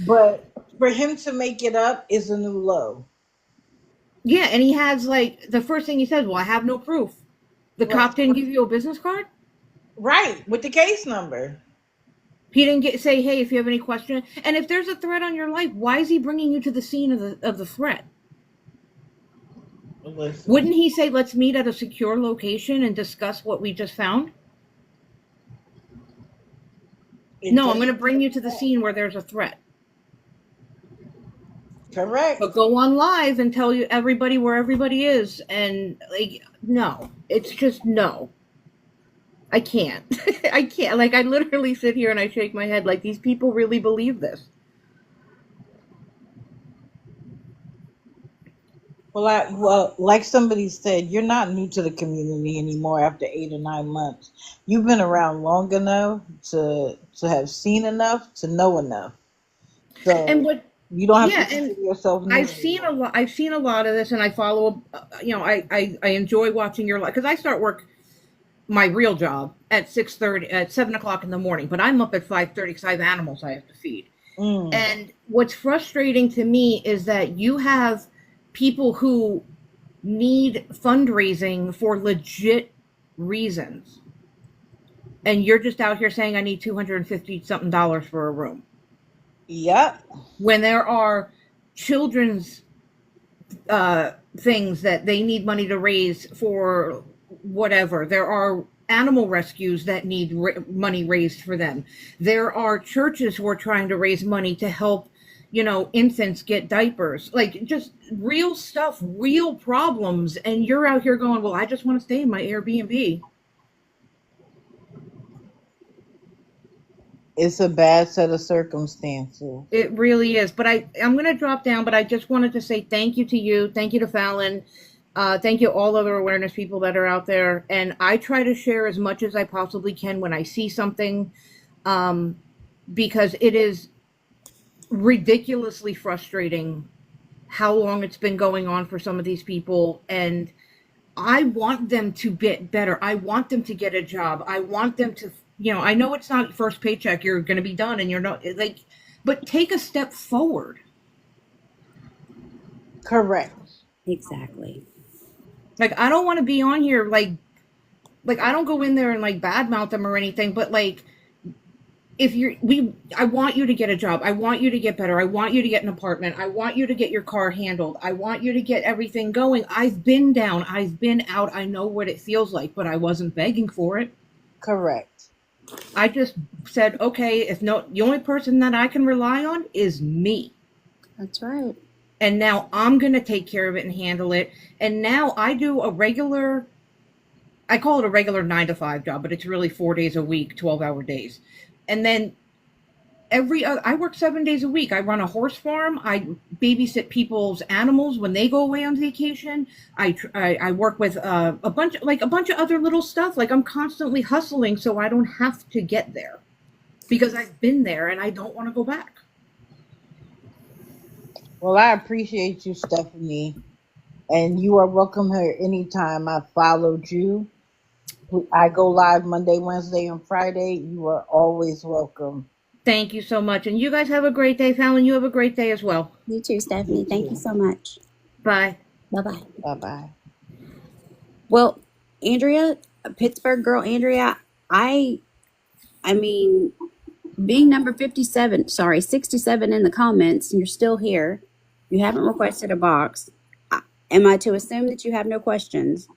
But for him to make it up is a new low. Yeah, and he has, like, the first thing he says, well, I have no proof. The cop didn't give you a business card? Right, with the case number. He didn't say, hey, if you have any question. And if there's a threat on your life, why is he bringing you to the scene of the threat? Listen. Wouldn't he say, let's meet at a secure location and discuss what we just found? No, I'm going to bring you to the scene where there's a threat. Correct. But go on live and tell you everybody where everybody is. And, like, no. It's just no. I can't. I can't. Like, I literally sit here and I shake my head like, these people really believe this. Well, like somebody said, you're not new to the community anymore after 8 or 9 months. You've been around long enough to have seen enough to know enough. So you don't have to consider yourself new. I've seen a lot of this, and I follow. I enjoy watching your life because I start work, my real job, at 6:30 at 7 o'clock in the morning. But I'm up at 5:30 because I have animals I have to feed. And what's frustrating to me is that you have people who need fundraising for legit reasons. And you're just out here saying I need $250 something for a room. Yep. When there are children's things that they need money to raise for whatever. There are animal rescues that need money raised for them. There are churches who are trying to raise money to help, infants get diapers. Like, just real stuff, real problems. And you're out here going, well, I just want to stay in my Airbnb. It's a bad set of circumstances. It really is. But I'm going to drop down, but I just wanted to say thank you to you. Thank you to Fallon. Thank you all other awareness people that are out there. And I try to share as much as I possibly can when I see something, because it is ridiculously frustrating how long it's been going on for some of these people. And I want them to get better. I want them to get a job. I want them to, I know it's not first paycheck, you're going to be done and you're not but take a step forward. Correct. Exactly. Like, I don't want to be on here like I don't go in there and badmouth them or anything, but I want you to get a job. I want you to get better. I want you to get an apartment. I want you to get your car handled. I want you to get everything going. I've been down. I've been out. I know what it feels like, but I wasn't begging for it. Correct. I just said, okay, the only person that I can rely on is me. That's right. And now I'm going to take care of it and handle it. And now I do I call it a regular 9-to-5 job, but it's really 4 days a week, 12-hour days. And then I work 7 days a week. I run a horse farm. I babysit people's animals when they go away on vacation. I work with a bunch of other little stuff. Like, I'm constantly hustling so I don't have to get there, because I've been there and I don't want to go back. Well, I appreciate you, Stephanie, and you are welcome here anytime. I followed you. I go live Monday, Wednesday, and Friday. You are always welcome. Thank you so much. And you guys have a great day. Fallon, you have a great day as well. You too, Stephanie. Thank you so much. Bye. Bye-bye. Bye-bye. Well, Andrea, Pittsburgh girl, Andrea, I mean, being number 67 in the comments, and you're still here. You haven't requested a box. Am I to assume that you have no questions?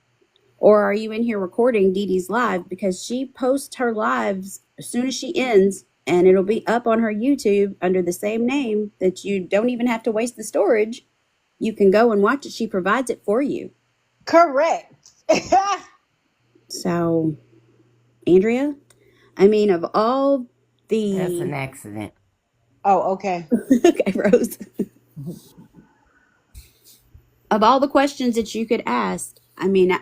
Or are you in here recording Dee Dee's live? Because she posts her lives as soon as she ends, and it'll be up on her YouTube under the same name that you don't even have to waste the storage. You can go and watch it. She provides it for you. Correct. So, Andrea, I mean, of all the... That's an accident. Oh, okay. Okay, Rose. Of all the questions that you could ask, I mean,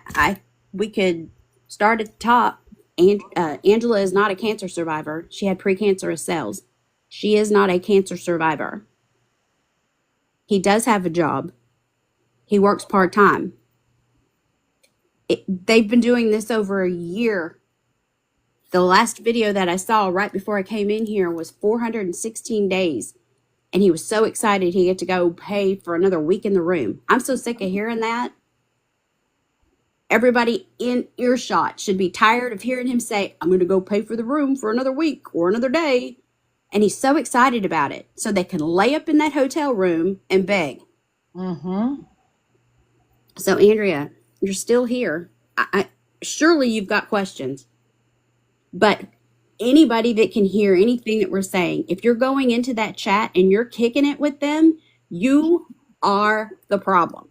we could start at the top. Angela is not a cancer survivor. She had precancerous cells. She is not a cancer survivor. He does have a job. He works part-time. They've been doing this over a year. The last video that I saw right before I came in here was 416 days. And he was so excited he had to go pay for another week in the room. I'm so sick of hearing that. Everybody in earshot should be tired of hearing him say, I'm going to go pay for the room for another week or another day. And he's so excited about it. So they can lay up in that hotel room and beg. Mm-hmm. So, Andrea, you're still here. Surely you've got questions. But anybody that can hear anything that we're saying, if you're going into that chat and you're kicking it with them, you are the problem.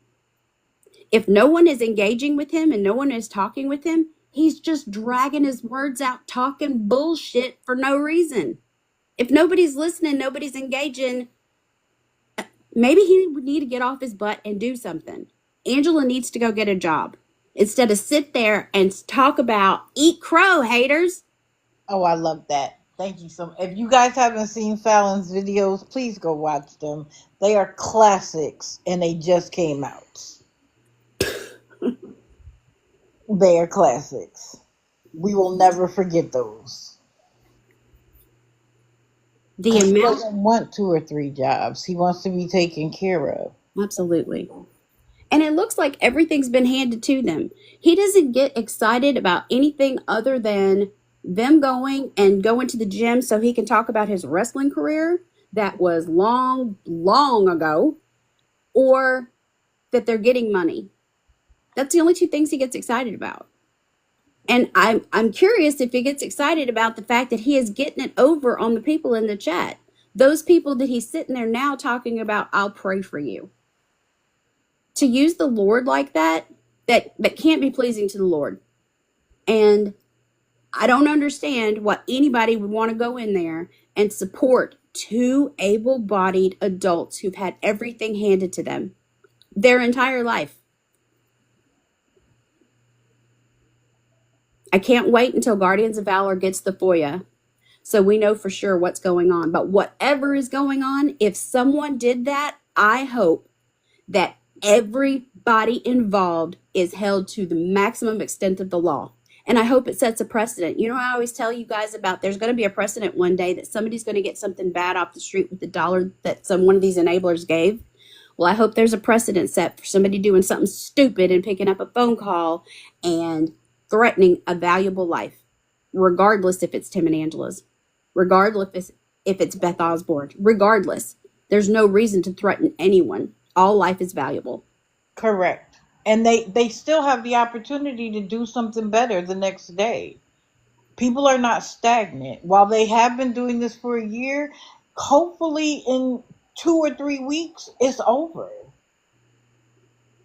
If no one is engaging with him and no one is talking with him, he's just dragging his words out, talking bullshit for no reason. If nobody's listening, nobody's engaging, maybe he would need to get off his butt and do something. Angela needs to go get a job instead of sit there and talk about eat crow, haters. Oh, I love that. Thank you so much. If you guys haven't seen Fallon's videos, please go watch them. They are classics and they just came out. They are classics. We will never forget those. The He amount, doesn't want 2 or 3 jobs. He wants to be taken care of. absolutely. And it looks like everything's been handed to them. He doesn't get excited about anything other than them going to the gym so he can talk about his wrestling career that was long, long ago, or that they're getting money. That's the only two things he gets excited about. And I'm curious if he gets excited about the fact that he is getting it over on the people in the chat. Those people that he's sitting there now talking about, I'll pray for you. To use the Lord like that can't be pleasing to the Lord. And I don't understand why anybody would want to go in there and support two able-bodied adults who've had everything handed to them their entire life. I can't wait until Guardians of Valor gets the FOIA so we know for sure what's going on. But whatever is going on, if someone did that, I hope that everybody involved is held to the maximum extent of the law. And I hope it sets a precedent. You know, I always tell you guys about there's going to be a precedent one day that somebody's going to get something bad off the street with the dollar that one of these enablers gave. Well, I hope there's a precedent set for somebody doing something stupid and picking up a phone call and threatening a valuable life, regardless if it's Tim and Angela's, regardless if it's Beth Osborne, regardless. There's no reason to threaten anyone. All life is valuable. Correct. And they still have the opportunity to do something better the next day. People are not stagnant. While they have been doing this for a year, hopefully in 2 or 3 weeks, it's over.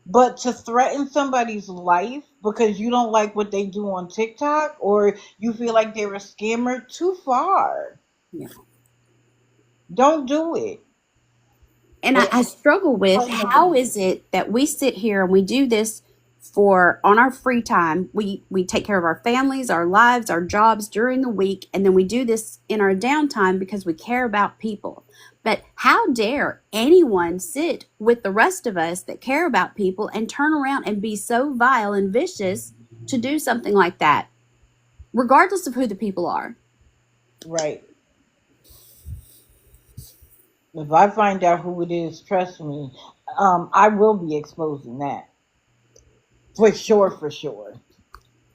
But to threaten somebody's life because you don't like what they do on TikTok or you feel like they're a scammer, too far. Yeah. Don't do it. And I struggle with, how is it that we sit here and we do this on our free time? We take care of our families, our lives, our jobs during the week, and then we do this in our downtime because we care about people. But how dare anyone sit with the rest of us that care about people and turn around and be so vile and vicious to do something like that, regardless of who the people are? Right. If I find out who it is, trust me, I will be exposing that. For sure, for sure.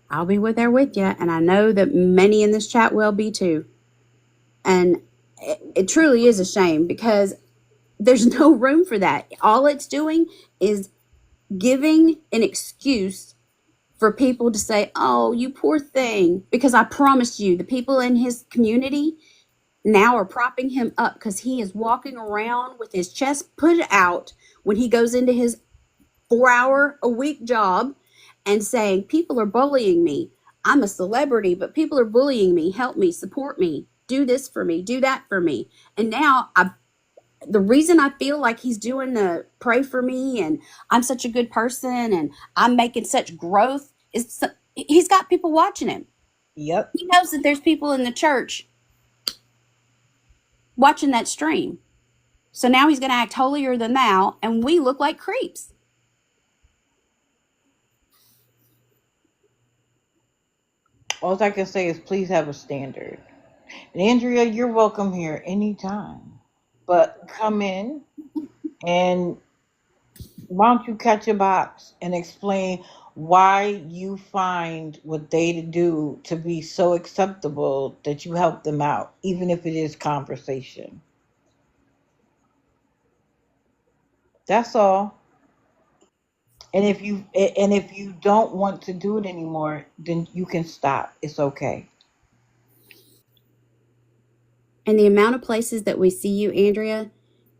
I'll be there with you, and I know that many in this chat will be too. And it truly is a shame because there's no room for that. All it's doing is giving an excuse for people to say, oh, you poor thing. Because I promise you, the people in his community now are propping him up because he is walking around with his chest put out when he goes into his 4-hour-a-week job and saying, people are bullying me. I'm a celebrity, but people are bullying me. Help me, support me, do this for me, do that for me. And now the reason I feel like he's doing the pray for me and I'm such a good person and I'm making such growth is he's got people watching him. Yep. He knows that there's people in the church watching that stream. So now he's going to act holier than thou, and we look like creeps. All I can say is please have a standard. And Andrea, you're welcome here anytime. But come in and why don't you catch a box and explain why you find what they do to be so acceptable that you help them out, even if it is conversation. That's all. And if you don't want to do it anymore, then you can stop. It's okay. And the amount of places that we see you, Andrea,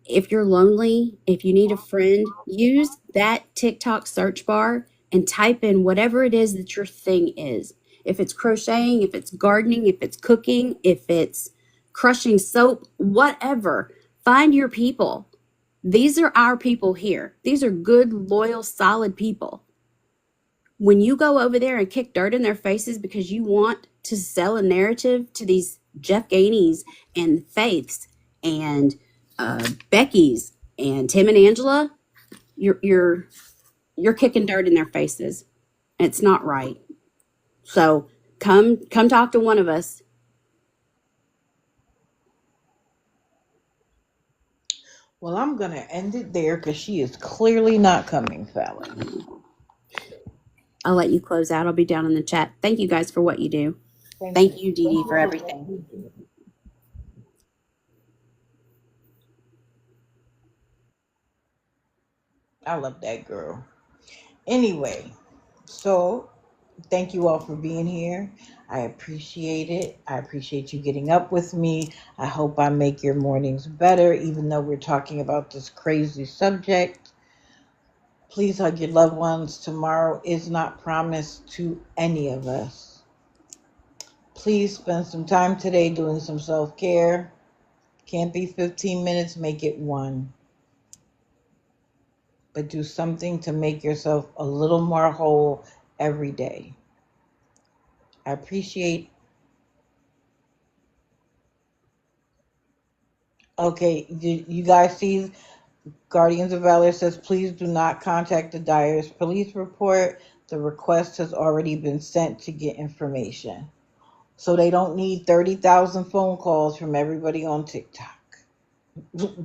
if you're lonely, if you need a friend, use that TikTok search bar and type in whatever it is that your thing is. If it's crocheting, if it's gardening, if it's cooking, if it's crushing soap, whatever, find your people. These are our people here. These are good, loyal, solid people. When you go over there and kick dirt in their faces because you want to sell a narrative to these Jeff Gainey's and Faiths and Becky's and Tim and Angela, you're kicking dirt in their faces. It's not right. So come talk to one of us. Well, I'm going to end it there because she is clearly not coming, Fallon. I'll let you close out. I'll be down in the chat. Thank you guys for what you do. Thank you, Dee Dee, for everything. I love that girl. Anyway, so thank you all for being here. I appreciate it. I appreciate you getting up with me. I hope I make your mornings better, even though we're talking about this crazy subject. Please hug your loved ones. Tomorrow is not promised to any of us. Please spend some time today doing some self-care. Can't be 15 minutes, make it 1. But do something to make yourself a little more whole every day. I appreciate. Okay, you guys see Guardians of Valor says, please do not contact the Dyer's police report. The request has already been sent to get information. So they don't need 30,000 phone calls from everybody on TikTok.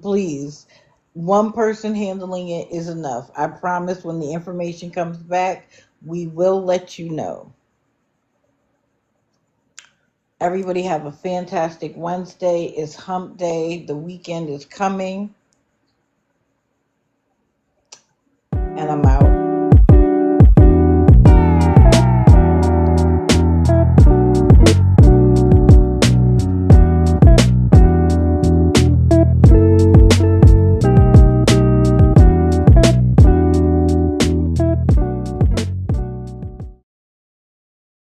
Please, one person handling it is enough. I promise when the information comes back, we will let you know. Everybody have a fantastic Wednesday. It's hump day. The weekend is coming. And I'm out.